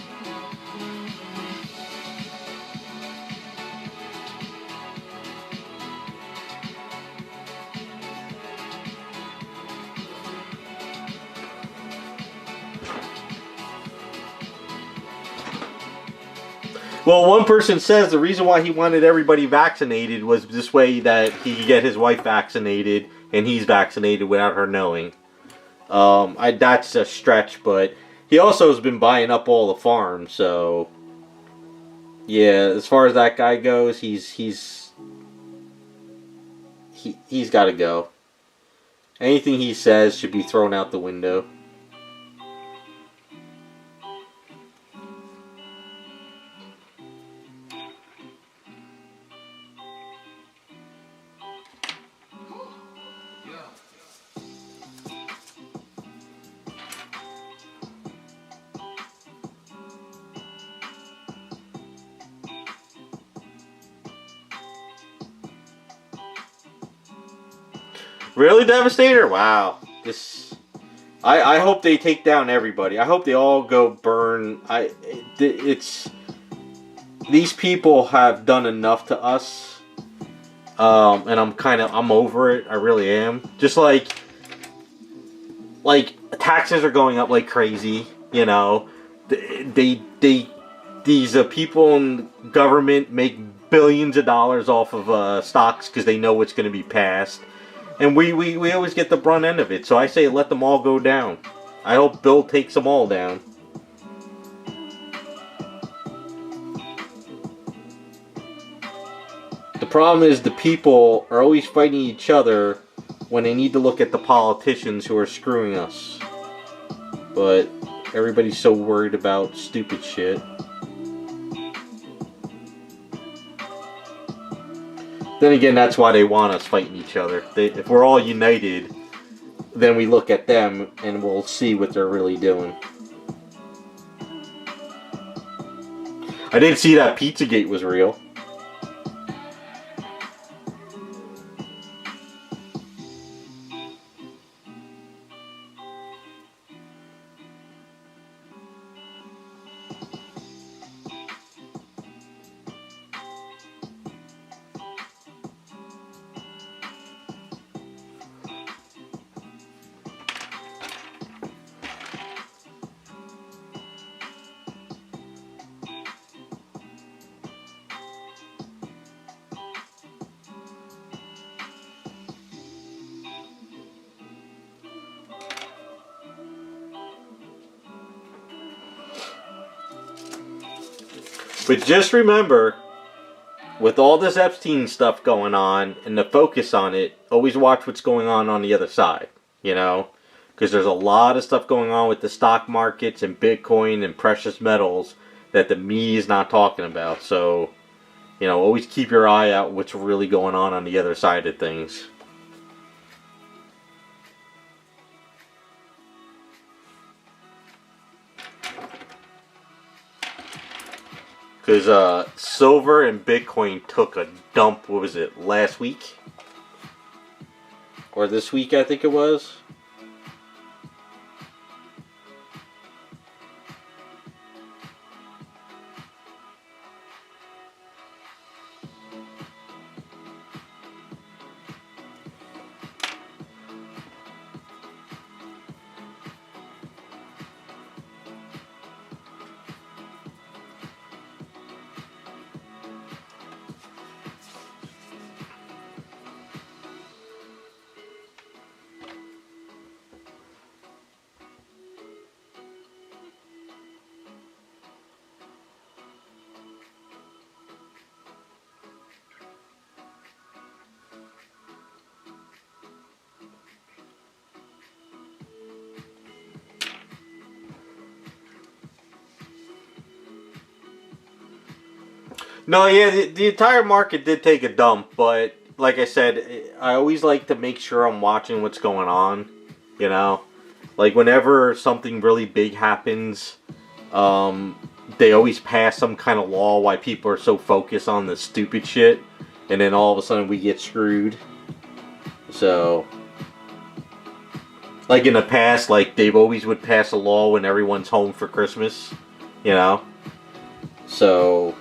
Well, one person says the reason why he wanted everybody vaccinated was this way that he could get his wife vaccinated and he's vaccinated without her knowing. That's a stretch, but he also has been buying up all the farms, so yeah. As far as that guy goes, he's got to go. Anything he says should be thrown out the window. Really, Devastator? Wow. I hope they take down everybody. I hope they all go burn. These people have done enough to us. And I'm over it. I really am. Just like taxes are going up like crazy, you know. These people in government make billions of dollars off of stocks because they know what's going to be passed. And we always get the brunt end of it. So I say let them all go down. I hope Bill takes them all down. The problem is the people are always fighting each other when they need to look at the politicians who are screwing us. But everybody's so worried about stupid shit. Then again, that's why they want us fighting each other. If we're all united, then we look at them and we'll see what they're really doing. I didn't see that Pizzagate was real. But just remember, with all this Epstein stuff going on and the focus on it, always watch what's going on the other side, you know? Because there's a lot of stuff going on with the stock markets and Bitcoin and precious metals that the media is not talking about. So, you know, always keep your eye out what's really going on the other side of things. Because silver and Bitcoin took a dump, what was it, last week? Or this week, I think it was. No, yeah, the entire market did take a dump, but like I said, I always like to make sure I'm watching what's going on, you know? Like, whenever something really big happens, they always pass some kind of law why people are so focused on the stupid shit, and then all of a sudden we get screwed. So, like in the past, like, they've always would pass a law when everyone's home for Christmas, you know? So...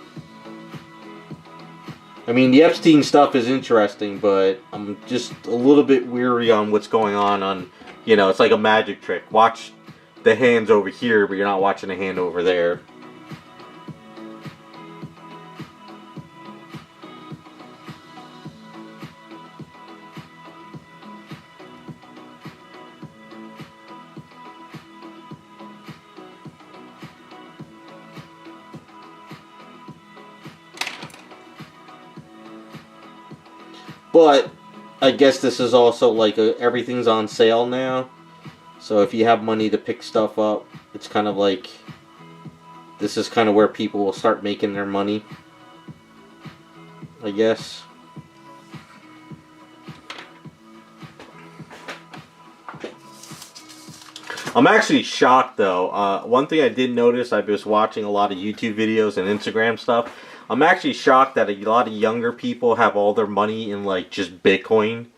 I mean, the Epstein stuff is interesting, but I'm just a little bit weary on what's going on, you know, it's like a magic trick. Watch the hands over here, but you're not watching the hand over there. But I guess this is also like everything's on sale now. So if you have money to pick stuff up, it's kind of like this is kind of where people will start making their money, I guess. I'm actually shocked though. One thing I did notice, I was watching a lot of YouTube videos and Instagram stuff. I'm actually shocked that a lot of younger people have all their money in like just Bitcoin.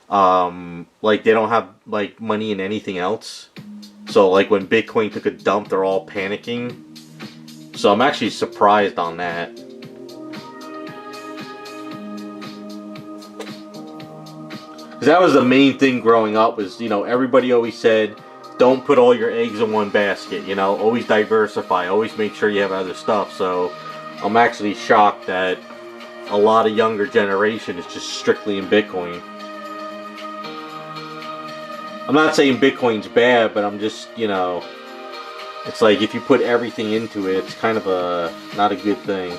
Like they don't have like money in anything else. So like when Bitcoin took a dump, they're all panicking. So I'm actually surprised on that. Because that was the main thing growing up was, you know, everybody always said, don't put all your eggs in one basket, you know, always diversify, always make sure you have other stuff. So I'm actually shocked that a lot of younger generation is just strictly in Bitcoin. I'm not saying Bitcoin's bad, but I'm just, you know, it's like if you put everything into it, it's kind of not a good thing.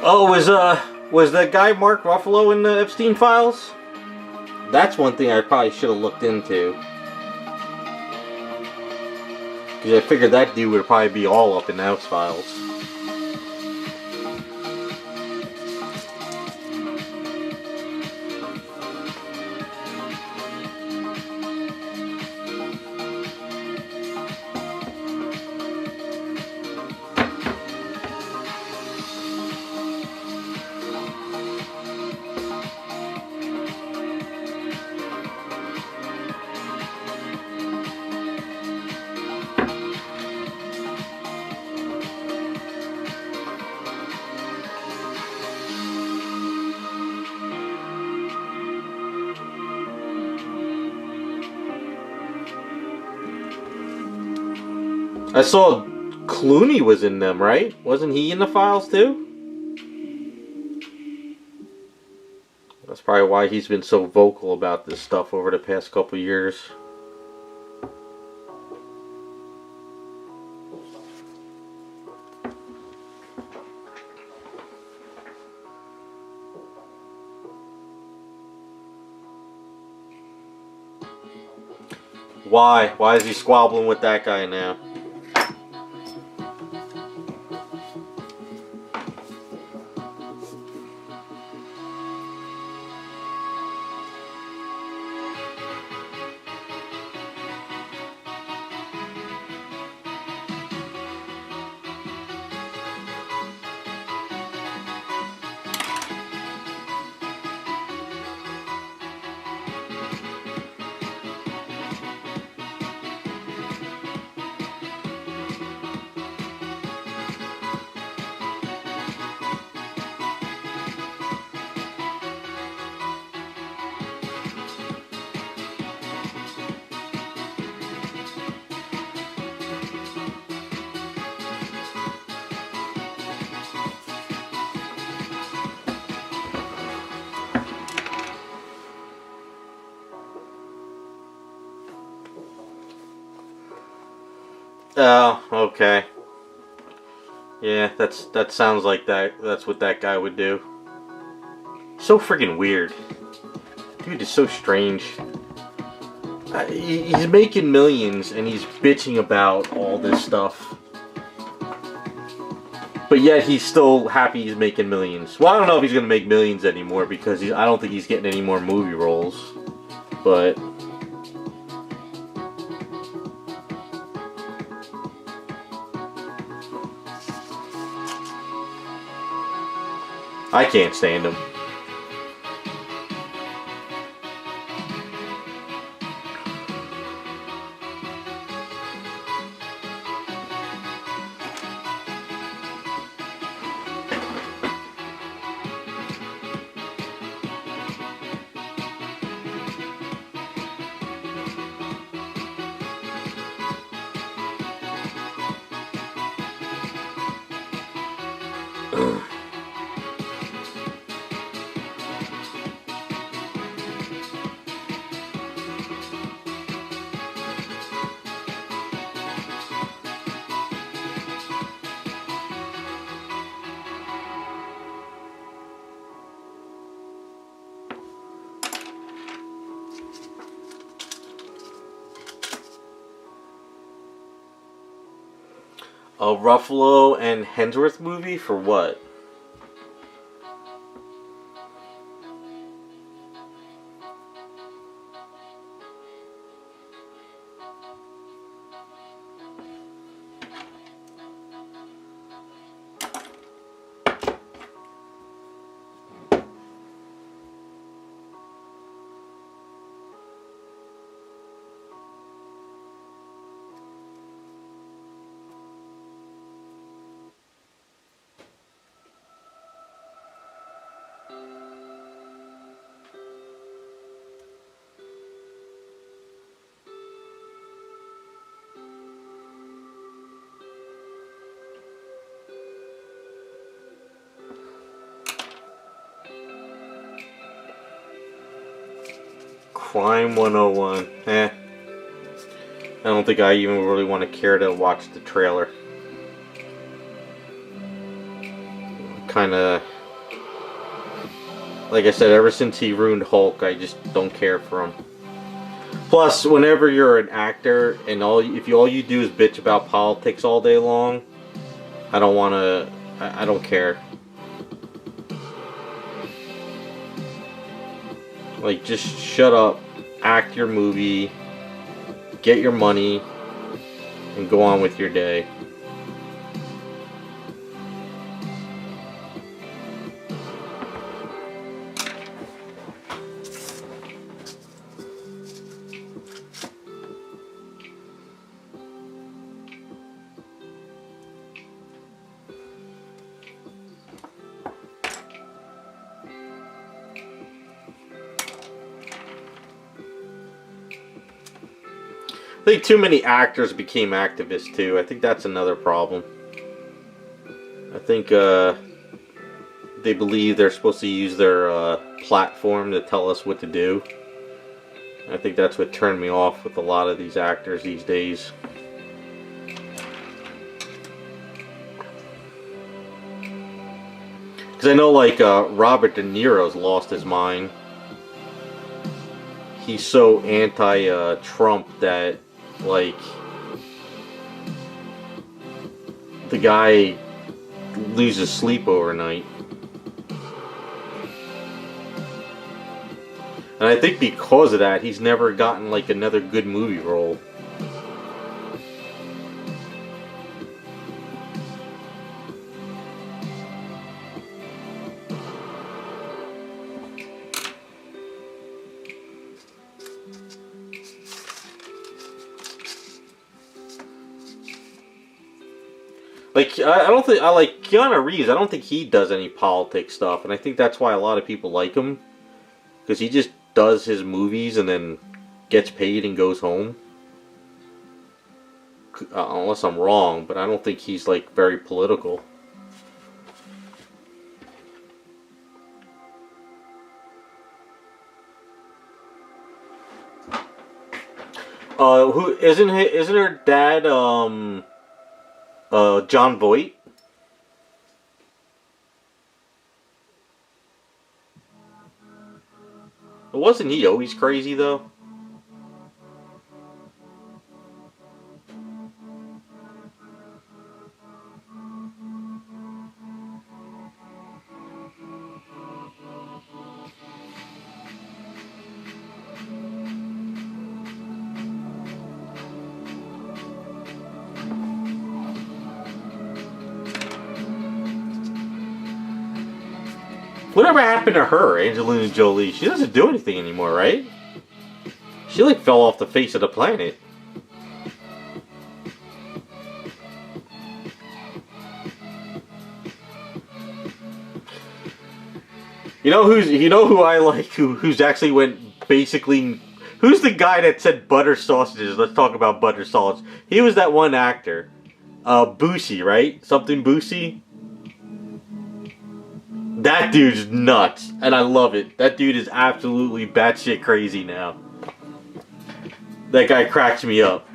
Oh, was that guy Mark Ruffalo in the Epstein files? That's one thing I probably should have looked into. Because I figured that dude would probably be all up in those files. I saw Clooney was in them, right? Wasn't he in the files too? That's probably why he's been so vocal about this stuff over the past couple years. Why? Why is he squabbling with that guy now? Oh, okay. Yeah, that sounds like that's what that guy would do. So freaking weird. Dude is so strange. He's making millions and he's bitching about all this stuff. But yet he's still happy he's making millions. Well, I don't know if he's gonna make millions anymore because I don't think he's getting any more movie roles. But I can't stand him. A Ruffalo and Hemsworth movie for what? Crime 101. I don't think I even really want to care to watch the trailer. Kinda, like I said, ever since he ruined Hulk, I just don't care for him. Plus, whenever you're an actor and all you do is bitch about politics all day long, I don't want to. I don't care. Like, just shut up, act your movie, get your money, and go on with your day. I think too many actors became activists too. I think that's another problem. I think they believe they're supposed to use their platform to tell us what to do. I think that's what turned me off with a lot of these actors these days. Because I know, like, Robert De Niro's lost his mind. he's so anti-Trump that, like, the guy loses sleep overnight. And I think because of that, he's never gotten, like, another good movie role. Like, I don't think, I like Keanu Reeves, I don't think he does any politics stuff, and I think that's why a lot of people like him. Because he just does his movies and then gets paid and goes home. Unless I'm wrong, but I don't think he's, like, very political. Who isn't her dad John Voight? Wasn't he always crazy though? Whatever happened to her, Angelina Jolie? She doesn't do anything anymore, right? She, like, fell off the face of the planet. You know who I like, who's actually went basically, who's the guy that said butter sausages? Let's talk about butter sausages. He was that one actor. Boosie, right? Something Boosie? That dude's nuts, and I love it. That dude is absolutely batshit crazy now. That guy cracks me up.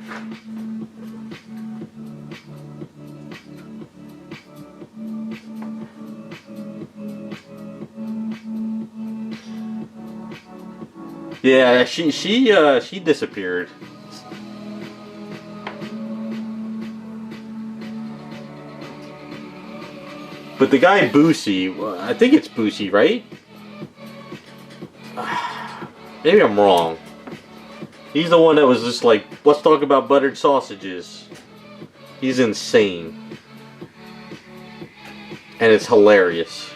Yeah, she disappeared. But the guy Boosie, I think it's Boosie, right? Maybe I'm wrong. He's the one that was just like, let's talk about buttered sausages. He's insane. And it's hilarious.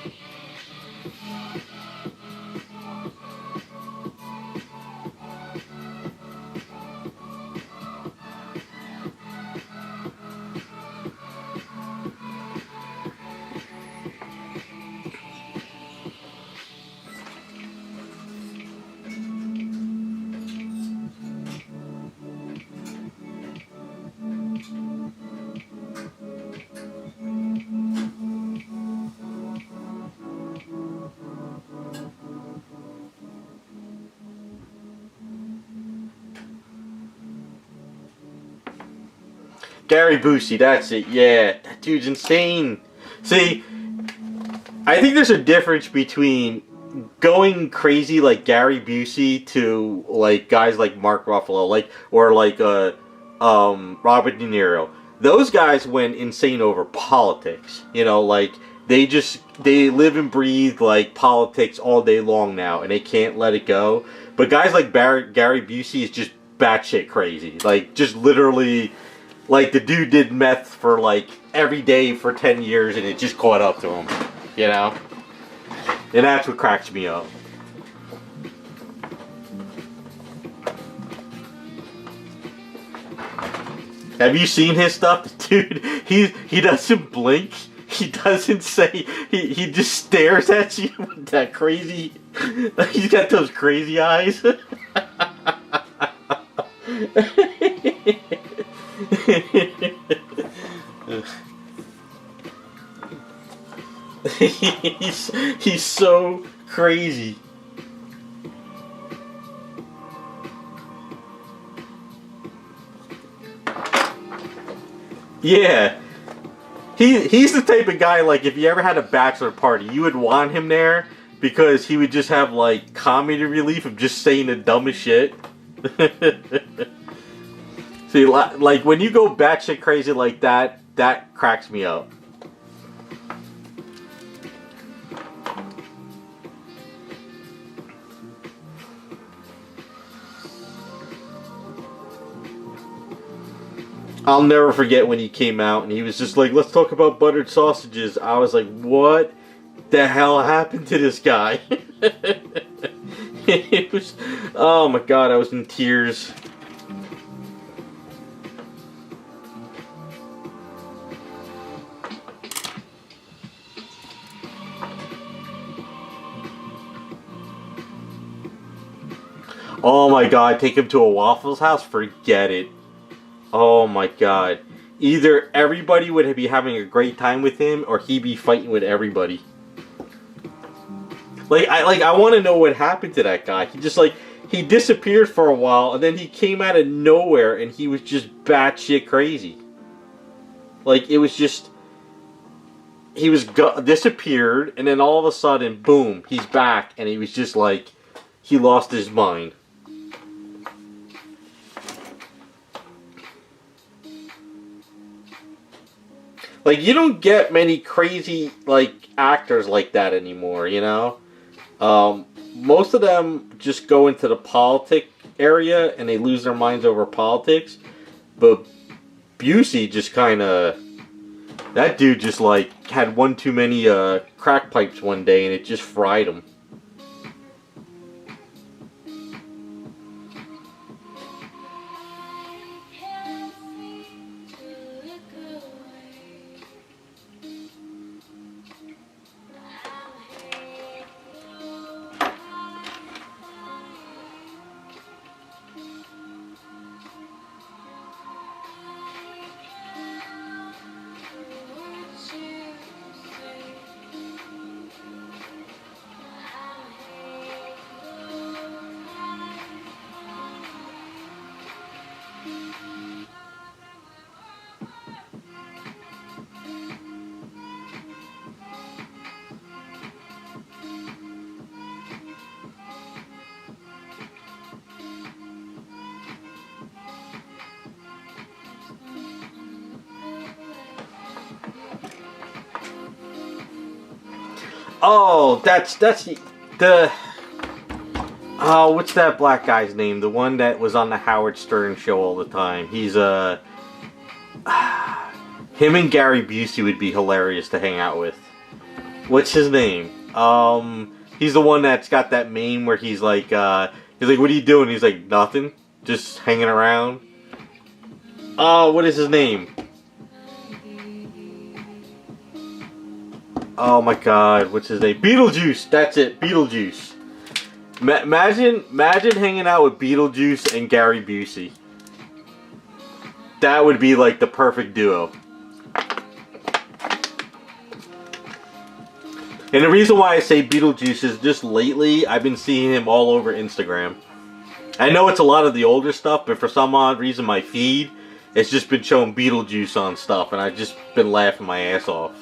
Gary Busey, that's it, yeah. That dude's insane. See, I think there's a difference between going crazy like Gary Busey to like guys like Mark Ruffalo, or Robert De Niro. Those guys went insane over politics. You know, like they live and breathe like politics all day long now, and they can't let it go. But guys like Gary Busey is just batshit crazy. Like just literally. Like, the dude did meth for, like, every day for 10 years, and it just caught up to him, you know? And that's what cracks me up. Have you seen his stuff? Dude, he doesn't blink. He doesn't say, he just stares at you with that crazy, he's got those crazy eyes. he's so crazy. Yeah. He's the type of guy, like, if you ever had a bachelor party, you would want him there because he would just have like comedy relief of just saying the dumbest shit. See, like when you go batshit crazy like that, that cracks me up. I'll never forget when he came out and he was just like, let's talk about buttered sausages. I was like, what the hell happened to this guy? It was, oh my god, I was in tears. Oh my god, take him to a Waffles House? Forget it. Oh my god. Either everybody would be having a great time with him, or he'd be fighting with everybody. I want to know what happened to that guy. He just he disappeared for a while, and then he came out of nowhere, and he was just batshit crazy. Like, it was just, he was disappeared, and then all of a sudden, boom, he's back, and he was just like, he lost his mind. Like, you don't get many crazy, like, actors like that anymore, you know? Most of them just go into the politic area and they lose their minds over politics. But Busey just kind of... That dude just, like, had one too many crack pipes one day and it just fried him. Oh, that's the... Oh, what's that black guy's name? The one that was on the Howard Stern show all the time. He's, him and Gary Busey would be hilarious to hang out with. What's his name? He's the one that's got that meme where he's like, what are you doing? He's like, nothing. Just hanging around. Oh, what is his name? Oh my god, what's his name? Beetlejuice! That's it, Beetlejuice. Imagine hanging out with Beetlejuice and Gary Busey. That would be like the perfect duo. And the reason why I say Beetlejuice is just lately, I've been seeing him all over Instagram. I know it's a lot of the older stuff, but for some odd reason my feed, it's just been showing Beetlejuice on stuff, and I've just been laughing my ass off.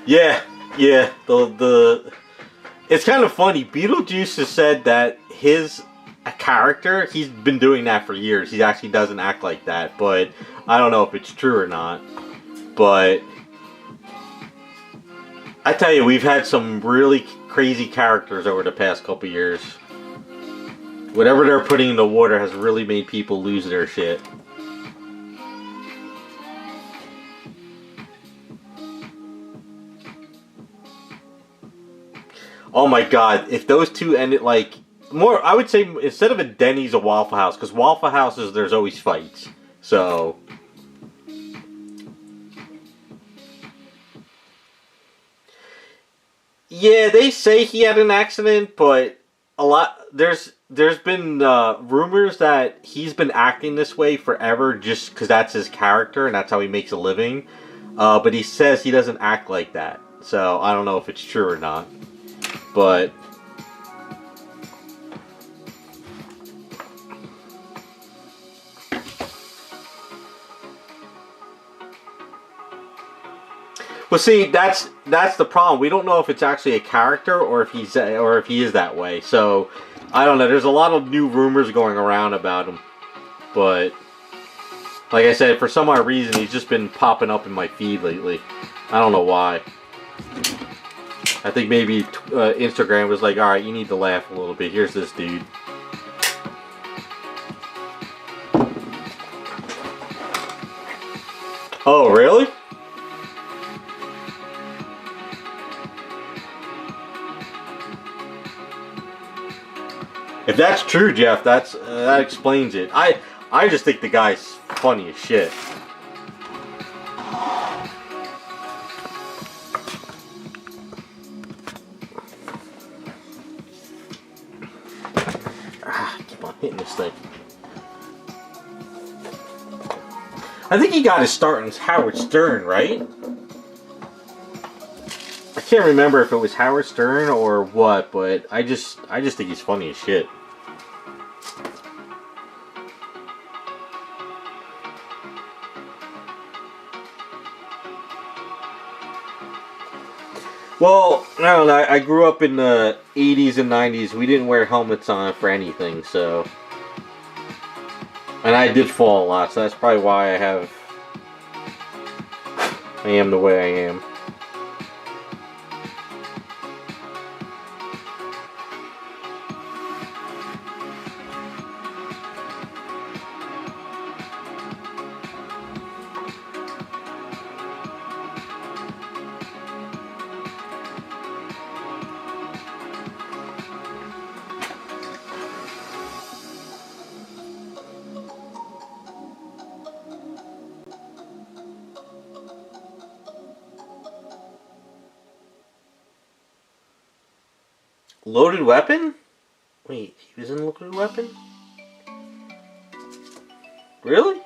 Yeah, it's kind of funny. Beetlejuice has said that his character, he's been doing that for years. He actually doesn't act like that, but I don't know if it's true or not. But I tell you, we've had some really crazy characters over the past couple years. Whatever they're putting in the water has really made people lose their shit. Oh my god, if those two ended like more, I would say instead of a Denny's, a Waffle House, because Waffle Houses there's always fights. So yeah, they say he had an accident, but a lot. There's been rumors that he's been acting this way forever, just because that's his character and that's how he makes a living. But he says he doesn't act like that, so I don't know if it's true or not. But well, see, that's the problem. We don't know if it's actually a character or if he is that way. So I don't know. There's a lot of new rumors going around about him, but like I said, for some odd reason, he's just been popping up in my feed lately. I don't know why. I think maybe Instagram was like, all right, you need to laugh a little bit. Here's this dude. Oh, really? If that's true, Jeff, that explains it. I just think the guy's funny as shit. Keep on hitting this thing. I think he got his start in Howard Stern, right? I can't remember if it was Howard Stern or what, but I just think he's funny as shit. Well, I don't know. I grew up in the 80s and 90s. We didn't wear helmets on for anything, so. And I did fall a lot, so that's probably why I am the way I am. Loaded weapon? Wait, he was in Loaded Weapon? Really?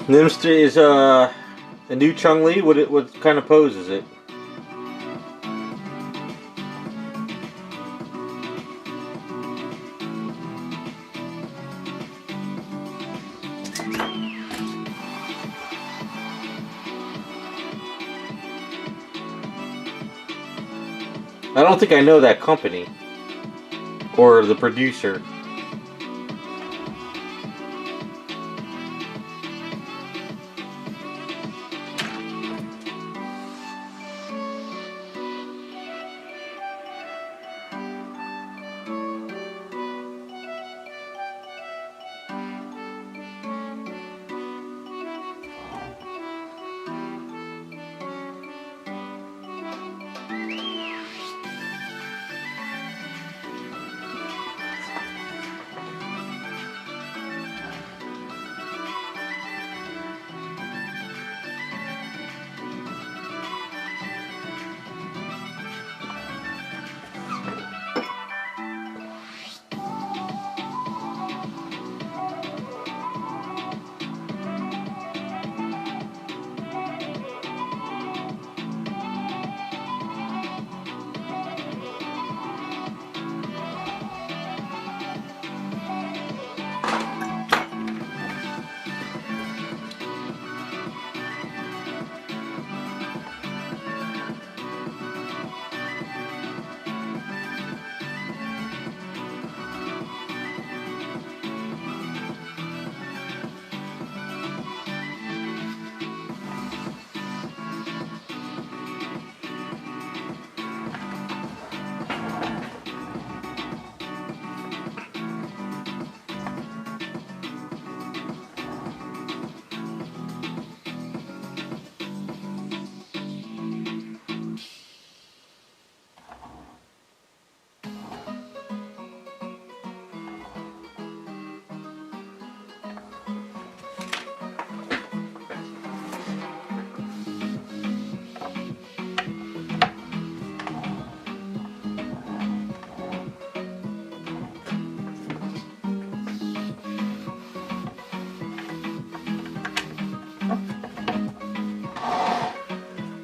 Nimster is a new Chun-Li. What kind of pose is it? I don't think I know that company or the producer.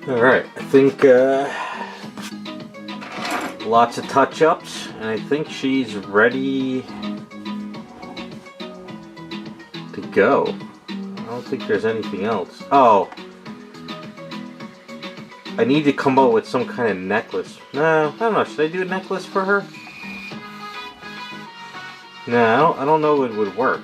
Alright, I think lots of touch-ups, and I think she's ready to go. I don't think there's anything else. Oh, I need to come up with some kind of necklace. No, I don't know. Should I do a necklace for her? No, I don't know if it would work.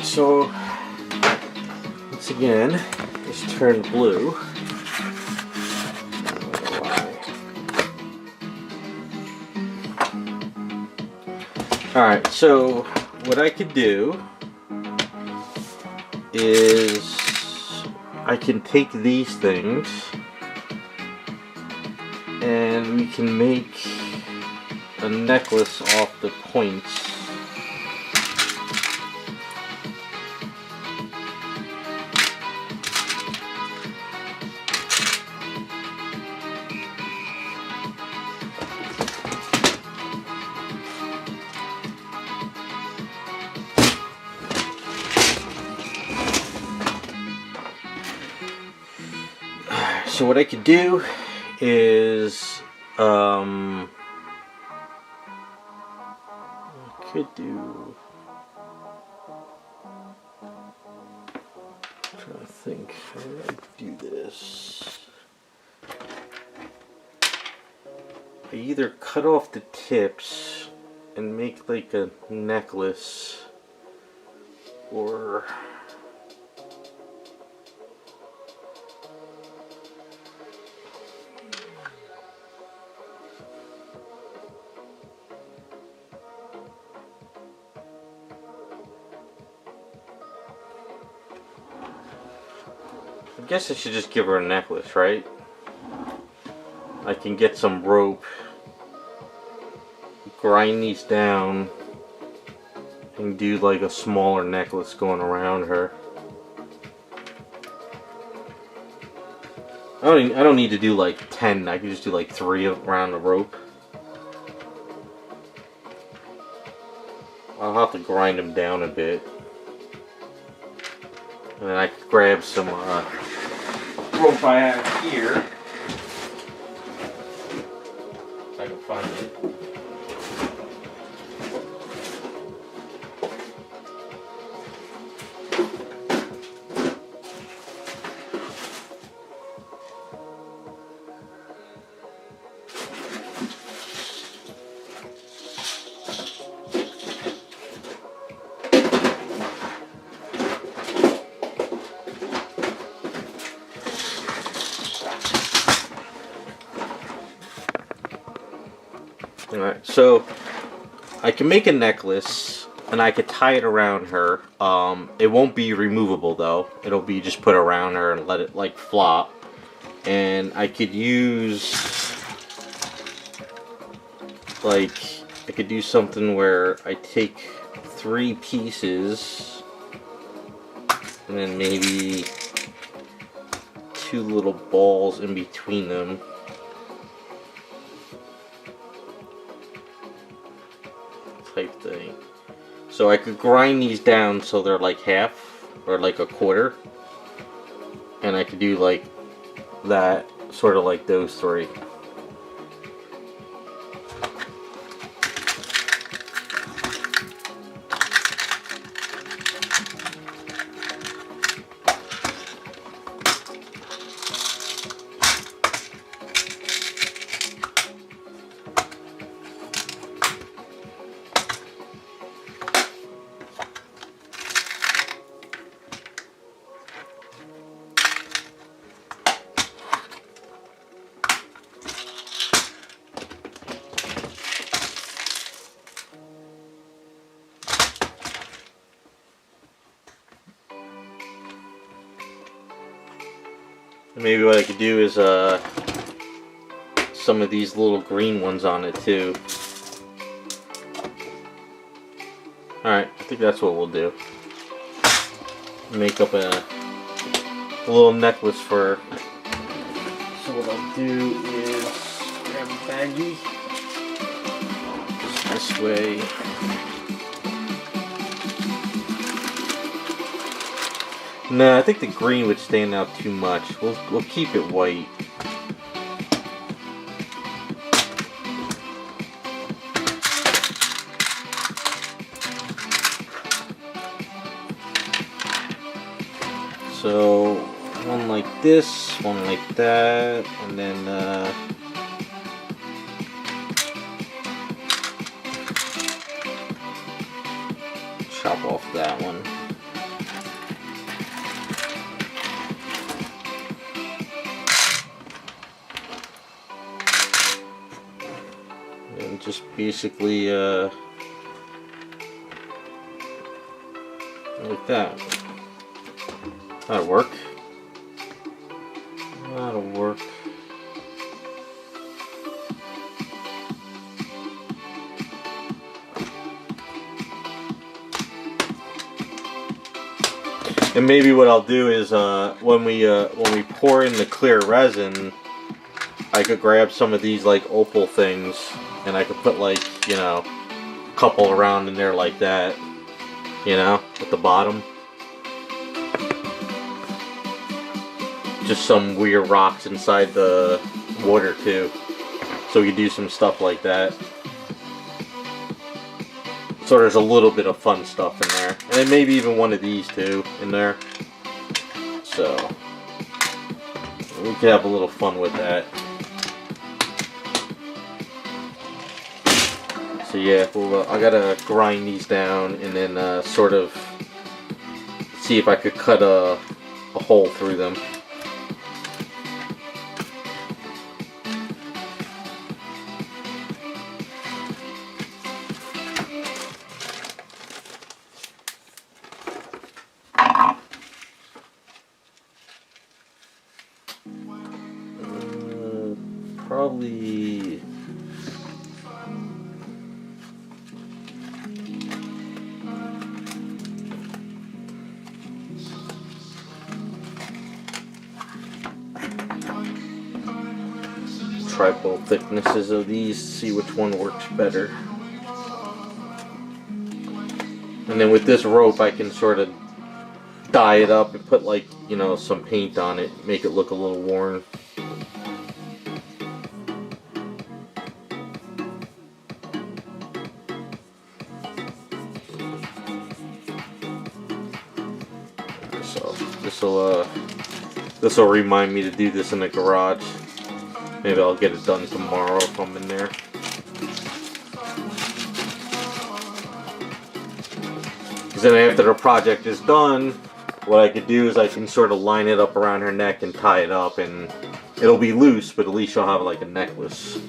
So, once again, it's turned blue. I don't know why. Alright, so what I could do is I can take these things and we can make a necklace off the points. So what I could do is, I could do, I'm trying to think, how do I do this? I either cut off the tips and make like a necklace, or I guess I should just give her a necklace, right? I can get some rope, grind these down, and do like a smaller necklace going around her. I don't need to do like 10, I can just do like 3 around the rope. I'll have to grind them down a bit. And then I could grab some rope I have here. If I can find it. Alright, so I can make a necklace and I could tie it around her. It won't be removable though. It'll be just put around her and let it like flop. And I could use like, I could do something where I take 3 pieces and then maybe 2 little balls in between them. Type thing. So I could grind these down so they're like half or like a quarter. and I could do like that, sort of like those three. Maybe what I could do is some of these little green ones on it too. Alright, I think that's what we'll do. Make up a little necklace for... So what I'll do is grab a baggie. Just this way. No, I think the green would stand out too much. We'll keep it white. So one like this, one like that, and then chop off that one. Just basically like that. That'll work. That'll work. And maybe what I'll do is when we pour in the clear resin, I could grab some of these like opal things. And I could put like, you know, a couple around in there like that, you know, at the bottom. Just some weird rocks inside the water too. So we could do some stuff like that. So there's a little bit of fun stuff in there. And then maybe even one of these too in there. So we could have a little fun with that. So yeah, well, I gotta grind these down and then sort of see if I could cut a hole through them. Probably... try both thicknesses of these, see which one works better. And then with this rope I can sort of dye it up and put like, you know, some paint on it, make it look a little worn. So this will remind me to do this in the garage. Maybe I'll get it done tomorrow if I'm in there. Because then after the project is done, what I could do is I can sort of line it up around her neck and tie it up, and it'll be loose, but at least she'll have like a necklace.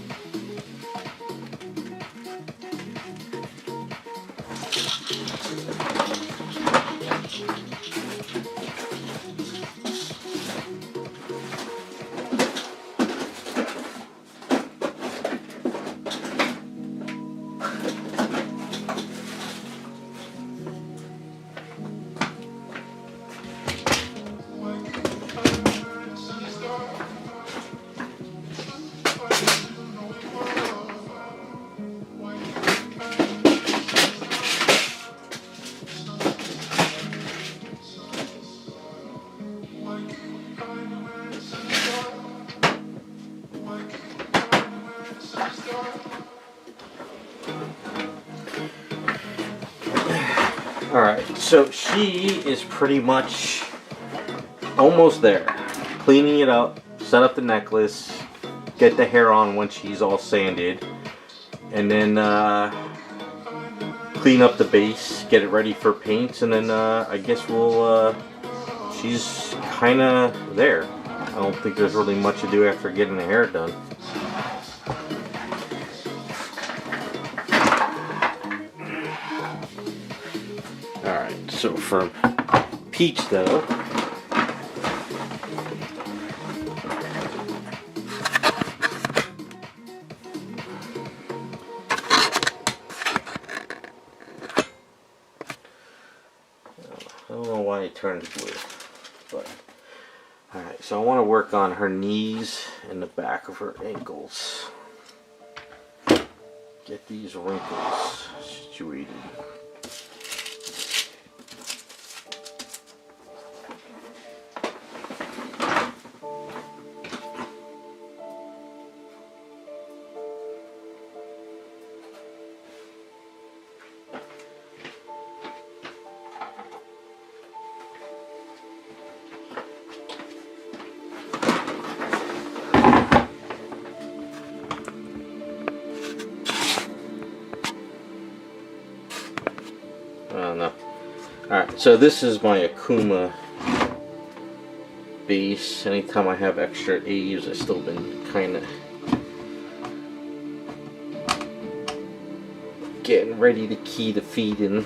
Alright, so she is pretty much almost there. Cleaning it up, set up the necklace, get the hair on when she's all sanded, and then clean up the base, get it ready for paints, and then I guess we'll, she's kind of there. I don't think there's really much to do after getting the hair done. Alright, so for Peach though, I don't know why it turned blue, but alright, so I want to work on her knees and the back of her ankles. Get these wrinkles situated. Alright, so this is my Akuma base. Anytime I have extra A's, I've still been kind of getting ready to key the feed in.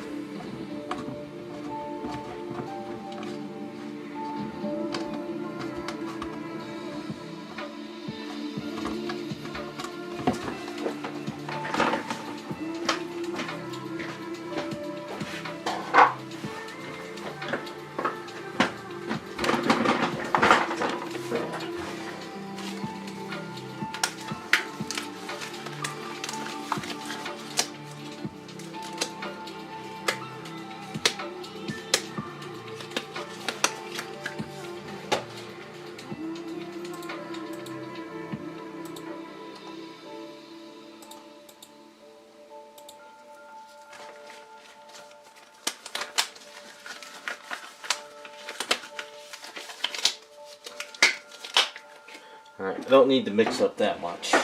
Alright, I don't need to mix up that much.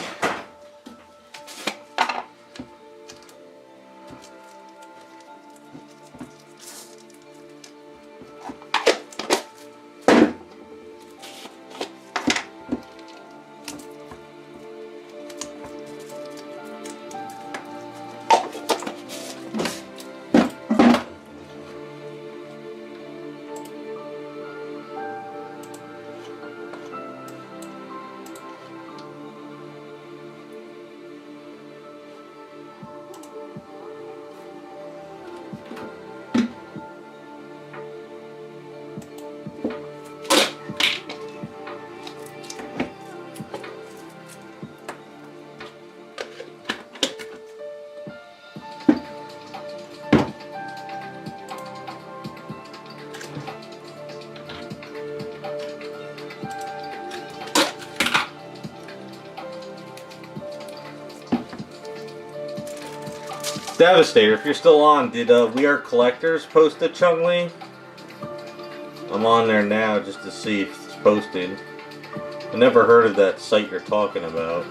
Devastator, if you're still on, did We Are Collectors post it, Chungli? I'm on there now just to see if it's posted. I never heard of that site you're talking about.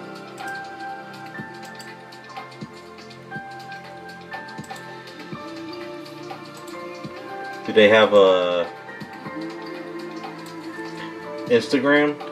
Do they have a Instagram?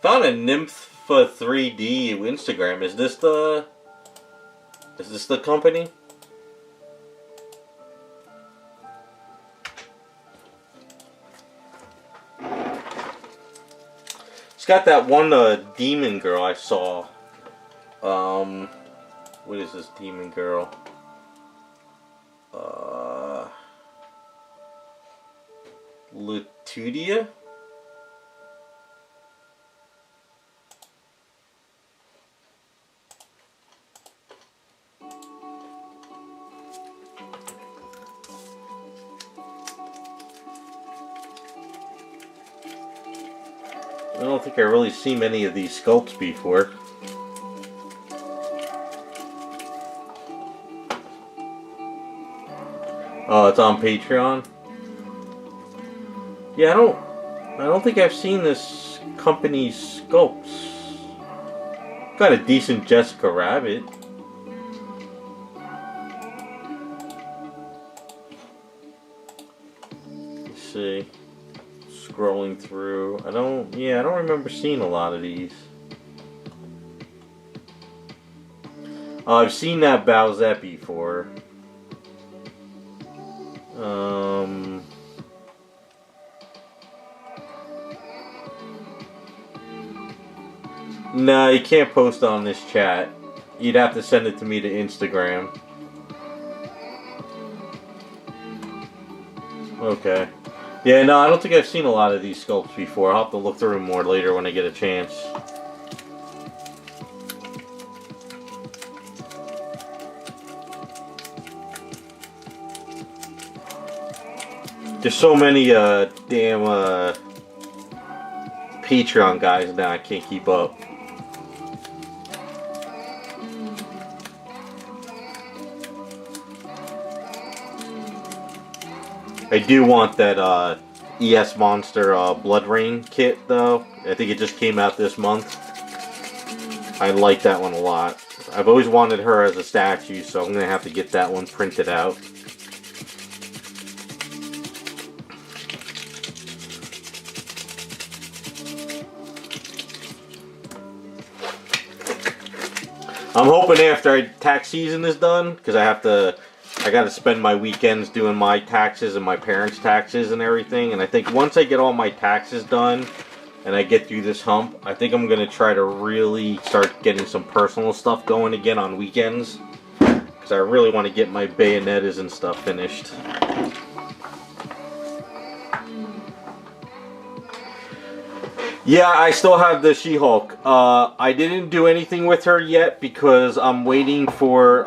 Found a Nympha 3D Instagram. Is this the company? It's got that one demon girl I saw What is this demon girl? Latudia? I don't think I've really seen many of these sculpts before. Oh, it's on Patreon? Yeah, I don't think I've seen this company's sculpts. Got a decent Jessica Rabbit. Let's see. Scrolling through. I don't remember seeing a lot of these. I've seen that Bowsette before. No, you can't post on this chat. You'd have to send it to me to Instagram. Okay. Yeah, no, I don't think I've seen a lot of these sculpts before. I'll have to look through them more later when I get a chance. There's so many damn Patreon guys now, I can't keep up. I do want that ES Monster Blood Rain kit though. I think it just came out this month. I like that one a lot. I've always wanted her as a statue, so I'm going to have to get that one printed out. I'm hoping after tax season is done, because I got to spend my weekends doing my taxes and my parents' taxes and everything. And I think once I get all my taxes done and I get through this hump, I think I'm going to try to really start getting some personal stuff going again on weekends. Because I really want to get my Bayonettas and stuff finished. Yeah, I still have the She-Hulk. I didn't do anything with her yet because I'm waiting for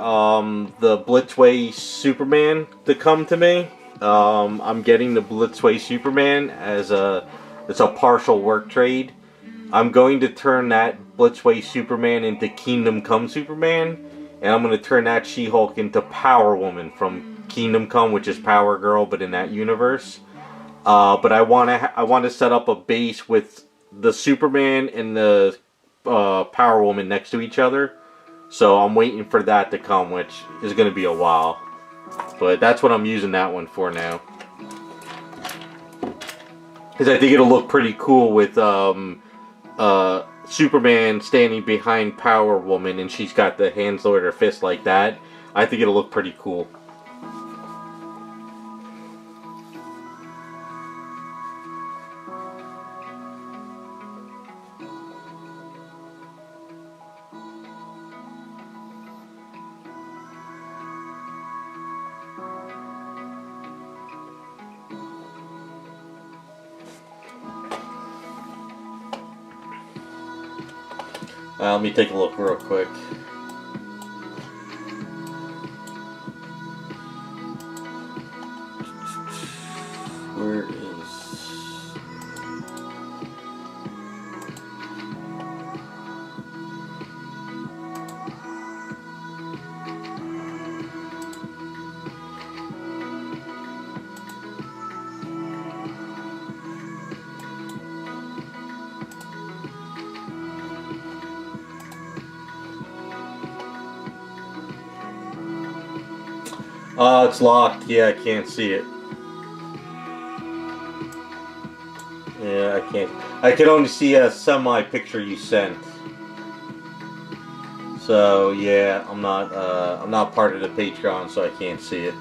the Blitzway Superman to come to me. I'm getting the Blitzway Superman as it's a partial work trade. I'm going to turn that Blitzway Superman into Kingdom Come Superman, and I'm going to turn that She-Hulk into Power Woman from Kingdom Come, which is Power Girl, but in that universe. But I want to set up a base with the Superman and the Power Woman next to each other. So I'm waiting for that to come, which is going to be a while. But that's what I'm using that one for now. Because I think it'll look pretty cool with Superman standing behind Power Woman and she's got the hands lowered her fist like that. I think it'll look pretty cool. Let me take a look real quick. Where is... it's locked. Yeah, I can't see it. Yeah, I can't. I can only see a semi-picture you sent. So yeah, I'm not part of the Patreon, so I can't see it.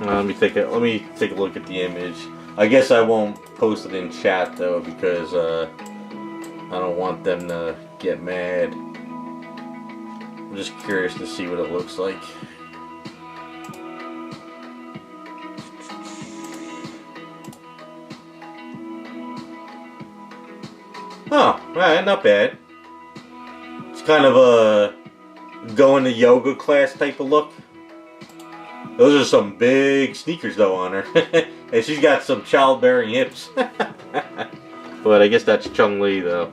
Let me take a look at the image. I guess I won't post it in chat though because I don't want them to get mad. I'm just curious to see what it looks like. Oh, alright, not bad. It's kind of a going to yoga class type of look. Those are some big sneakers though on her. And she's got some childbearing hips. But I guess that's Chun-Li though.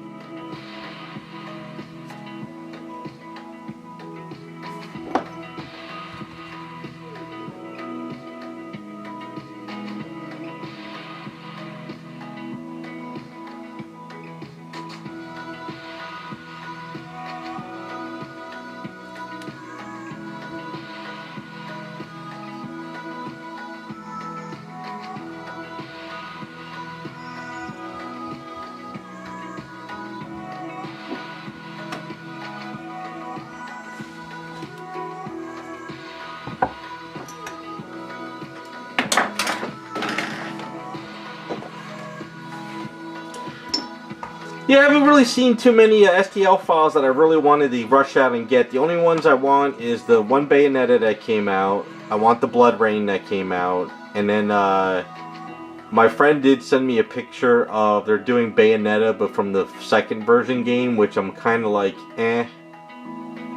Yeah, I haven't really seen too many STL files that I really wanted to rush out and get. The only ones I want is the one Bayonetta that came out. I want the Blood Rain that came out. And then my friend did send me a picture of they're doing Bayonetta but from the second version game, which I'm kind of like, eh.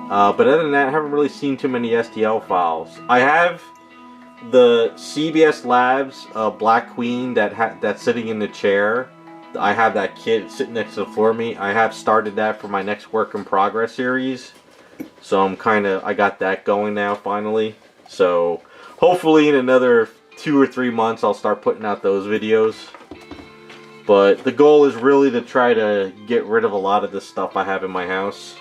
But other than that, I haven't really seen too many STL files. I have the CBS Labs Black Queen that's sitting in the chair. I have that kit sitting next to the floor of me. I have started that for my next work in progress series. So I got that going now finally. So hopefully in another 2 or 3 months I'll start putting out those videos. But the goal is really to try to get rid of a lot of the stuff I have in my house.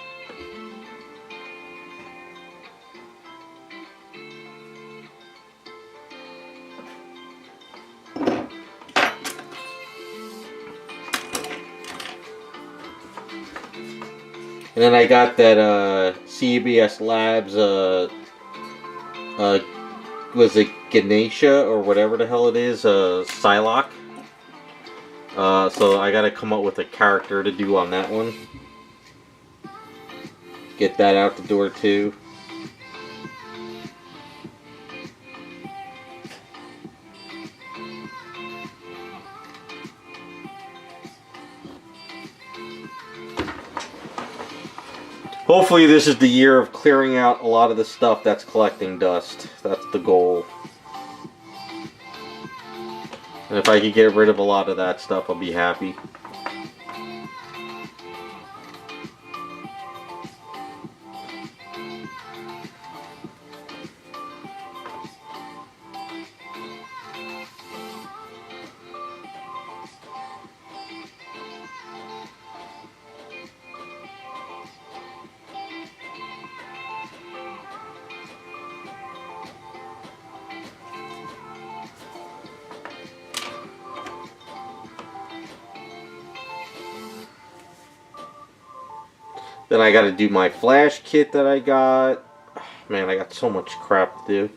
And then I got that CBS Labs, was it Ganesha or whatever the hell it is, Psylocke. So I gotta come up with a character to do on that one. Get that out the door too. Hopefully this is the year of clearing out a lot of the stuff that's collecting dust. That's the goal. And if I could get rid of a lot of that stuff, I'll be happy. Then I gotta do my flash kit that I got. Man, I got so much crap to do.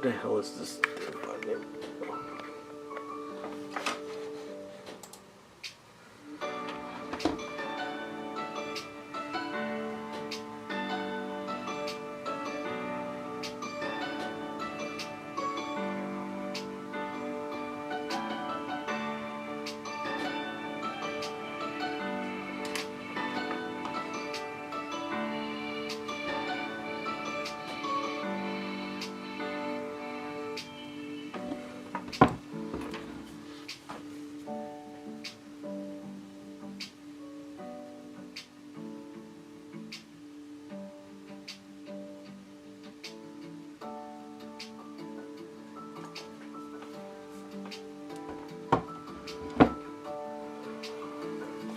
the hell is this thing? There we go.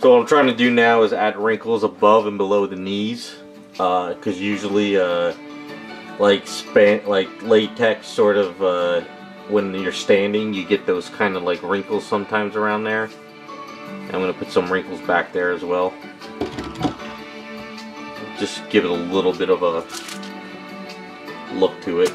So what I'm trying to do now is add wrinkles above and below the knees, because usually, like latex sort of, when you're standing, you get those kind of like wrinkles sometimes around there. And I'm gonna put some wrinkles back there as well. Just give it a little bit of a look to it.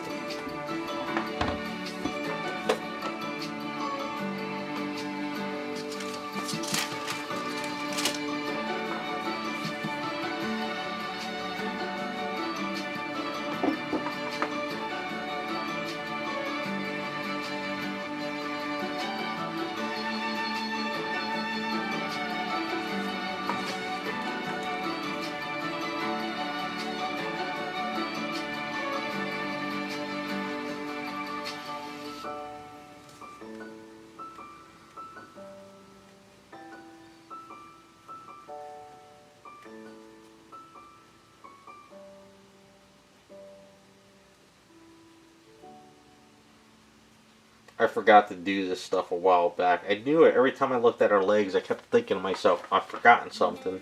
I forgot to do this stuff a while back. I knew it. Every time I looked at her legs, I kept thinking to myself, I've forgotten something.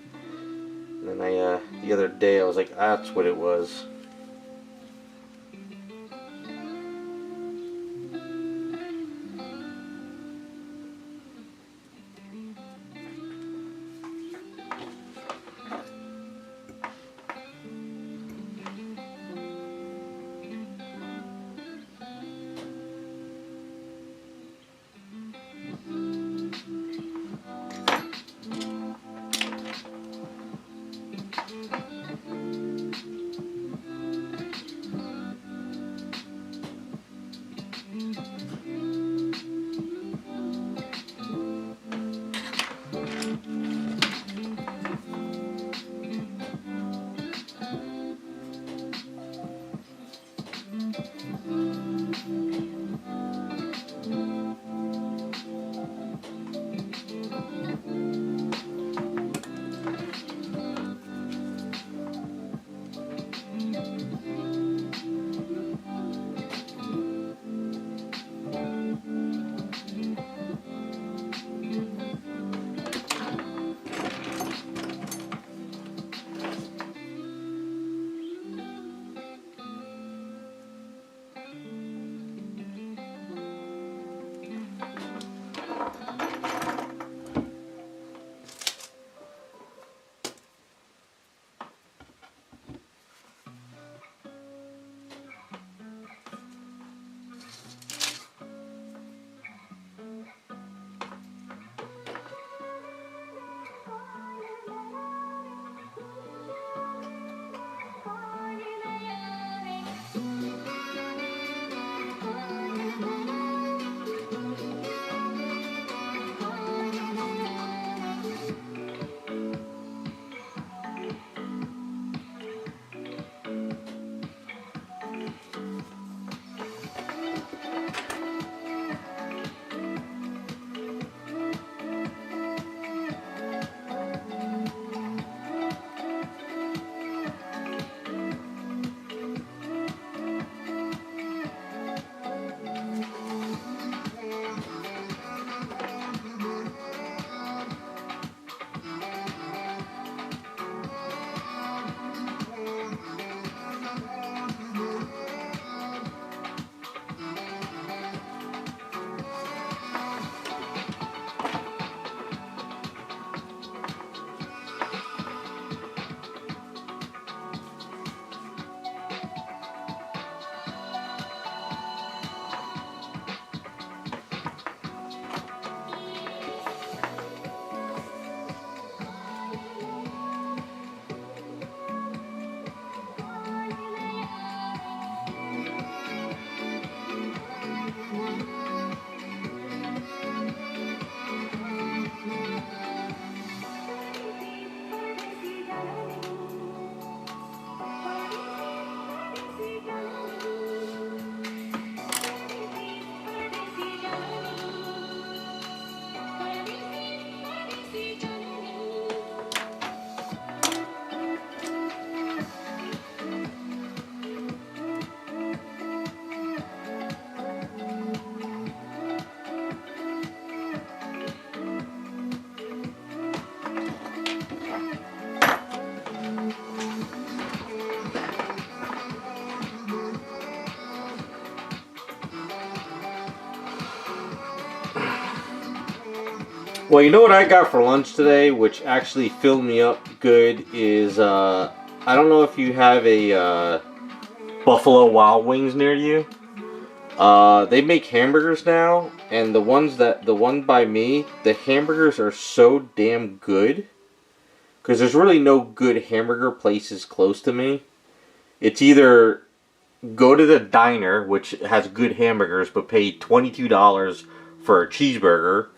And then the other day, I was like, that's what it was. Well, you know what I got for lunch today, which actually filled me up good, is, I don't know if you have a, Buffalo Wild Wings near you. They make hamburgers now, and the one by me, the hamburgers are so damn good. Because there's really no good hamburger places close to me. It's either go to the diner, which has good hamburgers, but pay $22 for a cheeseburger,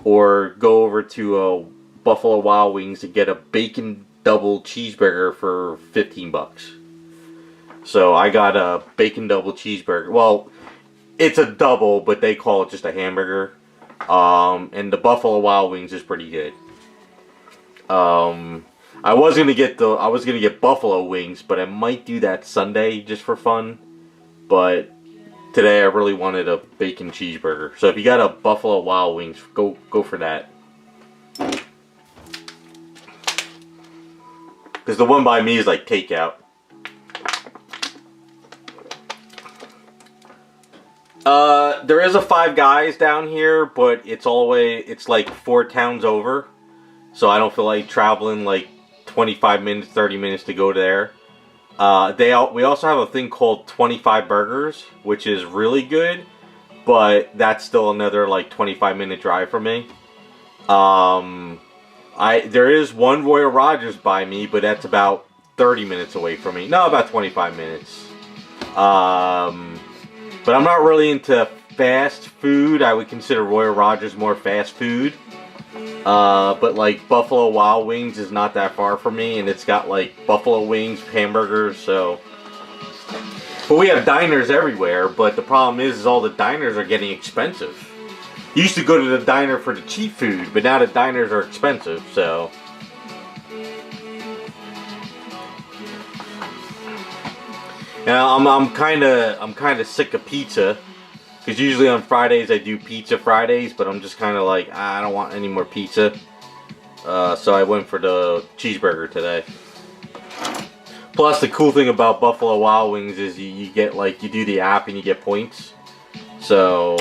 or go over to Buffalo Wild Wings to get a bacon double cheeseburger for 15 bucks. So I got a bacon double cheeseburger. Well, it's a double, but they call it just a hamburger. And the Buffalo Wild Wings is pretty good. I was gonna get buffalo wings, but I might do that Sunday just for fun. But today I really wanted a bacon cheeseburger. So if you got a Buffalo Wild Wings, go for that. Because the one by me is like takeout. There is a Five Guys down here, but it's like 4 towns over. So I don't feel like traveling like 25 minutes, 30 minutes to go there. We also have a thing called 25 Burgers, which is really good, but that's still another like 25-minute drive for me. There is one Royal Rogers by me, but that's about 30 minutes away from me. No, about 25 minutes. But I'm not really into fast food. I would consider Royal Rogers more fast food. But like Buffalo Wild Wings is not that far from me, and it's got like buffalo wings, hamburgers, so. But we have diners everywhere, but the problem is all the diners are getting expensive. You used to go to the diner for the cheap food, but now the diners are expensive, so. And I'm kind of sick of pizza. Because usually on Fridays I do Pizza Fridays, but I'm just kind of like, I don't want any more pizza. So I went for the cheeseburger today. Plus the cool thing about Buffalo Wild Wings is you get like, you do the app and you get points. So,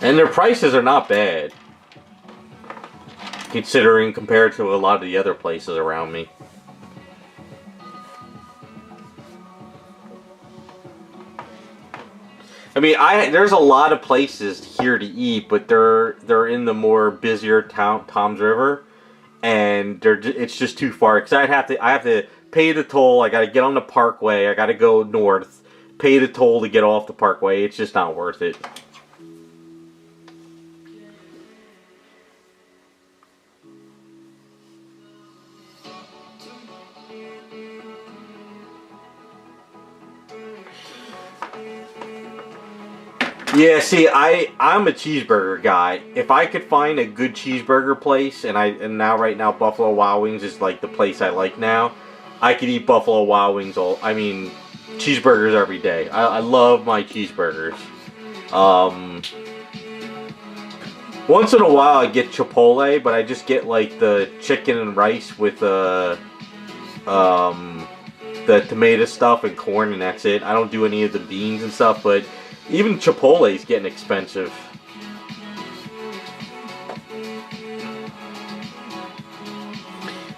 and their prices are not bad. Considering compared to a lot of the other places around me. I mean, there's a lot of places here to eat, but they're in the more busier Toms River, and it's just too far. Cause I have to pay the toll. I got to get on the Parkway. I got to go north, pay the toll to get off the Parkway. It's just not worth it. Yeah, see, I'm a cheeseburger guy. If I could find a good cheeseburger place, and right now Buffalo Wild Wings is like the place I like now, I could eat Buffalo Wild Wings cheeseburgers every day. I love my cheeseburgers. Once in a while I get Chipotle, but I just get like the chicken and rice with the tomato stuff and corn, and that's it. I don't do any of the beans and stuff, but even Chipotle is getting expensive.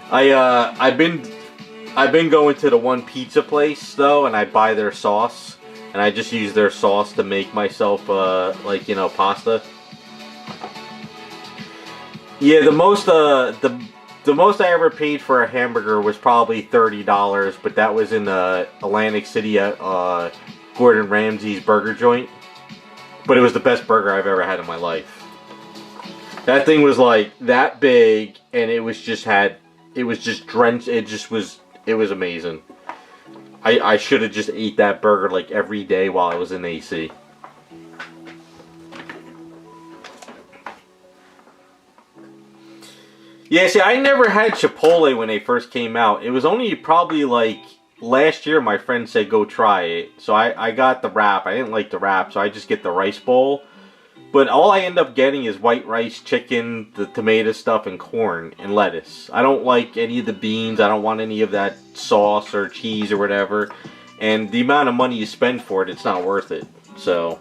I've been going to the one pizza place though, and I buy their sauce, and I just use their sauce to make myself pasta. Yeah, the most I ever paid for a hamburger was probably $30, but that was in Atlantic City at Gordon Ramsay's burger joint. But it was the best burger I've ever had in my life. That thing was like that big, and it was just drenched. It was amazing. I should have just ate that burger like every day while I was in AC. Yeah, see, I never had Chipotle when they first came out. It was only probably like last year my friend said go try it. So I got the wrap. I didn't like the wrap, so I just get the rice bowl. But all I end up getting is white rice, chicken, the tomato stuff, and corn, and lettuce. I don't like any of the beans. I don't want any of that sauce or cheese or whatever. And the amount of money you spend for it, it's not worth it. So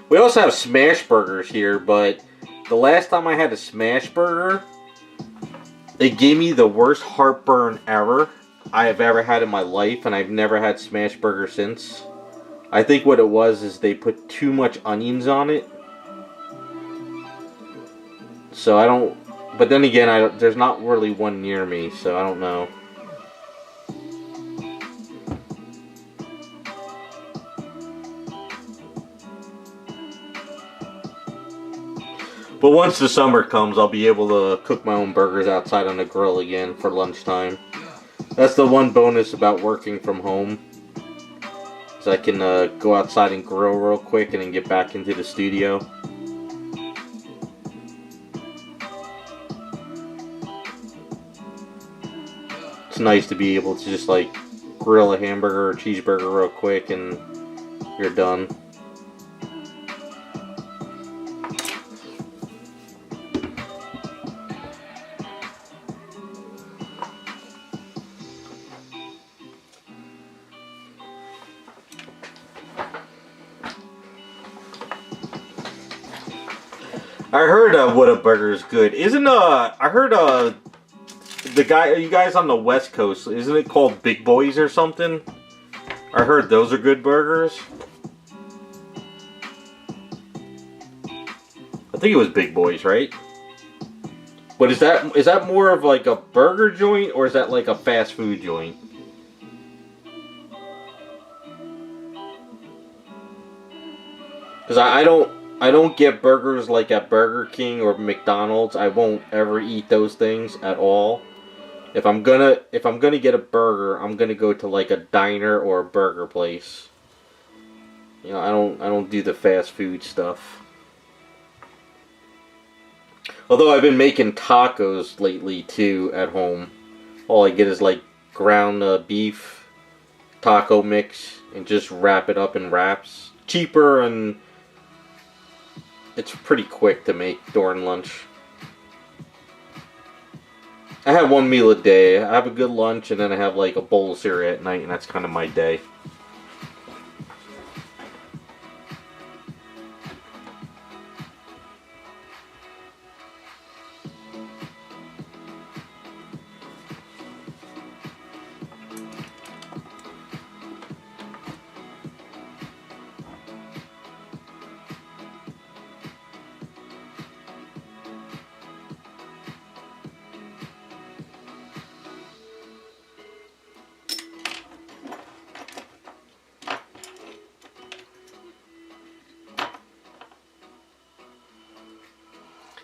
We also have smash burgers here, but the last time I had a smash burger, it gave me the worst heartburn ever I have ever had in my life, and I've never had smash burger since. I think what it was is they put too much onions on it. So I don't... But then again, there's not really one near me, so I don't know. But once the summer comes, I'll be able to cook my own burgers outside on the grill again for lunchtime. That's the one bonus about working from home. Is I can go outside and grill real quick and then get back into the studio. It's nice to be able to just like grill a hamburger or cheeseburger real quick and you're done. I heard Whataburger is good. Isn't I heard you guys on the West Coast, isn't it called Big Boys or something? I heard those are good burgers. I think it was Big Boys, right? But is that more of like a burger joint or is that like a fast food joint? Because I don't get burgers like at Burger King or McDonald's. I won't ever eat those things at all. If I'm gonna get a burger, I'm gonna go to like a diner or a burger place. You know, I don't do the fast food stuff. Although I've been making tacos lately too at home. All I get is like ground beef, taco mix, and just wrap it up in wraps. Cheaper and it's pretty quick to make during lunch. I have one meal a day. I have a good lunch and then I have like a bowl of cereal at night and that's kind of my day.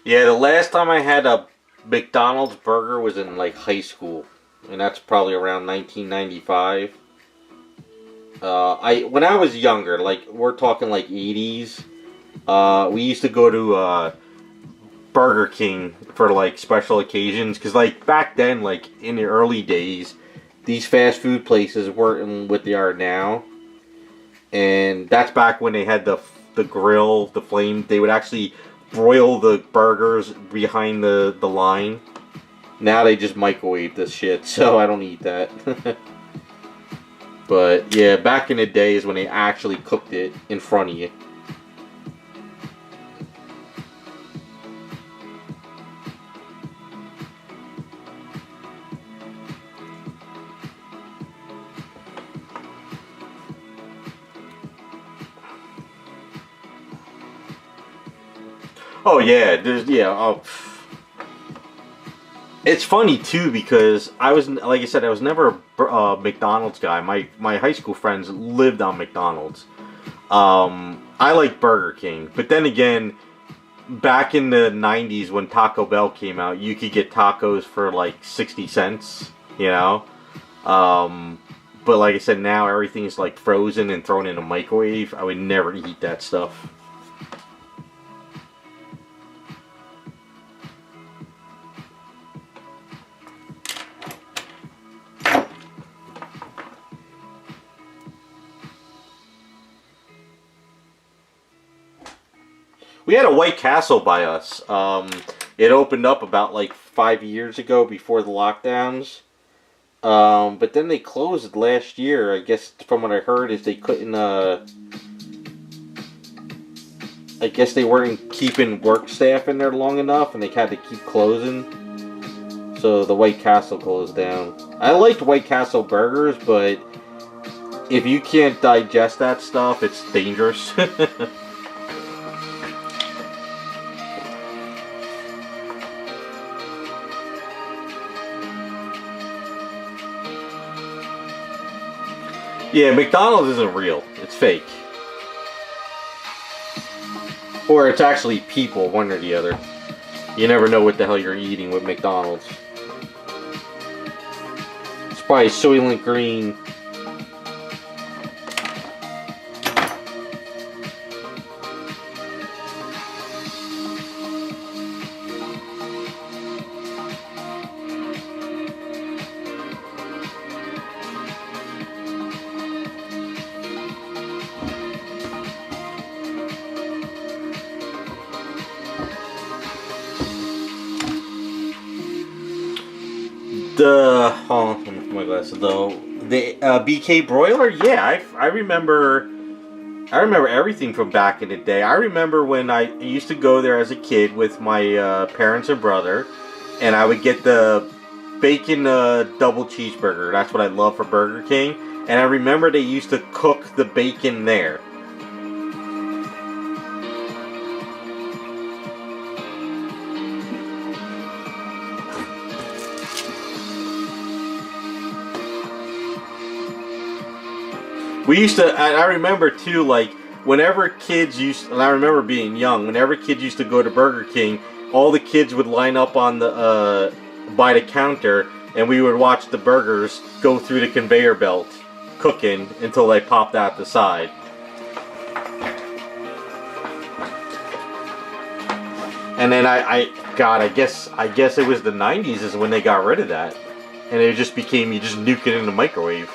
Yeah, the last time I had a McDonald's burger was in like high school, and that's probably around 1995. When I was younger, like we're talking like 80s, we used to go to Burger King for like special occasions, because like back then, like in the early days, these fast food places weren't what they are now, and that's back when they had the grill, the flame. They would actually broil the burgers behind the line. Now they just microwave this shit, so I don't eat that. But yeah, back in the days when they actually cooked it in front of you. Oh yeah, it's funny too because I was, like I said, I was never a McDonald's guy. My high school friends lived on McDonald's. I like Burger King, but then again, back in the 90s when Taco Bell came out, you could get tacos for like 60 cents, you know? But like I said, now everything's like frozen and thrown in a microwave. I would never eat that stuff. We had a White Castle by us. It opened up about like 5 years ago before the lockdowns. But then they closed last year. I guess from what I heard is they couldn't I guess they weren't keeping work staff in there long enough, and they had to keep closing. So the White Castle closed down. I liked White Castle burgers, but if you can't digest that stuff, it's dangerous. Yeah, McDonald's isn't real. It's fake. Or it's actually people, one or the other. You never know what the hell you're eating with McDonald's. It's probably Soylent Green. My glasses though. The BK broiler, yeah, I remember everything from back in the day. I remember when I used to go there as a kid with my parents and brother, and I would get the bacon double cheeseburger. That's what I love for Burger King. And I remember they used to cook the bacon there. We used to, I remember too, like, whenever kids used, and I remember being young, whenever kids used to go to Burger King, all the kids would line up on the, by the counter, and we would watch the burgers go through the conveyor belt, cooking, until they popped out the side. And then God, I guess it was the 90s is when they got rid of that. And it just became, you just nuke it in the microwave.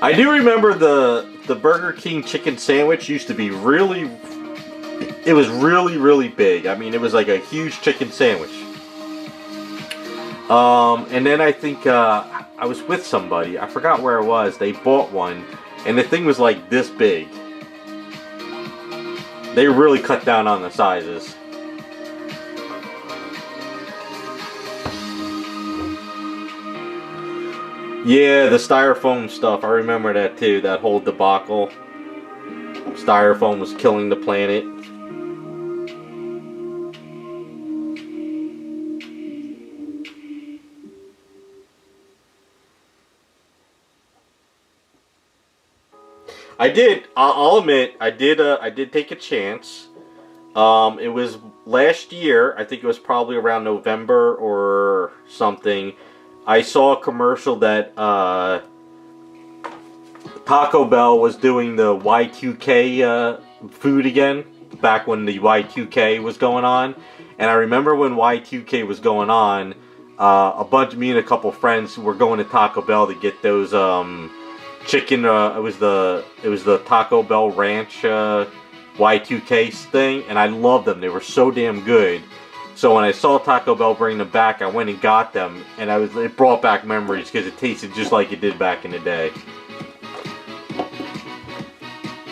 I do remember the Burger King chicken sandwich used to be really, it was really big. I mean, it was like a huge chicken sandwich. And then I think I was with somebody, I forgot where it was, they bought one, and the thing was like this big. They really cut down on the sizes. Yeah, the styrofoam stuff, I remember that too, that whole debacle. Styrofoam was killing the planet. I'll admit, I did take a chance. It was last year, I think it was probably around November or something. I saw a commercial that Taco Bell was doing the Y2K food again, back when the Y2K was going on. And I remember when Y2K was going on, me and a couple friends were going to Taco Bell to get those chicken. It was the Taco Bell Ranch Y2K thing, and I loved them. They were so damn good. So when I saw Taco Bell bring them back, I went and got them, and it brought back memories because it tasted just like it did back in the day.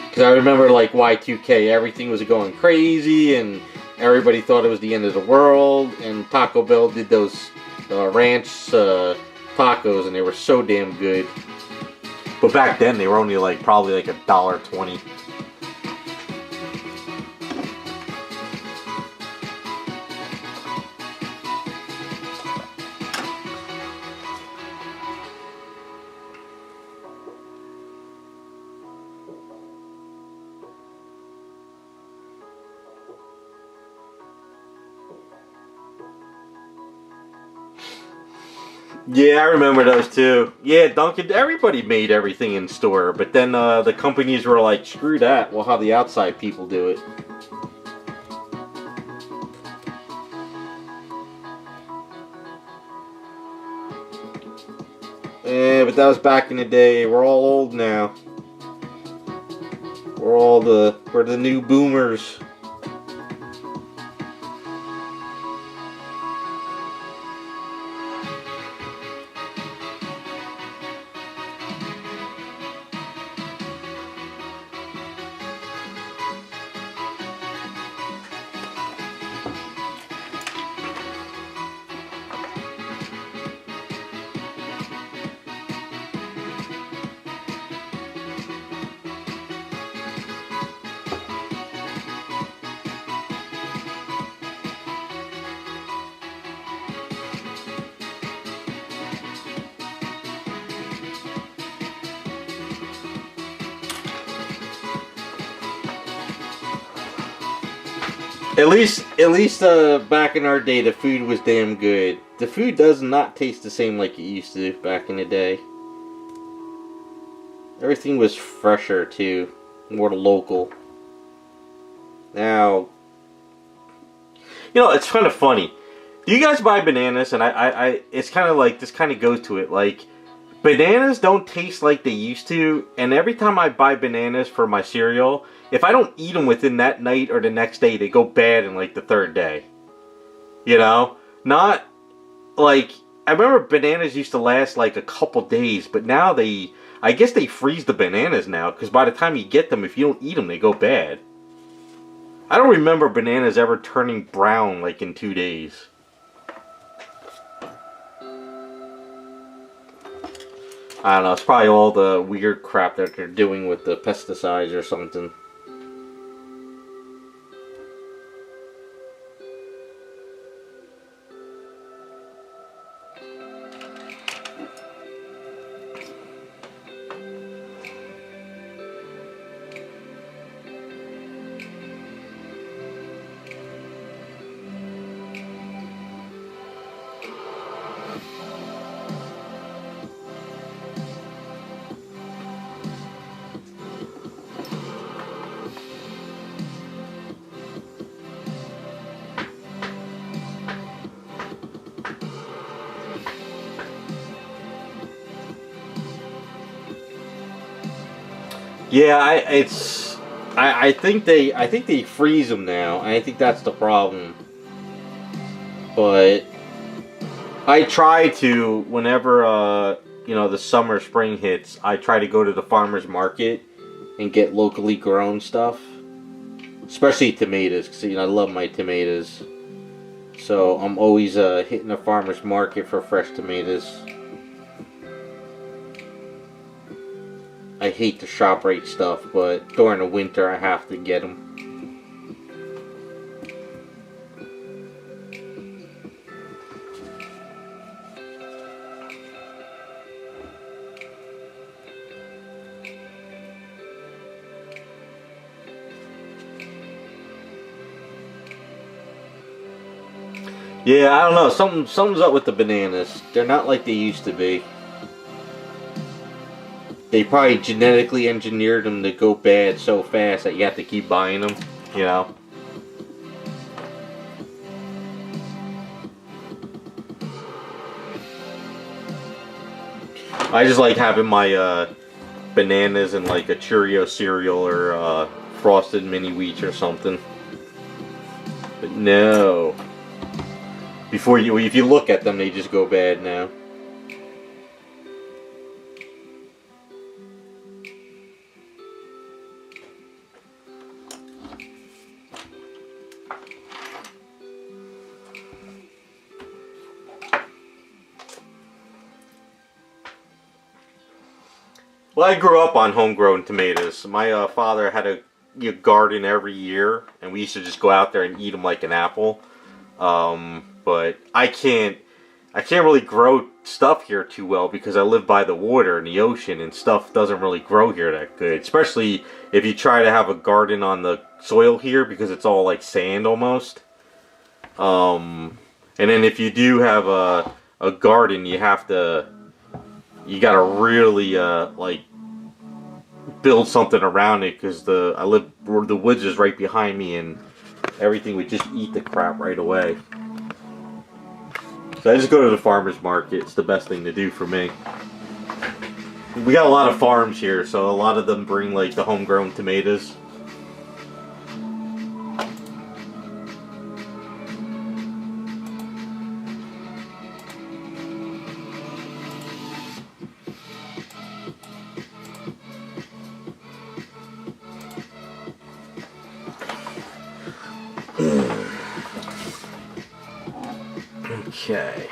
Because I remember like Y2K, everything was going crazy, and everybody thought it was the end of the world. And Taco Bell did those ranch tacos, and they were so damn good. But back then, they were only like probably like $1.20. Yeah, I remember those too. Yeah, Dunkin', everybody made everything in store, but then the companies were like, screw that, we'll have the outside people do it. Yeah, but that was back in the day. We're all old now. We're the new boomers. At least, back in our day, the food was damn good. The food does not taste the same like it used to back in the day. Everything was fresher too, more local. Now, you know, it's kind of funny. Do you guys buy bananas? And it's kind of like, this kind of goes to it. Like, bananas don't taste like they used to. And every time I buy bananas for my cereal, if I don't eat them within that night or the next day, they go bad in like the third day. You know? Not like, I remember bananas used to last like a couple days, but now I guess they freeze the bananas now, because by the time you get them, if you don't eat them, they go bad. I don't remember bananas ever turning brown like in 2 days. I don't know, it's probably all the weird crap that they're doing with the pesticides or something. Yeah, I think they freeze them now. I think that's the problem. But I try to, whenever you know, the summer spring hits, I try to go to the farmer's market and get locally grown stuff, especially tomatoes, because you know I love my tomatoes. So I'm always hitting the farmer's market for fresh tomatoes. I hate the ShopRite stuff, but during the winter I have to get them. Yeah, I don't know. Something's up with the bananas. They're not like they used to be. They probably genetically engineered them to go bad so fast that you have to keep buying them, you know? I just like having my bananas in like a Cheerio cereal or Frosted Mini Wheats or something. But no. If you look at them, they just go bad now. Well, I grew up on homegrown tomatoes. My father had a garden every year, and we used to just go out there and eat them like an apple. But I can't really grow stuff here too well because I live by the water and the ocean, and stuff doesn't really grow here that good. Especially if you try to have a garden on the soil here, because it's all like sand almost. And then if you do have a garden, you gotta really like build something around it, because the woods is right behind me, and everything would just eat the crap right away. So I just go to the farmer's market. It's the best thing to do for me. We got a lot of farms here, so a lot of them bring like the homegrown tomatoes. Okay.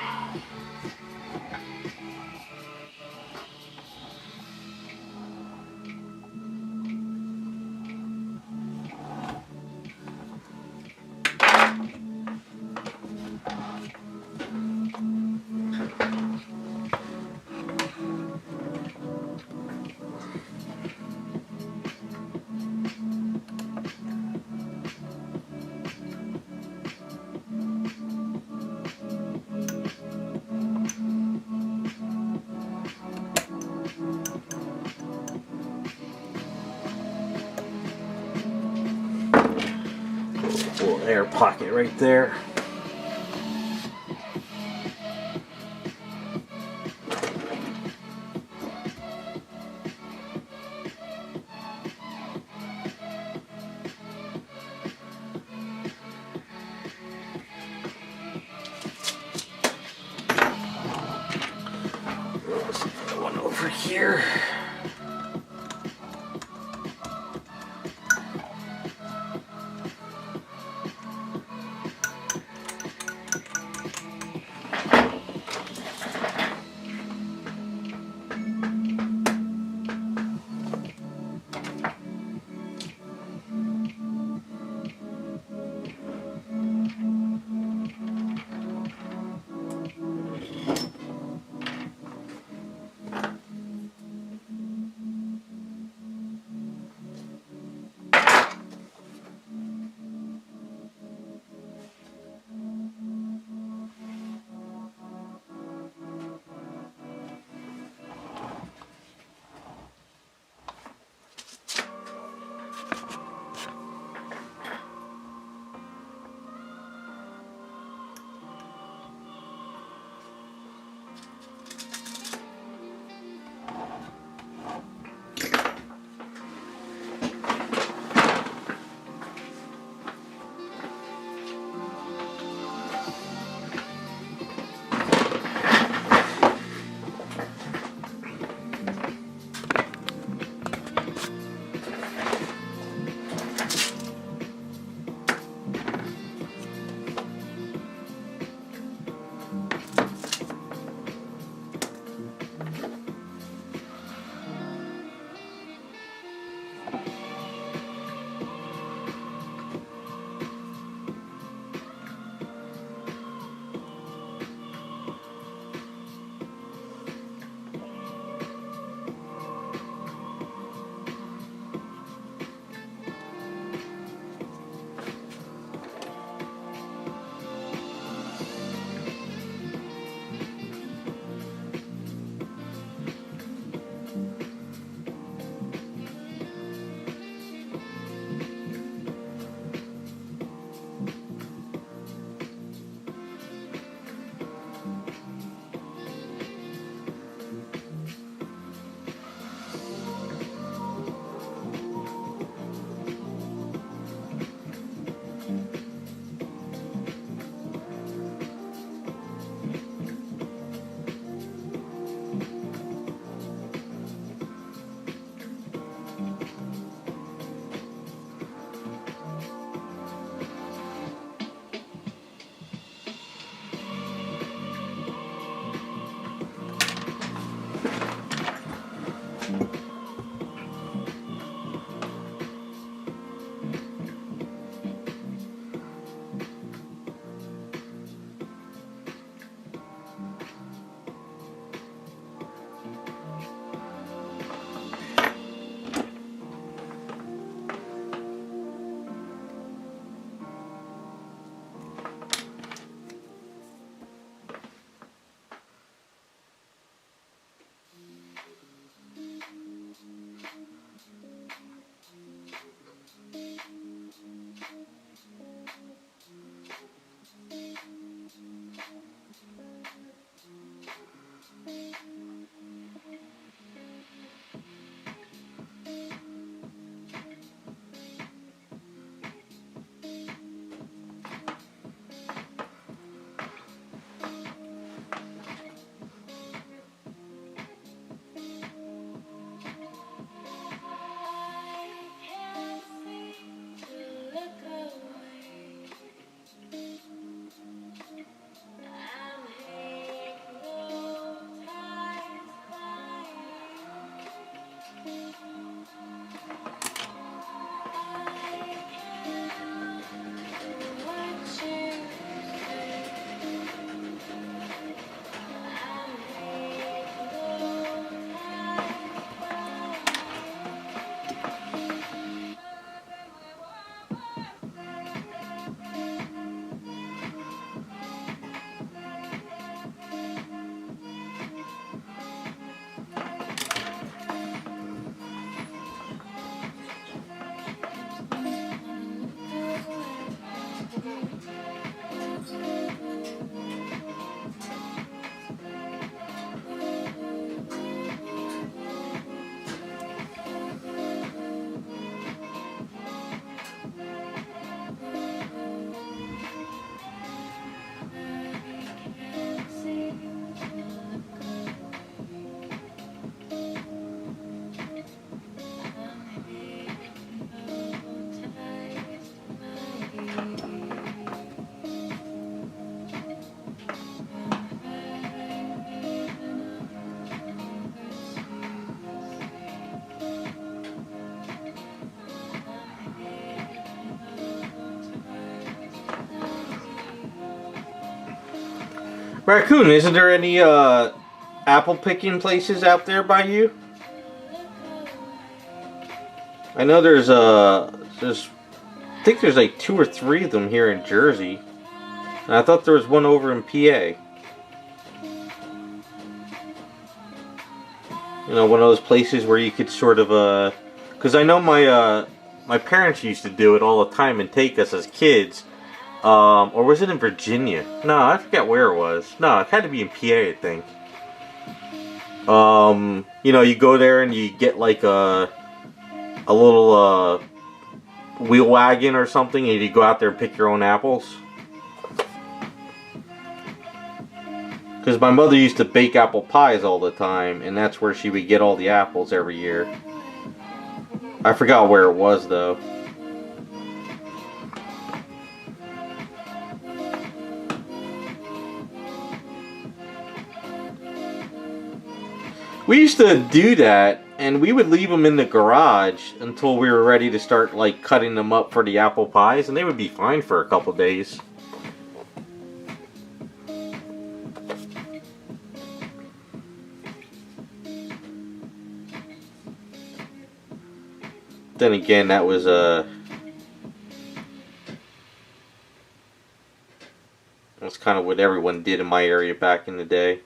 air pocket right there. One over here. Raccoon, isn't there any apple picking places out there by you? I know there's I think there's like 2 or 3 of them here in Jersey. And I thought there was one over in PA. You know, one of those places where you could sort of, because I know my parents used to do it all the time and take us as kids. Or was it in Virginia? No, I forget where it was. No, it had to be in PA, I think. You know, you go there and you get like a little wheel wagon or something, and you go out there and pick your own apples. Because my mother used to bake apple pies all the time, and that's where she would get all the apples every year. I forgot where it was, though. We used to do that, and we would leave them in the garage until we were ready to start, like, cutting them up for the apple pies, and they would be fine for a couple days. Then again, that's kind of what everyone did in my area back in the day.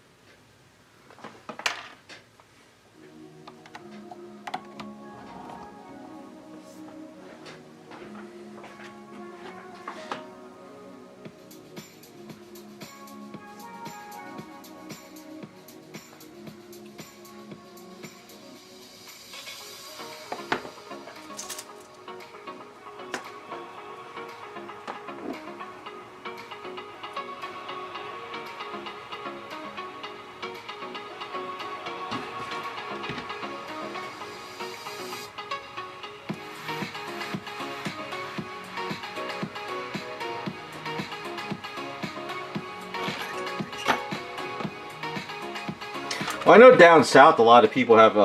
Well, I know down south a lot of people have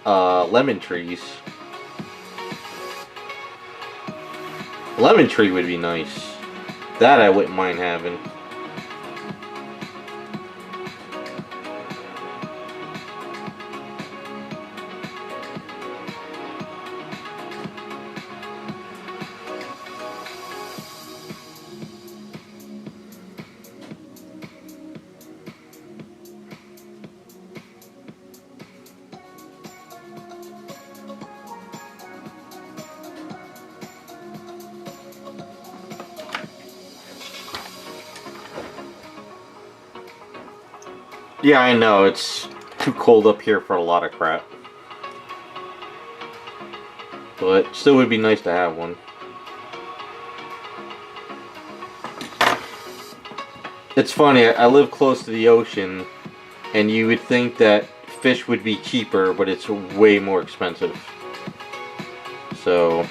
lemon trees. Lemon tree would be nice. That I wouldn't mind having. Yeah, I know, it's too cold up here for a lot of crap. But still would be nice to have one. It's funny, I live close to the ocean, and you would think that fish would be cheaper, but it's way more expensive. So...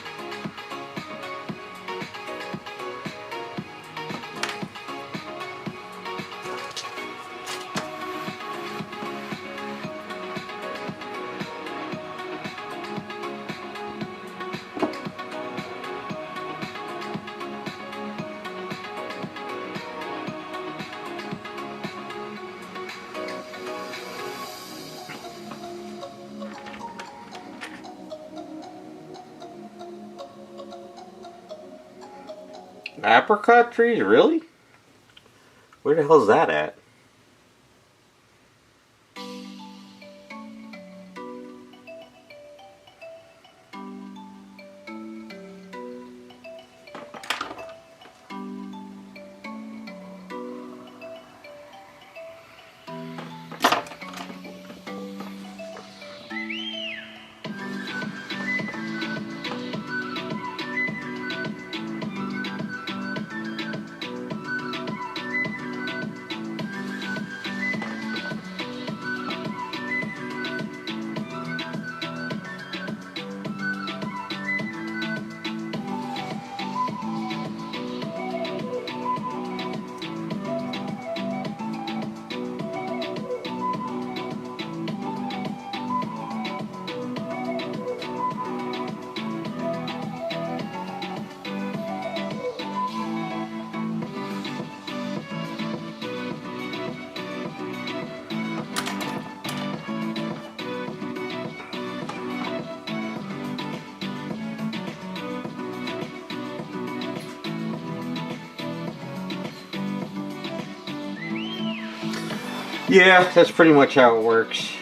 Apricot trees? Really? Where the hell's that at? Yeah, that's pretty much how it works.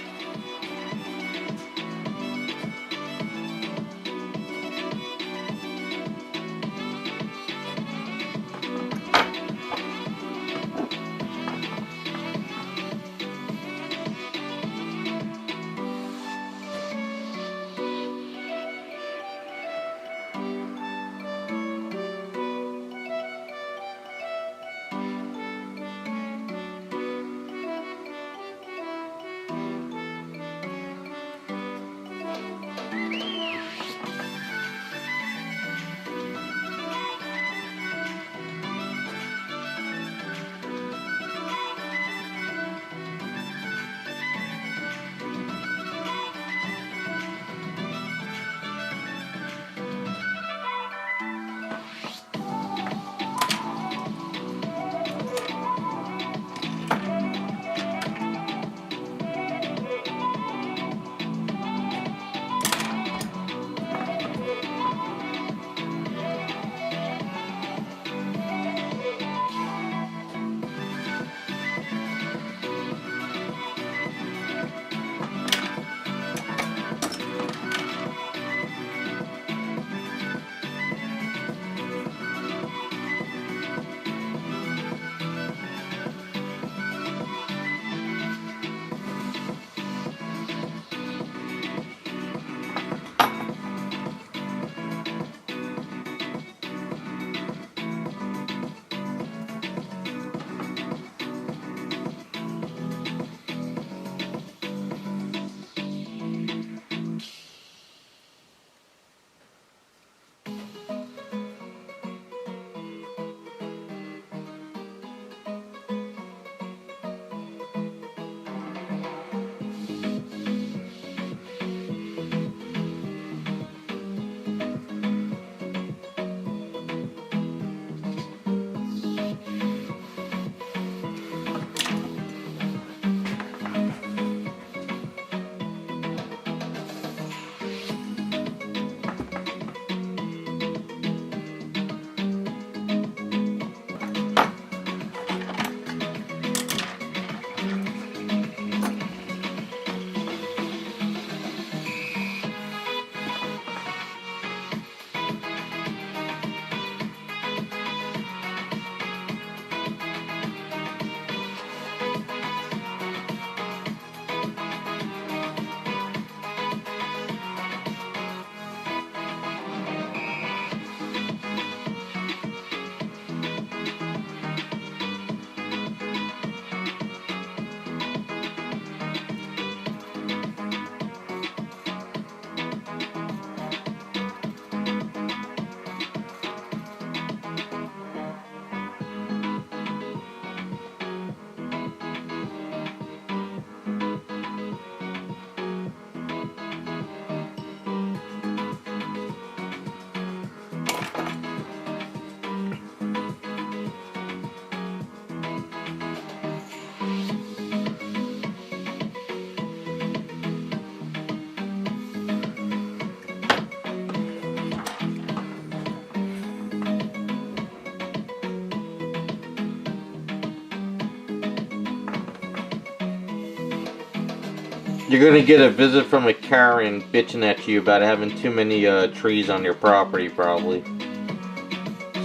You're gonna get a visit from a Karen bitching at you about having too many trees on your property, probably.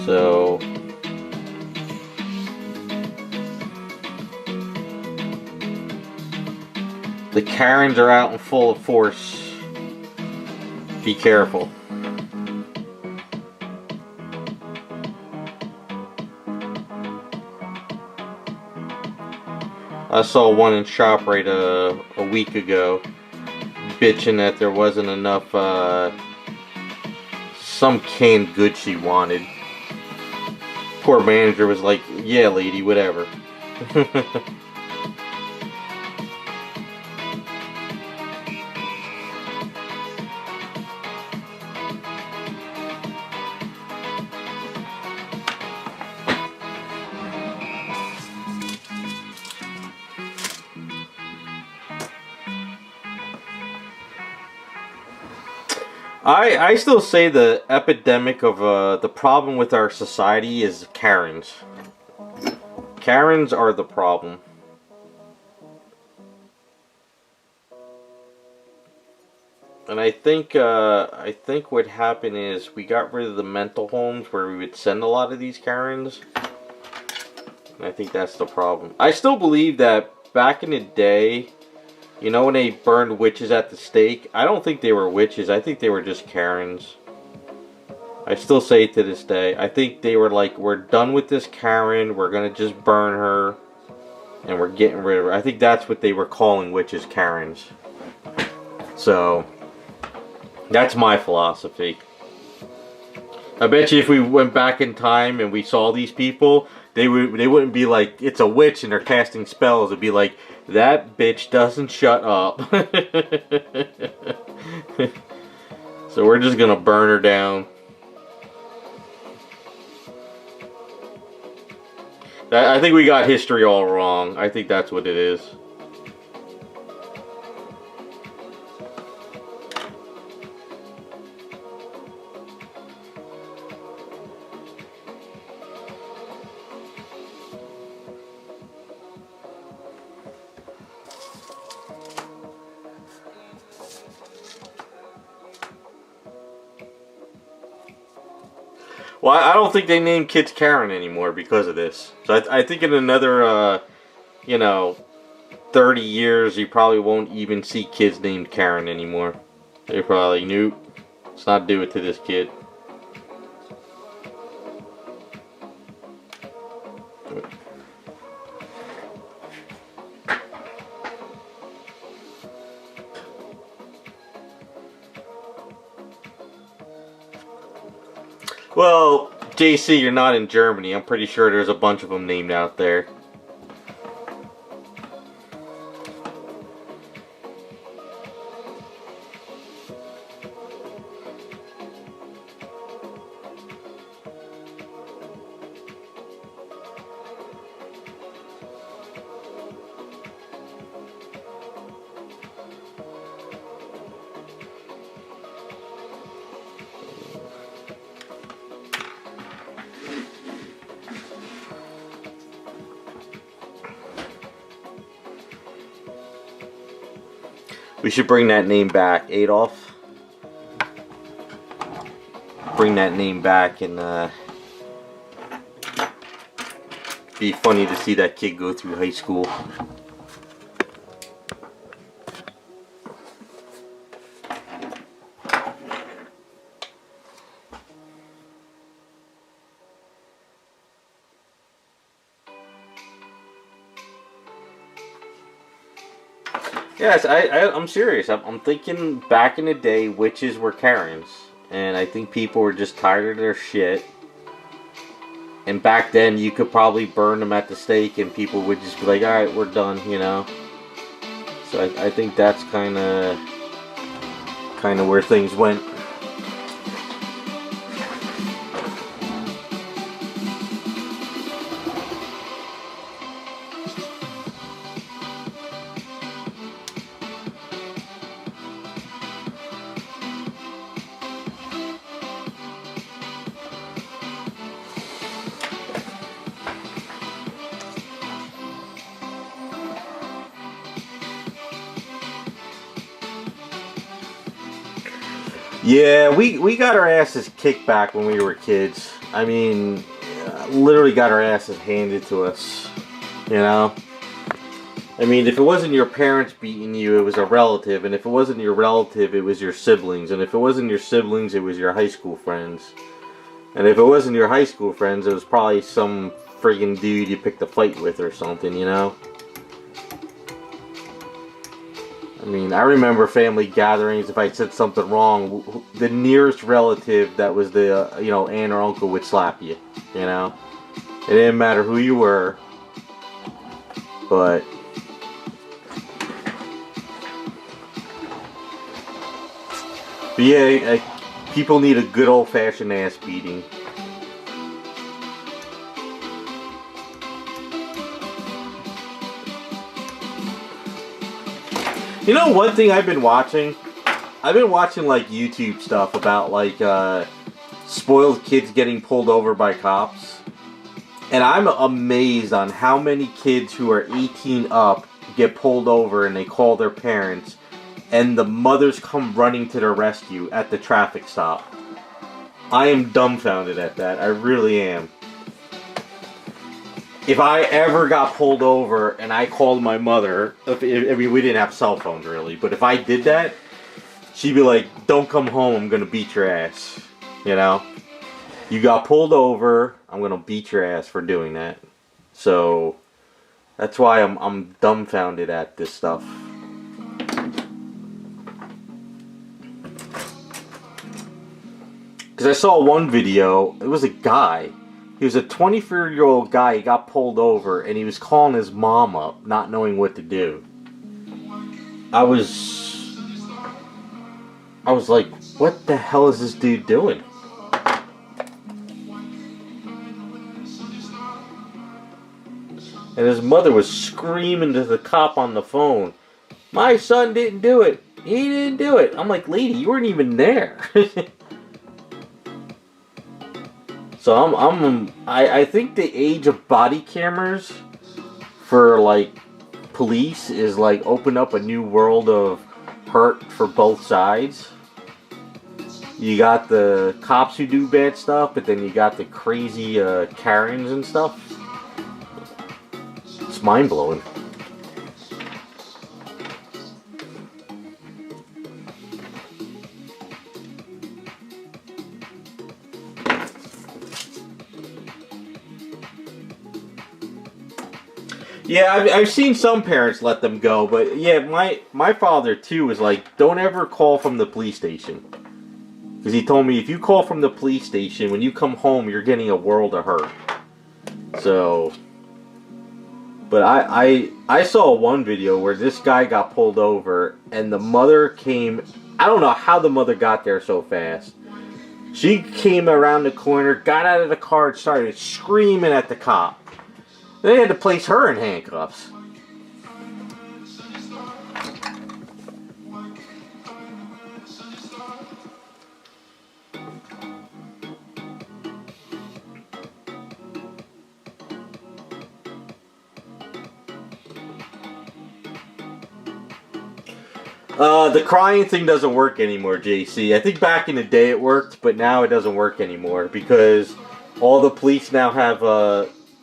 So the Karens are out in full force. Be careful. I saw one in ShopRite a week ago, bitching that there wasn't enough some canned goods she wanted. Poor manager was like, "Yeah, lady, whatever." I still say the epidemic of the problem with our society is Karens. Karens are the problem. And I think what happened is we got rid of the mental homes where we would send a lot of these Karens. And I think that's the problem. I still believe that back in the day, you know, when they burned witches at the stake, I don't think they were witches. I think they were just Karens. I still say it to this day. I think they were like, we're done with this Karen. We're going to just burn her. And we're getting rid of her. I think that's what they were calling witches, Karens. So, that's my philosophy. I bet you if we went back in time and we saw these people, they wouldn't be like, it's a witch and they're casting spells. It'd be like, that bitch doesn't shut up. So we're just gonna burn her down. I think we got history all wrong. I think that's what it is. Well, I don't think they name kids Karen anymore because of this. So I think in another, you know, 30 years, you probably won't even see kids named Karen anymore. They probably, nope, let's not do it to this kid. Well, JC, you're not in Germany. I'm pretty sure there's a bunch of them named out there. We should bring that name back, Adolf. Bring that name back and be funny to see that kid go through high school. Yes, I'm serious. I'm thinking back in the day, witches were Karens. And I think people were just tired of their shit. And back then, you could probably burn them at the stake and people would just be like, alright, we're done, you know. So I think that's kind of where things went. Yeah, we got our asses kicked back when we were kids. I mean, literally got our asses handed to us, you know? I mean, if it wasn't your parents beating you, it was a relative. And if it wasn't your relative, it was your siblings. And if it wasn't your siblings, it was your high school friends. And if it wasn't your high school friends, it was probably some friggin' dude you picked a fight with or something, you know? I mean, I remember family gatherings, if I said something wrong, the nearest relative that was the, you know, aunt or uncle would slap you, you know? It didn't matter who you were, but... But yeah, people need a good old-fashioned ass beating. You know one thing I've been watching? I've been watching like YouTube stuff about like spoiled kids getting pulled over by cops. And I'm amazed on how many kids who are 18 up get pulled over and they call their parents and the mothers come running to their rescue at the traffic stop. I am dumbfounded at that. I really am. If I ever got pulled over and I called my mother, I mean, we didn't have cell phones really, but if I did that, she'd be like, don't come home, I'm gonna beat your ass. You know? You got pulled over, I'm gonna beat your ass for doing that. So, that's why I'm dumbfounded at this stuff. Because I saw one video, it was a guy. He was a 24-year-old guy, he got pulled over, and he was calling his mom up, not knowing what to do. I was like, what the hell is this dude doing? And his mother was screaming to the cop on the phone, my son didn't do it. He didn't do it. I'm like, lady, you weren't even there. So I think the age of body cameras for like police is like open up a new world of hurt for both sides. You got the cops who do bad stuff, but then you got the crazy Karens and stuff. It's mind-blowing. Yeah, I've seen some parents let them go, but yeah, my father too was like, don't ever call from the police station. Because he told me, if you call from the police station, when you come home, you're getting a world of hurt. So, but I saw one video where this guy got pulled over, and the mother came, I don't know how the mother got there so fast. She came around the corner, got out of the car, and started screaming at the cop. They had to place her in handcuffs. The crying thing doesn't work anymore, JC. I think back in the day it worked, but now it doesn't work anymore because all the police now have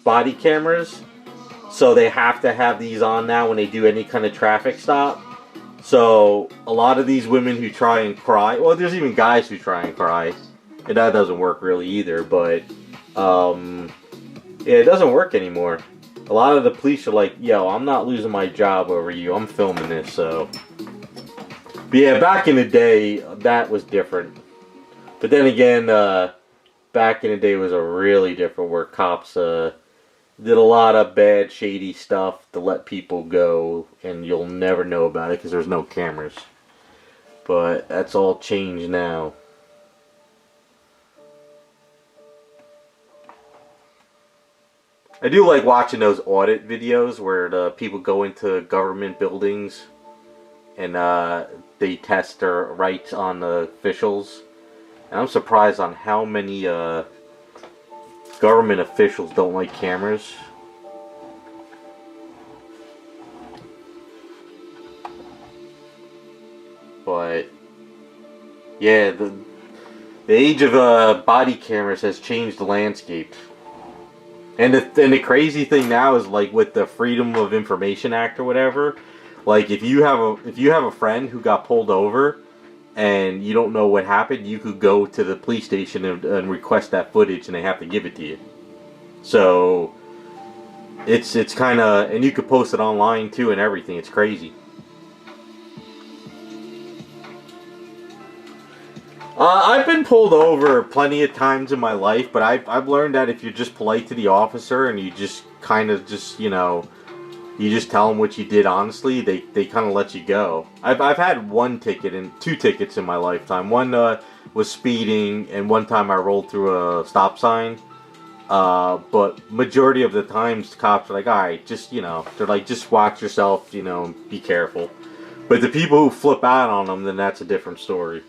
body cameras, so they have to have these on now when they do any kind of traffic stop. So a lot of these women who try and cry, well, there's even guys who try and cry, and that doesn't work really either, but yeah, it doesn't work anymore. A lot of the police are like, yo, I'm not losing my job over you, I'm filming this. So but yeah, back in the day that was different, but then again, back in the day was a really different, where cops did a lot of bad, shady stuff to let people go, and you'll never know about it because there's no cameras. But that's all changed now. I do like watching those audit videos where the people go into government buildings and they test their rights on the officials. And I'm surprised on how many government officials don't like cameras. But yeah, the age of body cameras has changed the landscape. And the crazy thing now is, like, with the Freedom of Information Act or whatever, like if you have a friend who got pulled over and you don't know what happened, you could go to the police station and request that footage, and they have to give it to you. So it's kind of, and you could post it online too and everything. It's crazy. I've been pulled over plenty of times in my life, but I've learned that if you're just polite to the officer and you just kind of just, you know, you just tell them what you did honestly, they kind of let you go. I've had one ticket and two tickets in my lifetime. One was speeding, and one time I rolled through a stop sign. But majority of the times, the cops are like, all right, just, you know, they're like, just watch yourself, you know, be careful. But the people who flip out on them, then that's a different story.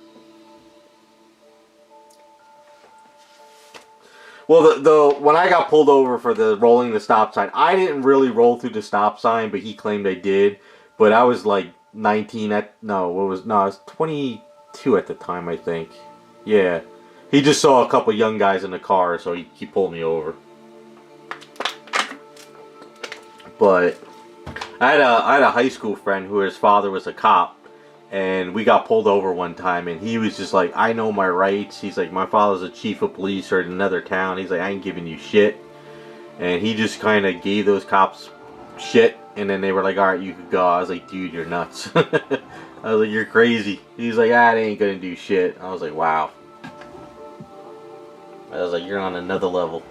Well, when I got pulled over for the rolling the stop sign, I didn't really roll through the stop sign, but he claimed I did. But I was like 19 at, no, what was, no, I was 22 at the time, I think. Yeah. He just saw a couple young guys in the car, so he pulled me over. But I had a high school friend who his father was a cop, and we got pulled over one time, and he was just like, I know my rights. He's like, my father's a chief of police or in another town. He's like, I ain't giving you shit. And he just kind of gave those cops shit, and then they were like, alright, you could go. I was like, dude, you're nuts. I was like, you're crazy. He's like, ah, they ain't gonna do shit. I was like, wow. I was like, you're on another level.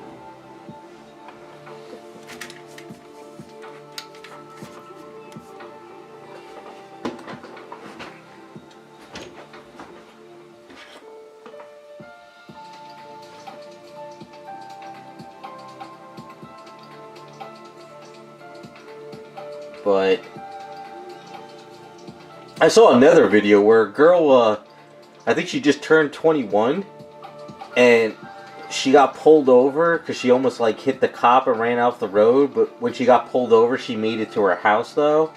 But I saw another video where a girl, I think she just turned 21, and she got pulled over because she almost like hit the cop and ran off the road. But when she got pulled over, she made it to her house though,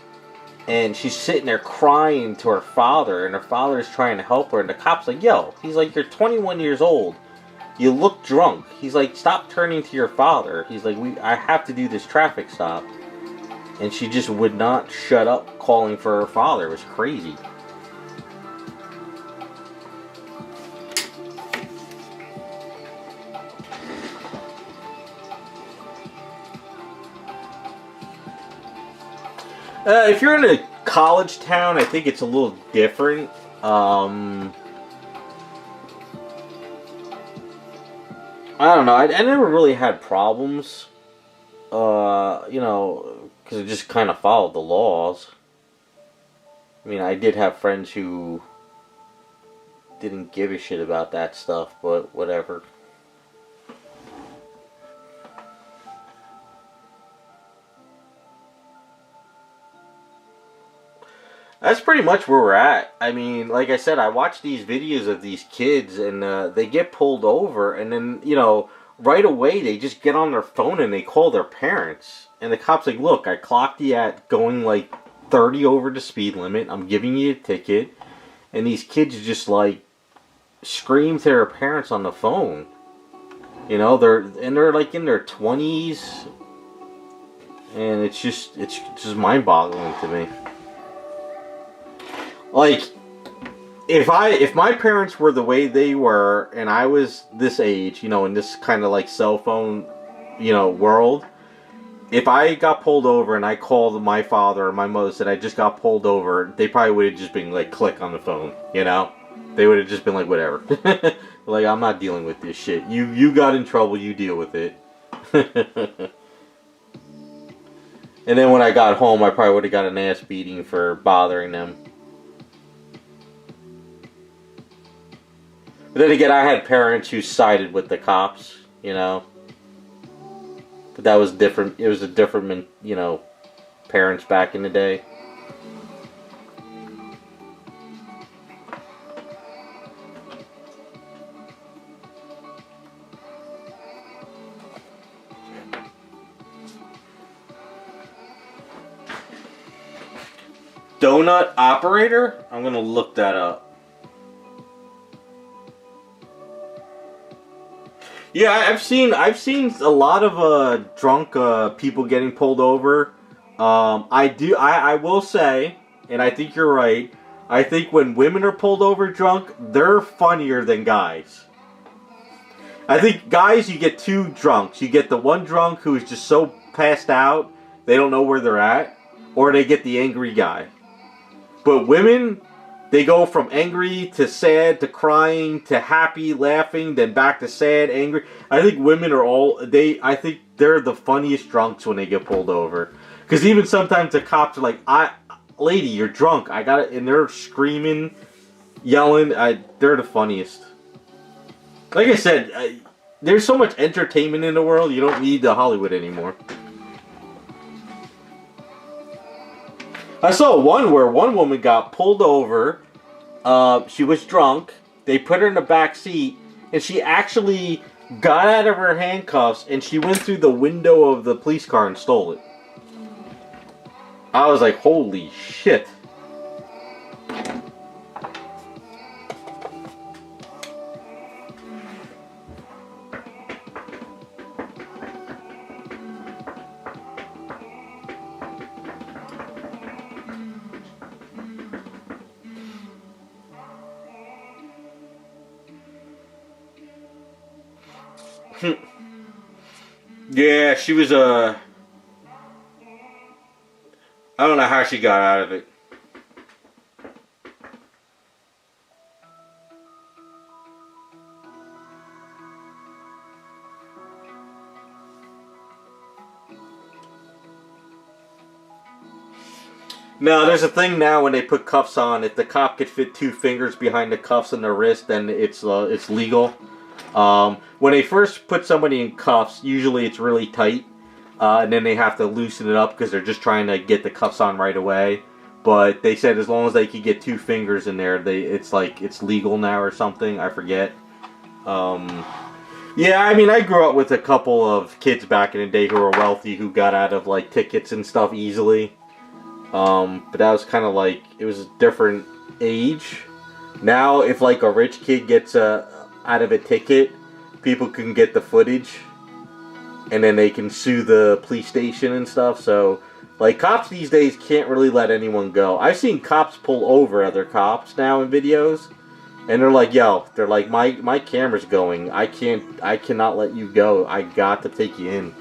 and she's sitting there crying to her father, and her father is trying to help her, and the cop's like, yo, he's like, you're 21 years old, you look drunk. He's like, stop turning to your father. He's like, I have to do this traffic stop. And she just would not shut up calling for her father. It was crazy. If you're in a college town, I think it's a little different. I don't know. I never really had problems. You know, because I just kind of followed the laws. I mean, I did have friends who didn't give a shit about that stuff, but whatever. That's pretty much where we're at. I mean, like I said, I watch these videos of these kids, and they get pulled over, and then, you know, right away they just get on their phone and they call their parents. And the cop's like, look, I clocked you at going like 30 over the speed limit. I'm giving you a ticket. And these kids just like scream to their parents on the phone. You know, they're like in their 20s. And it's just mind-boggling to me. Like, if my parents were the way they were, and I was this age, you know, in this kind of like cell phone, you know, world, if I got pulled over and I called my father or my mother, said I just got pulled over, they probably would have just been like, click on the phone, you know? They would have just been like, whatever. Like, I'm not dealing with this shit. You got in trouble, you deal with it. And then when I got home, I probably would have got an ass beating for bothering them. But then again, I had parents who sided with the cops, you know? But that was different. It was a different, you know, parents back in the day. Donut operator? I'm gonna look that up. Yeah, I've seen a lot of drunk people getting pulled over. I will say, and I think you're right, I think when women are pulled over drunk, they're funnier than guys. I think guys, you get two drunks. You get the one drunk who is just so passed out, they don't know where they're at, or they get the angry guy. But women, they go from angry to sad to crying to happy, laughing, then back to sad, angry. I think women are I think they're the funniest drunks when they get pulled over. Because even sometimes the cops are like, lady, you're drunk. I got it. And they're screaming, yelling. They're the funniest. Like I said, there's so much entertainment in the world, you don't need the Hollywood anymore. I saw one where one woman got pulled over. She was drunk. They put her in the back seat, and she actually got out of her handcuffs and she went through the window of the police car and stole it. I was like, holy shit. Yeah, she was I don't know how she got out of it. No, there's a thing now when they put cuffs on. If the cop could fit 2 fingers behind the cuffs in the wrist, then it's legal. When they first put somebody in cuffs, usually it's really tight, and then they have to loosen it up because they're just trying to get the cuffs on right away. But they said as long as they could get 2 fingers in there, it's legal now or something. I forget. Yeah, I mean, I grew up with a couple of kids back in the day who were wealthy who got out of like tickets and stuff easily. But that was kind of like, it was a different age. Now, if like a rich kid gets out of a ticket, people can get the footage, and then they can sue the police station and stuff. So, like, cops these days can't really let anyone go. I've seen cops pull over other cops now in videos, and they're like, "Yo," they're like, "My camera's going. I cannot let you go. I got to take you in."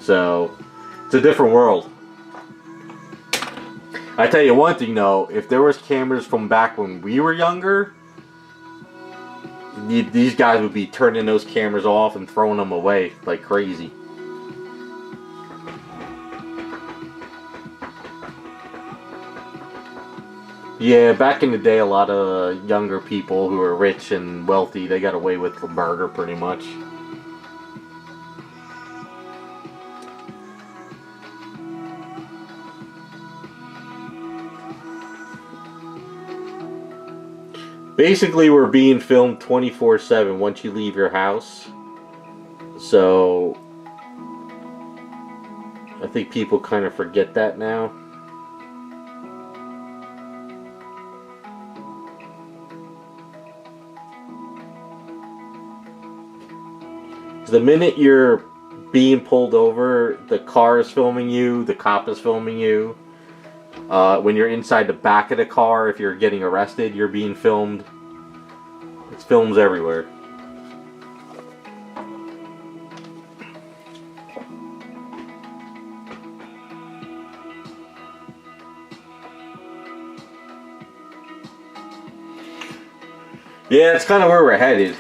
So, it's a different world. I tell you one thing though, if there was cameras from back when we were younger, these guys would be turning those cameras off and throwing them away like crazy. Yeah, back in the day, a lot of younger people who were rich and wealthy, they got away with the murder pretty much. Basically, we're being filmed 24/7 once you leave your house. So, I think people kind of forget that now. The minute you're being pulled over, the car is filming you, the cop is filming you. When you're inside the back of the car, if you're getting arrested, you're being filmed. It's films everywhere. Yeah, it's kind of where we're headed.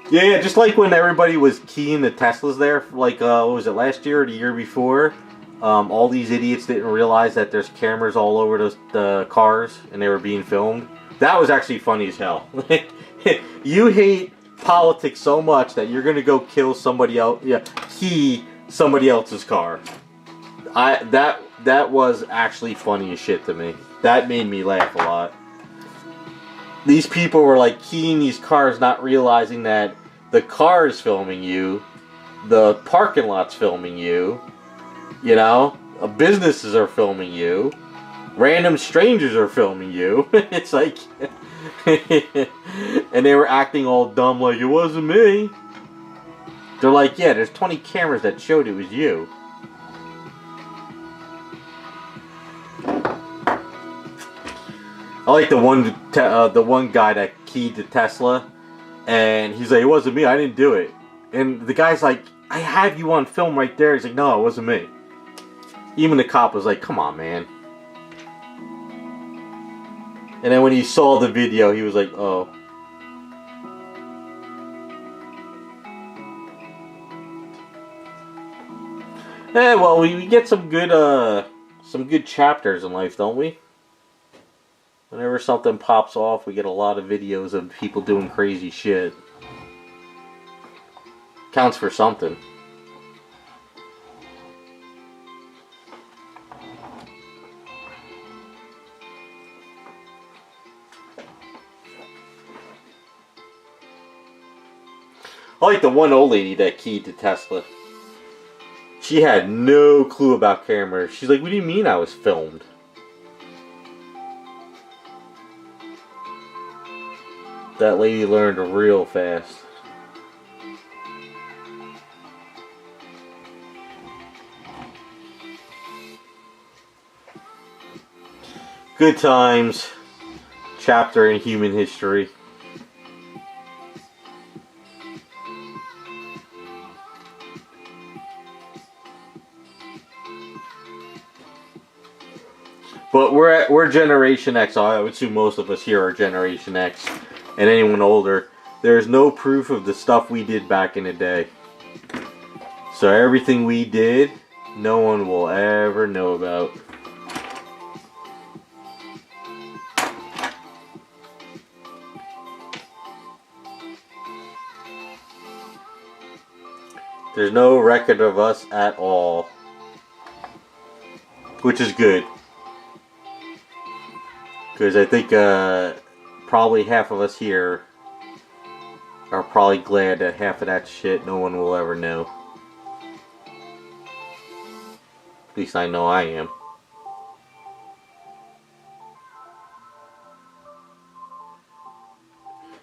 Yeah, just like when everybody was keying the Teslas there, like, what was it, last year or the year before? All these idiots didn't realize that there's cameras all over the cars, and they were being filmed. That was actually funny as hell. You hate politics so much that you're gonna go kill somebody else, key somebody else's car. That was actually funny as shit to me. That made me laugh a lot. These people were like keying these cars, not realizing that the car is filming you, the parking lot's filming you, you know, businesses are filming you, random strangers are filming you. It's like, and they were acting all dumb like it wasn't me. They're like, yeah, there's 20 cameras that showed it was you. I like the one guy that keyed the Tesla, and he's like, it wasn't me, I didn't do it. And the guy's like, I have you on film right there. He's like, no, it wasn't me. Even the cop was like, come on, man. And then when he saw the video, he was like, oh. Yeah, well, we get some good chapters in life, don't we? Whenever something pops off, we get a lot of videos of people doing crazy shit. Counts for something. I like the one old lady that keyed to Tesla. She had no clue about cameras. She's like, what do you mean I was filmed? That lady learned real fast. Good times. Chapter in human history. But we're Generation X. I would assume most of us here are Generation X, and anyone older. There's no proof of the stuff we did back in the day. So everything we did, no one will ever know about. There's no record of us at all, which is good. Because I think probably half of us here are probably glad that half of that shit no one will ever know. At least I know I am.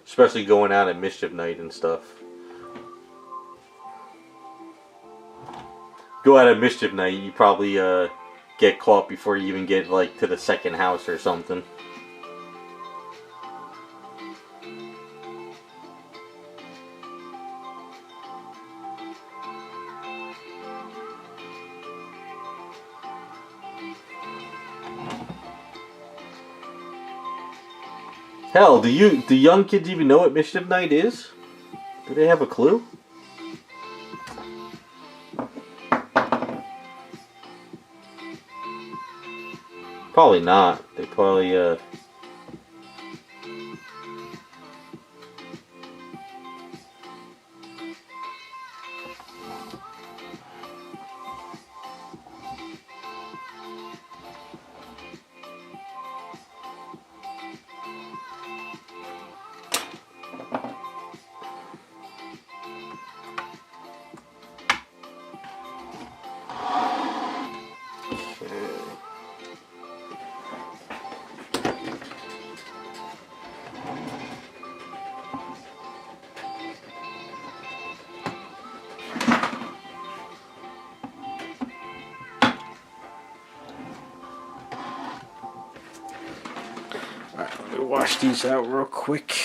Especially going out at Mischief Night and stuff. Go out at Mischief Night, you probably get caught before you even get like to the second house or something. Hell, do young kids even know what Mischief Night is? Do they have a clue? Probably not. They probably wash these out real quick.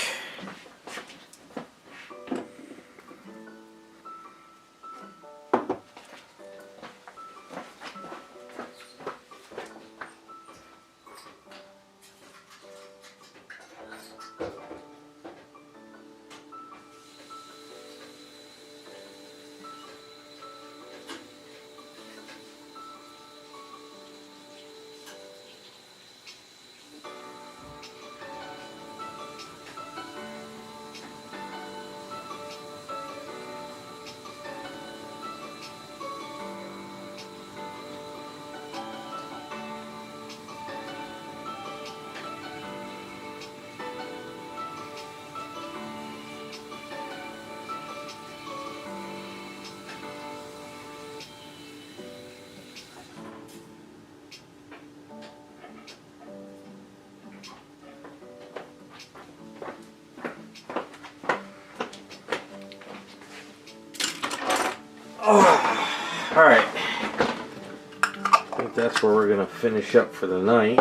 Alright, I think that's where we're going to finish up for the night.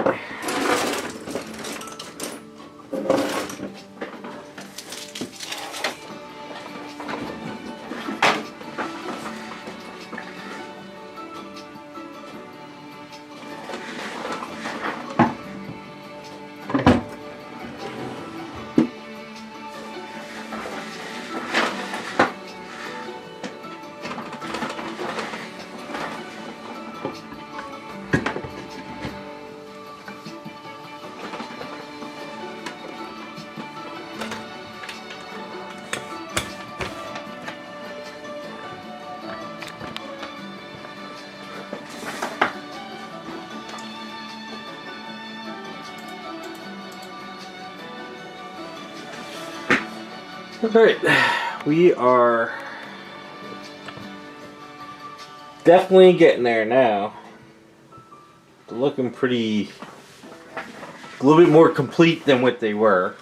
Alright, we are definitely getting there now. They're looking pretty, a little bit more complete than what they were.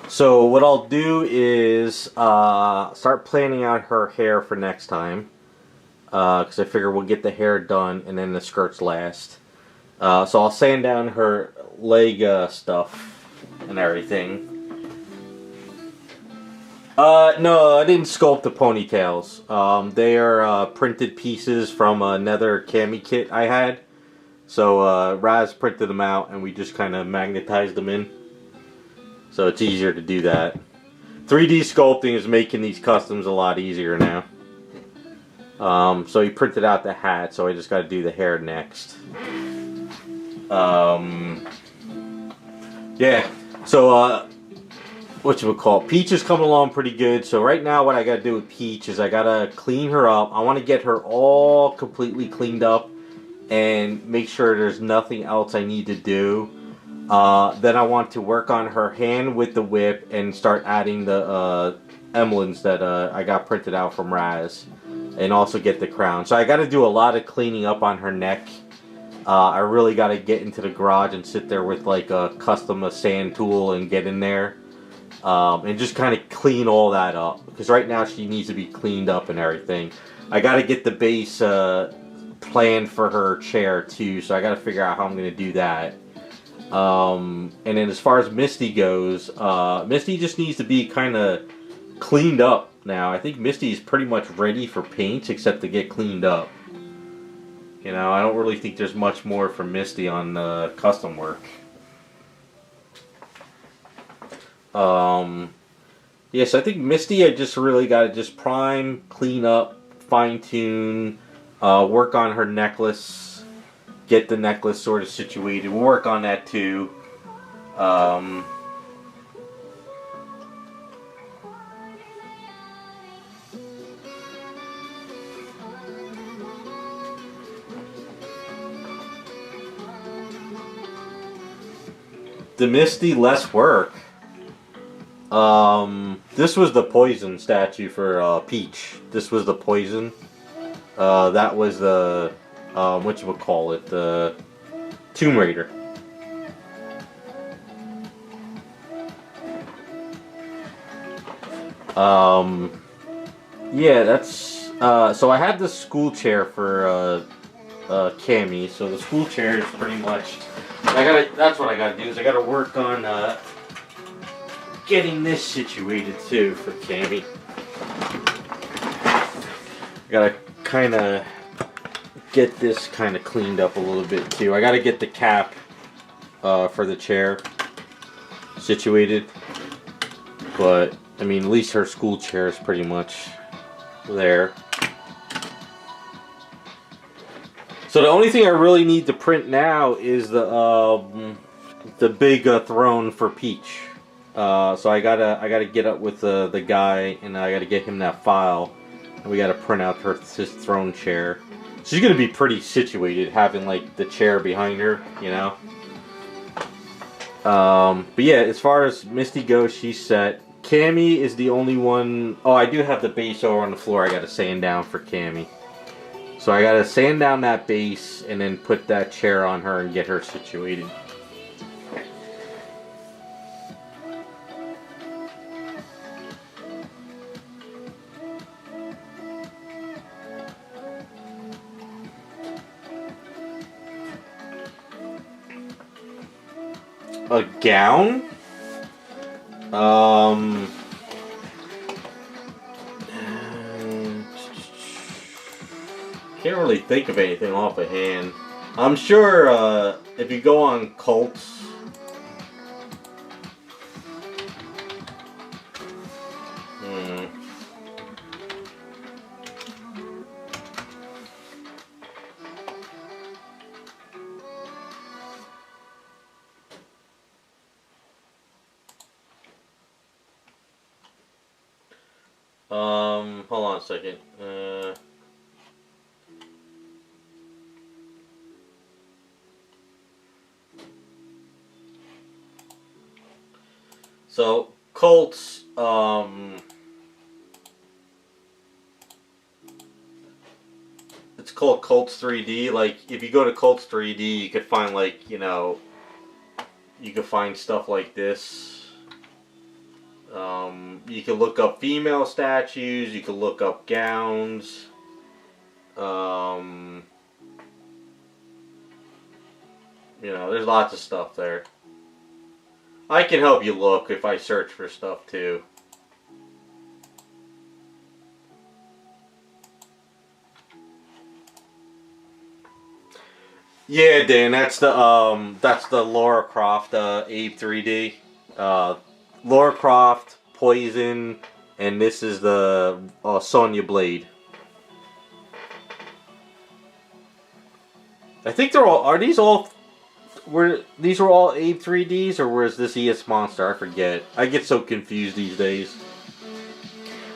So what I'll do is start planning out her hair for next time. Because I figure we'll get the hair done and then the skirts last. So I'll sand down her leg stuff and everything. No, I didn't sculpt the ponytails. They are printed pieces from another cami kit I had. So Raz printed them out and we just kind of magnetized them in. So it's easier to do that. 3D sculpting is making these customs a lot easier now. So he printed out the hat, so I just got to do the hair next. Yeah, so whatchamacallit, Peach is coming along pretty good. So right now what I got to do with Peach is I got to clean her up. I want to get her all completely cleaned up and make sure there's nothing else I need to do. Then I want to work on her hand with the whip and start adding the emblems that I got printed out from Raz. And also get the crown. So I got to do a lot of cleaning up on her neck. I really got to get into the garage and sit there with like a custom sand tool and get in there. And just kind of clean all that up. Because right now she needs to be cleaned up and everything. I got to get the base planned for her chair too. So I got to figure out how I'm going to do that. And then as far as Misty goes, Misty just needs to be kind of cleaned up now. I think Misty is pretty much ready for paint except to get cleaned up. You know, I don't really think there's much more for Misty on custom work. Yeah, so I think Misty I just really got to just prime, clean up, fine tune, work on her necklace, get the necklace sort of situated. We'll work on that too. The Misty less work. This was the poison statue for Peach. This was the poison. That was the whatchamacallit, the Tomb Raider. Yeah, that's so I had the school chair for Cammy. So the school chair is pretty much that's what I gotta do is I gotta work on getting this situated too for Cammy. I gotta kind of get this kind of cleaned up a little bit too. I gotta get the cap for the chair situated, but I mean at least her school chair is pretty much there. So the only thing I really need to print now is the big throne for Peach. So I gotta get up with the guy and I gotta get him that file, and we gotta print out his throne chair. She's gonna be pretty situated, having like the chair behind her, you know. But yeah, as far as Misty goes, she's set. Cammy is the only one. Oh, I do have the base over on the floor. I gotta sand down for Cammy. So I gotta sand down that base and then put that chair on her and get her situated. A gown? Can't really think of anything off of hand. I'm sure if you go on cults, hold on a second. So cults, it's called Cults 3D. Like if you go to Cults 3D, you could find like, you know, you could find stuff like this. You can look up female statues. You can look up gowns. You know, there's lots of stuff there. I can help you look if I search for stuff too. Yeah, Dan, that's the Lara Croft Abe 3D. Lara Croft, Poison, and this is the Sonya Blade. I think they're all. Are these all? These were all Abe 3Ds, or was this ES Monster? I forget. I get so confused these days.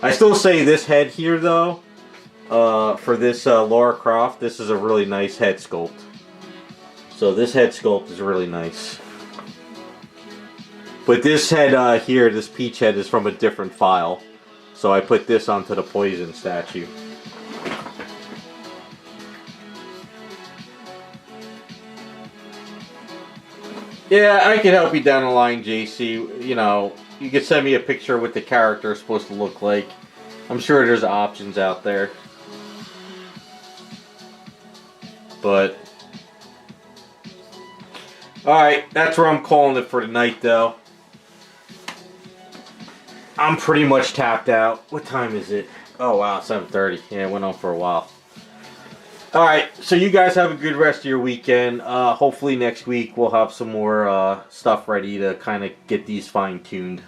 I still say this head here though. For this Lara Croft, this is a really nice head sculpt. So this head sculpt is really nice. But this head here, this peach head, is from a different file. So I put this onto the Poison statue. Yeah, I can help you down the line, JC. You know, you can send me a picture of what the character is supposed to look like. I'm sure there's options out there. But alright, that's where I'm calling it for tonight, though. I'm pretty much tapped out. What time is it? Oh, wow, 7:30. Yeah, it went on for a while. Alright, so you guys have a good rest of your weekend. Hopefully next week we'll have some more stuff ready to kind of get these fine-tuned.